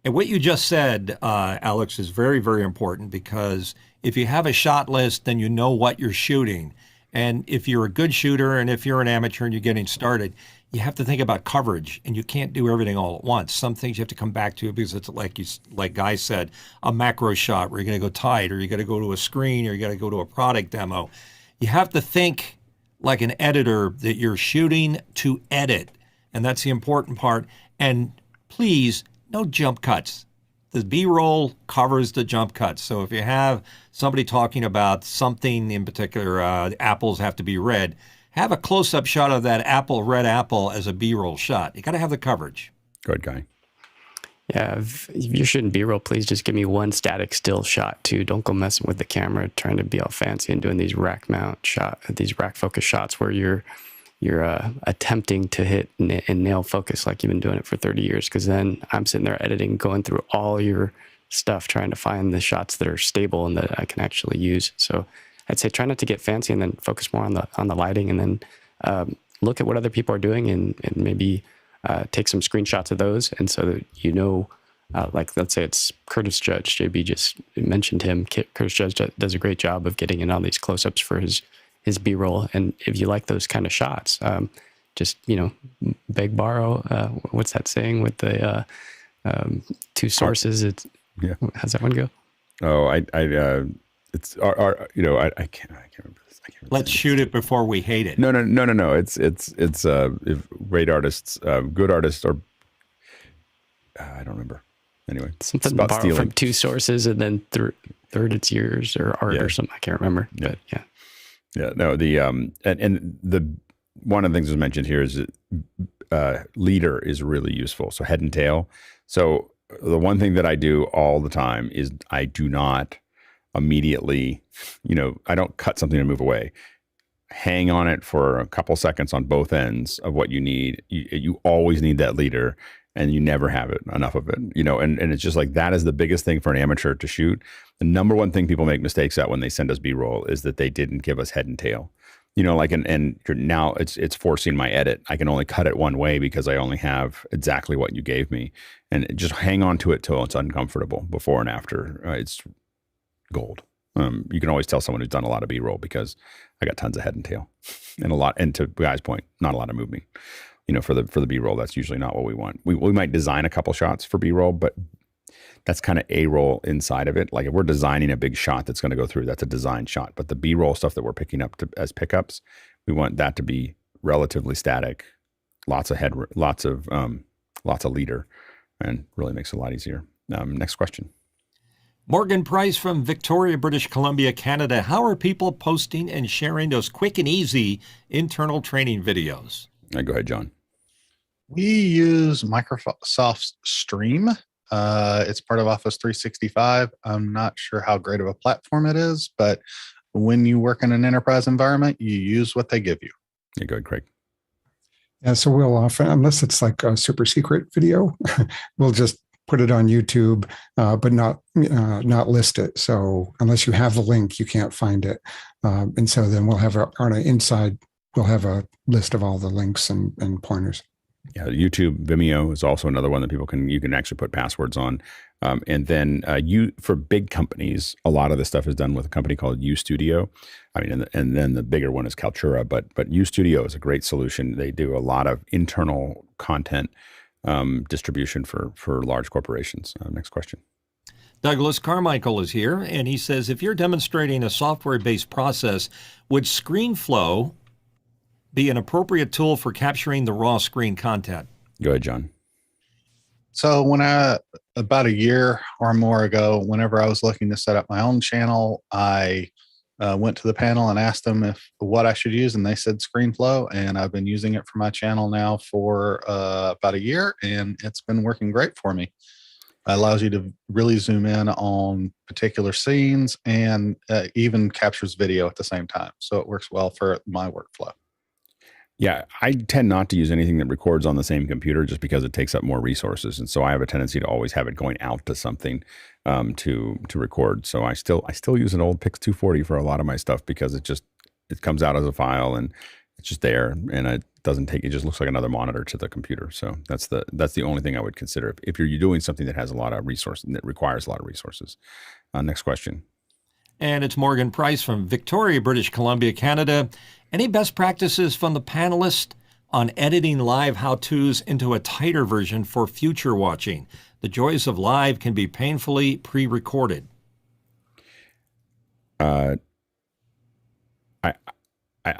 S2: And what you just said, Alex, is very, very important, because if you have a shot list, then you know what you're shooting. And if you're a good shooter and if you're an amateur and you're getting started, you have to think about coverage, and you can't do everything all at once. Some things you have to come back to, because it's like Guy said, a macro shot where you're going to go tight, or you got to go to a screen, or you got to go to a product demo. You have to think like an editor, that you're shooting to edit, and that's the important part. And please, no jump cuts. The B-roll covers the jump cuts. So if you have somebody talking about something in particular, apples have to be red, have a close-up shot of that red apple as a B-roll shot. You got to have the coverage.
S1: Go ahead, Guy.
S7: Yeah, if you're shooting B-roll, please just give me one static still shot too. Don't go messing with the camera, trying to be all fancy and doing these rack focus shots where you're attempting to hit and nail focus like you've been doing it for 30 years. Because then I'm sitting there editing, going through all your stuff, trying to find the shots that are stable and that I can actually use. So I'd say try not to get fancy, and then focus more on the lighting, and then look at what other people are doing, and maybe take some screenshots of those. And so that you know, like let's say it's Curtis Judge. JB just mentioned him. Curtis Judge does a great job of getting in all these close-ups for his B-roll. And if you like those kind of shots, just, beg, borrow. What's that saying with the two sources? It's,
S1: yeah.
S7: How's that one go?
S1: Oh, I can't remember this.
S2: Let's shoot it before we hate it.
S1: No. It's if great artists, good artists, or I don't remember. Anyway,
S7: something
S1: about
S7: borrow
S1: stealing
S7: from two sources, and then third it's yours, or art, or something. I can't remember.
S1: Yeah.
S7: But yeah.
S1: Yeah, no, and the one of the things was mentioned here is that leader is really useful. So head and tail. So the one thing that I do all the time is I do not immediately, I don't cut something and move away. Hang on it for a couple seconds on both ends of what you need. You always need that leader, and you never have enough of it, and it's just like, that is the biggest thing for an amateur to shoot. The number one thing people make mistakes at when they send us B-roll is that they didn't give us head and tail, and now it's forcing my edit. I can only cut it one way because I only have exactly what you gave me, and just hang on to it till it's uncomfortable. Before and after, it's gold. You can always tell someone who's done a lot of B-roll, because I got tons of head and tail, and to Guy's point, not a lot of movement. For the B-roll, that's usually not what we want. We might design a couple shots for B-roll, but that's kind of A-roll inside of it. Like if we're designing a big shot that's going to go through, that's a design shot. But the B-roll stuff that we're picking up as pickups, we want that to be relatively static, lots of head, lots of leader, and really makes it a lot easier. Next question.
S2: Morgan Price from Victoria, British Columbia, Canada. How are people posting and sharing those quick and easy internal training videos?
S1: Go ahead, John.
S6: We use Microsoft Stream. It's part of Office 365. I'm not sure how great of a platform it is, but when you work in an enterprise environment, you use what they give you.
S1: Yeah, go ahead, Craig.
S9: Yeah, so we'll often, unless it's like a super secret video, we'll just put it on YouTube, but not list it. So unless you have the link, you can't find it. And so then we'll have we'll have a list of all the links and pointers.
S1: Yeah, YouTube, Vimeo is also another one that you can actually put passwords on. And then for big companies, a lot of this stuff is done with a company called UStudio. And then the bigger one is Kaltura, but UStudio is a great solution. They do a lot of internal content distribution for large corporations. Next question.
S2: Douglas Carmichael is here, and he says, if you're demonstrating a software-based process, would ScreenFlow be an appropriate tool for capturing the raw screen content?
S1: Go ahead, John.
S6: So about a year or more ago, whenever I was looking to set up my own channel, I went to the panel and asked them what I should use, and they said ScreenFlow, and I've been using it for my channel now for about a year, and it's been working great for me. It allows you to really zoom in on particular scenes, and even captures video at the same time. So it works well for my workflow.
S1: Yeah, I tend not to use anything that records on the same computer just because it takes up more resources, and so I have a tendency to always have it going out to something to record. So I still use an old Pix 240 for a lot of my stuff because it comes out as a file and it's just there, and it doesn't take. It just looks like another monitor to the computer. So that's the only thing I would consider if you're doing something that has a lot of resources that requires a lot of resources. Next question.
S2: And it's Morgan Price from Victoria, British Columbia, Canada. Any best practices from the panelists on editing live how-tos into a tighter version for future watching? The joys of live can be painfully pre-recorded.
S1: I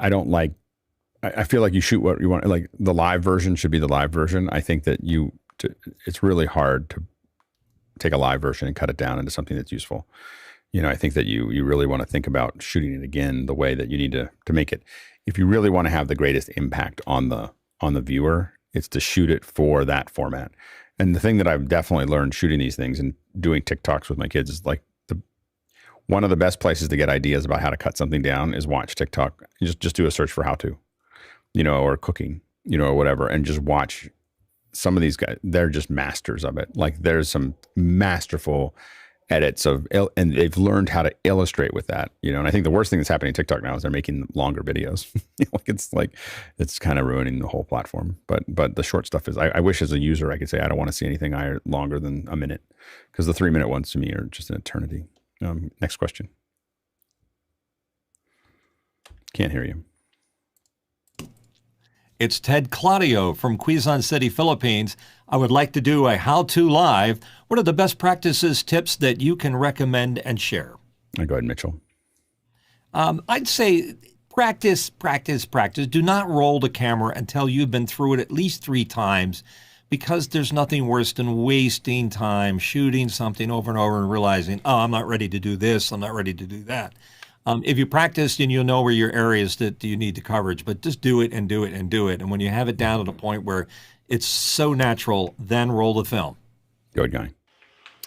S1: don't like. I feel like you shoot what you want. Like the live version should be the live version. I think that it's really hard to take a live version and cut it down into something that's useful. I think that you really want to think about shooting it again the way that you need to make it. If you really want to have the greatest impact on the viewer, it's to shoot it for that format. And the thing that I've definitely learned shooting these things and doing TikToks with my kids is like one of the best places to get ideas about how to cut something down is watch TikTok. Just do a search for how to, or cooking, or whatever, and just watch some of these guys. They're just masters of it. Like there's some masterful edits and they've learned how to illustrate with that, and I think the worst thing that's happening in TikTok now is they're making longer videos. It's kind of ruining the whole platform. But the short stuff is, I wish as a user I could say I don't want to see anything longer than a minute, because the 3-minute ones to me are just an eternity. Next question. Can't hear you.
S2: It's Ted Claudio from Quezon City, Philippines. I would like to do a how-to live. What are the best practices, tips that you can recommend and share?
S1: Go ahead, Mitchell.
S2: I'd say practice. Do not roll the camera until you've been through it at least 3 times, because there's nothing worse than wasting time shooting something over and over and realizing, oh, I'm not ready to do this, I'm not ready to do that. If you practice, then you'll know where your areas that you need the coverage, but just do it and do it and do it. And when you have it down to the point where it's so natural, then roll the film.
S1: Good guy.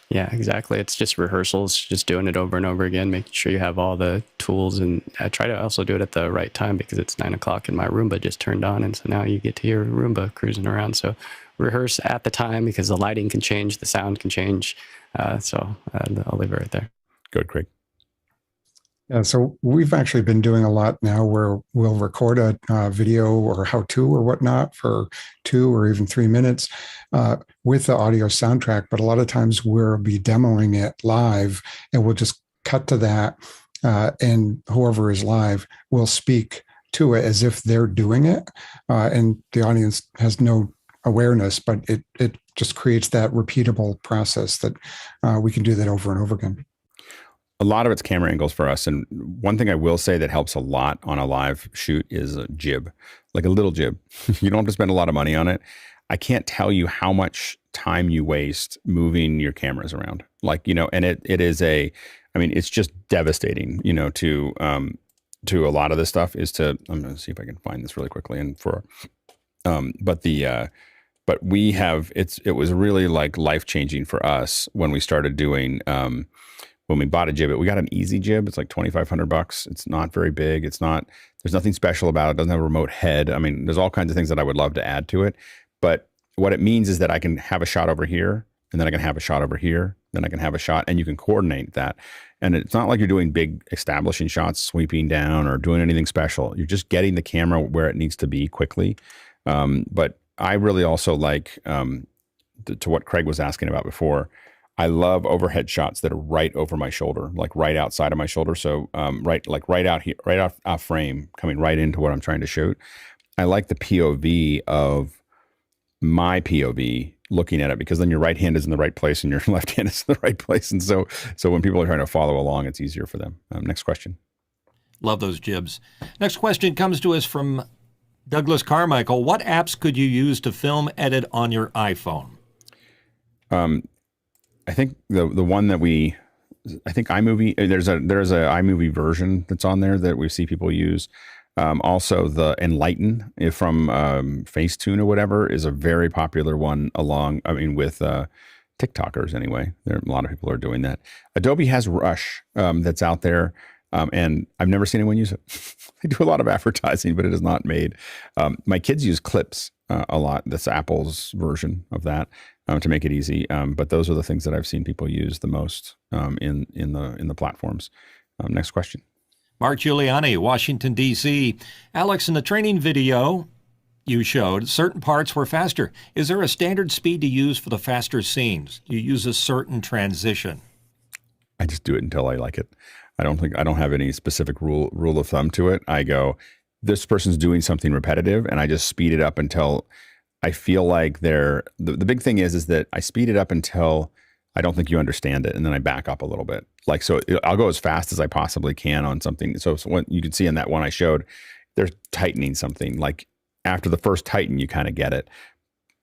S7: Yeah, exactly. It's just rehearsals, just doing it over and over again, making sure you have all the tools. And I try to also do it at the right time, because it's 9 o'clock and my Roomba just turned on. And so now you get to hear Roomba cruising around. So rehearse at the time, because the lighting can change, the sound can change. So I'll leave it right there.
S1: Good, Craig.
S9: Yeah, so we've actually been doing a lot now where we'll record a video or how-to or whatnot for 2 or even 3 minutes with the audio soundtrack. But a lot of times we'll be demoing it live, and we'll just cut to that, and whoever is live will speak to it as if they're doing it, and the audience has no awareness, but it just creates that repeatable process that we can do that over and over again.
S1: A lot of it's camera angles for us. And one thing I will say that helps a lot on a live shoot is a jib, like a little jib. You don't have to spend a lot of money on it. I can't tell you how much time you waste moving your cameras around. And it is it's just devastating, to a lot of this stuff I'm going to see if I can find this really quickly. And but we have, it was really like life-changing for us when we started doing, when we bought a jib. We got an easy jib. It's like $2,500. It's not very big. There's nothing special about it. It doesn't have a remote head. There's all kinds of things that I would love to add to it. But what it means is that I can have a shot over here, and then I can have a shot over here, then I can have a shot, and you can coordinate that. And it's not like you're doing big establishing shots, sweeping down, or doing anything special. You're just getting the camera where it needs to be quickly. But I really also like, to what Craig was asking about before, I love overhead shots that are right over my shoulder, like right outside of my shoulder. So right out here, right off frame, coming right into what I'm trying to shoot. I like the POV of my POV looking at it, because then your right hand is in the right place and your left hand is in the right place. And so when people are trying to follow along, it's easier for them. Next question.
S2: Love those jibs. Next question comes to us from Douglas Carmichael. What apps could you use to film edit on your iPhone?
S1: I think the one that I think iMovie, there's a iMovie version that's on there that we see people use. Also the Enlighten from Facetune or whatever is a very popular one with TikTokers anyway. A lot of people are doing that. Adobe has Rush that's out there And I've never seen anyone use it. They do a lot of advertising, but it is not made. My kids use clips a lot. That's Apple's version of that to make it easy. But those are the things that I've seen people use the most in the platforms. Next question.
S2: Mark Giuliani, Washington, D.C. Alex, in the training video you showed, certain parts were faster. Is there a standard speed to use for the faster scenes? You use a certain transition?
S1: I just do it until I like it. I don't have any specific rule of thumb to it. I go, this person's doing something repetitive, and I just speed it up until I feel like the big thing is that I speed it up until I don't think you understand it, and then I back up a little bit. Like, so I'll go as fast as I possibly can on something. So when you can see in that one I showed, they're tightening something. Like after the first tighten, you kind of get it.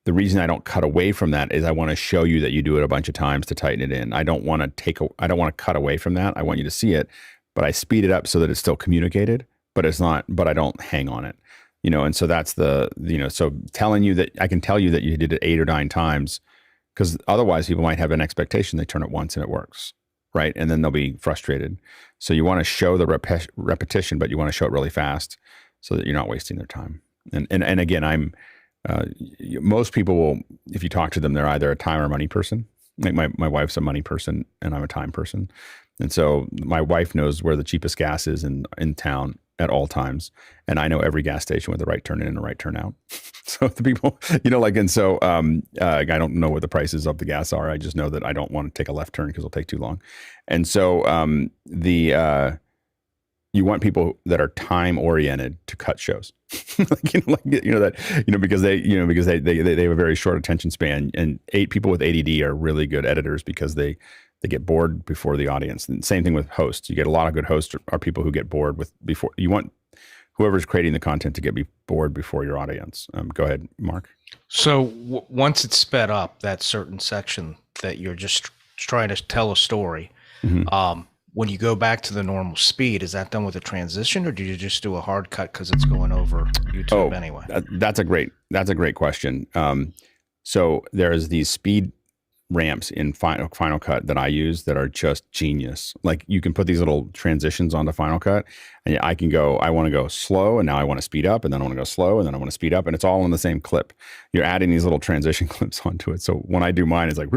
S1: The reason I don't cut away from that is I want to show you that you do it a bunch of times to tighten it in. I don't want to cut away from that. I want you to see it, but I speed it up so that it's still communicated, but I don't hang on it, and so that's so telling you that I can tell you that you did it 8 or 9 times, because otherwise people might have an expectation. They turn it once and it works, right? And then they'll be frustrated. So you want to show the repetition, but you want to show it really fast so that you're not wasting their time. And again, most people will, if you talk to them, they're either a time or money person. Like my wife's a money person and I'm a time person. And so my wife knows where the cheapest gas is in town at all times. And I know every gas station with the right turn in and the right turn out. So the people, and so I don't know what the prices of the gas are. I just know that I don't want to take a left turn because it'll take too long. And so you want people that are time oriented to cut shows, because they have a very short attention span, and people with ADD are really good editors because they get bored before the audience. And same thing with hosts. You get a lot of good hosts are people who get bored before. You want whoever's creating the content to get bored before your audience. Go ahead, Mark.
S8: So once it's sped up, that certain section that you're just trying to tell a story, when you go back to the normal speed, is that done with a transition, or do you just do a hard cut because it's going over YouTube anyway?
S1: That's a great question. So there's these speed ramps in Final Cut that I use that are just genius. Like you can put these little transitions onto Final Cut, and I can go, I want to go slow, and now I want to speed up, and then I want to go slow, and then I want to speed up, and it's all in the same clip. You're adding these little transition clips onto it. So when I do mine, it's like,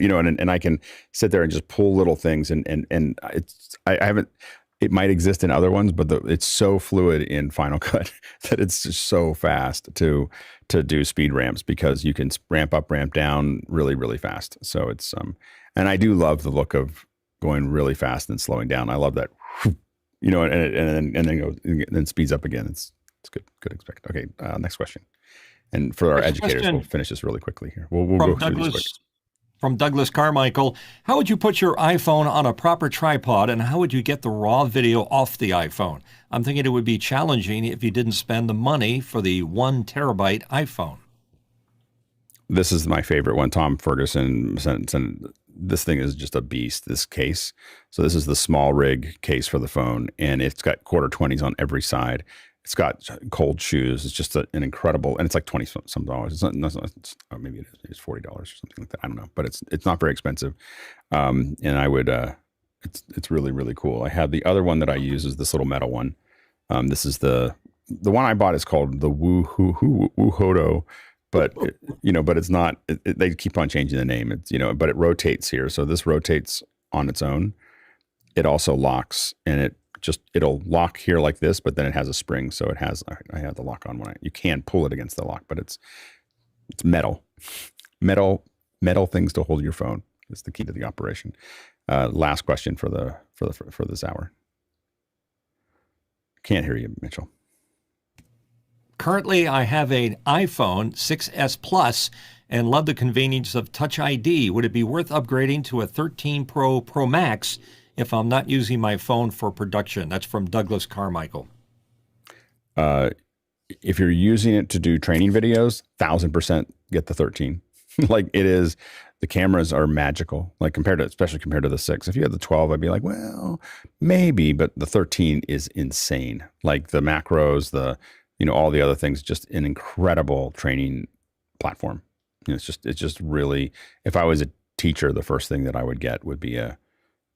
S1: and I can sit there and just pull little things, and I haven't. It might exist in other ones, but it's so fluid in Final Cut that it's just so fast to do speed ramps, because you can ramp up, ramp down really, really fast. So it's and I do love the look of going really fast and slowing down. I love that, and then speeds up again. It's good expect. Okay, next question. And for our educators, we'll finish this really quickly here. We'll go through these quick.
S2: From Douglas Carmichael, how would you put your iPhone on a proper tripod, and how would you get the raw video off the iPhone? I'm thinking it would be challenging if you didn't spend the money for the 1 terabyte iPhone.
S1: This is my favorite one. Tom Ferguson sent this thing is just a beast, this case. So this is the small rig case for the phone, and it's got quarter 20s on every side. It's got cold shoes. It's just an incredible, and it's like $20 some dollars. It's not maybe it is. It's $40 or something like that. I don't know, but it's not very expensive. And I would, it's really, really cool. I have the other one that I use is this little metal one. This is the one I bought is called the Wuhodo, but but it's not. They keep on changing the name. It's but it rotates here. So this rotates on its own. It also locks, and it'll lock here like this, but then it has a spring. So it has, I have the lock on you can pull it against the lock, but it's metal things to hold your phone. Is the key to the operation. Last question for this hour. Can't hear you, Mitchell.
S2: Currently, I have an iPhone 6S Plus and love the convenience of Touch ID. Would it be worth upgrading to a 13 Pro Max if I'm not using my phone for production? That's from Douglas Carmichael.
S1: If you're using it to do training videos, 1,000% get the 13. Like it is, the cameras are magical. Like especially compared to the 6. If you had the 12, I'd be like, well, maybe, but the 13 is insane. Like the macros, all the other things, just an incredible training platform. It's just really, if I was a teacher, the first thing that I would get would be a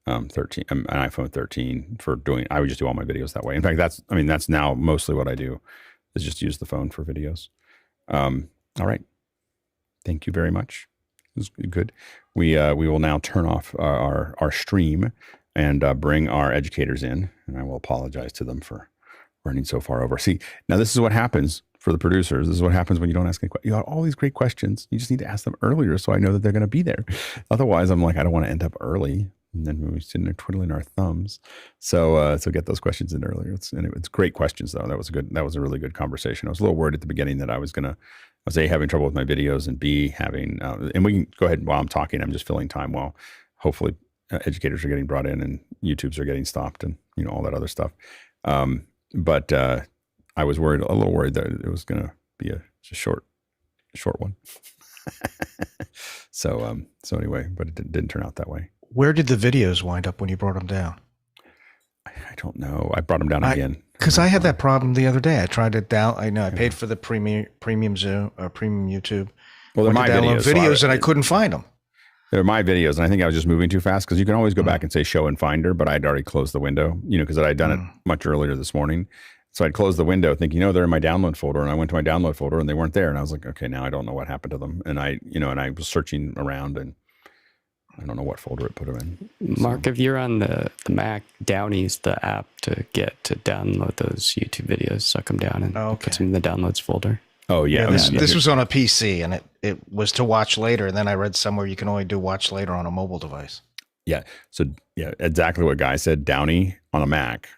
S1: 13, an iPhone 13 for doing. I would just do all my videos that way. In fact, that's now mostly what I do, is just use the phone for videos. All right, thank you very much. It was good. We will now turn off our stream and bring our educators in, and I will apologize to them for running so far over. See, now this is what happens for the producers. This is what happens when you don't ask any questions. You have all these great questions. You just need to ask them earlier so I know that they're going to be there. Otherwise, I'm like, I don't want to end up early. And then we're sitting there twiddling our thumbs. So get those questions in earlier. It's great questions, though. That was a really good conversation. I was a little worried at the beginning that I was A, having trouble with my videos, and B, having, and we can go ahead while I'm talking. I'm just filling time while hopefully educators are getting brought in and YouTubes are getting stopped and, all that other stuff. But I was a little worried that it was going to be a short one. So anyway, but it didn't turn out that way.
S8: Where did the videos wind up when you brought them down?
S1: I don't know. I brought them down again.
S8: Because I had that problem the other day. I tried it down. I paid for the premium Zoom or premium YouTube.
S1: Well, they're my
S8: videos, and I couldn't find them.
S1: They're my videos, and I think I was just moving too fast, because you can always go back and say show in Finder, but I'd already closed the window, because I'd done it much earlier this morning. So I'd closed the window thinking, they're in my download folder, and I went to my download folder and they weren't there. And I was like, okay, now I don't know what happened to them. And I was searching around, and I don't know what folder it put them in.
S7: Mark, if you're on the Mac, Downey's the app to get to download those YouTube videos, suck them down and put them in the downloads folder.
S1: Oh, yeah.
S8: This was on a PC, and it was to watch later. And then I read somewhere you can only do watch later on a mobile device.
S1: Yeah. So, yeah, exactly what Guy said. Downey on a Mac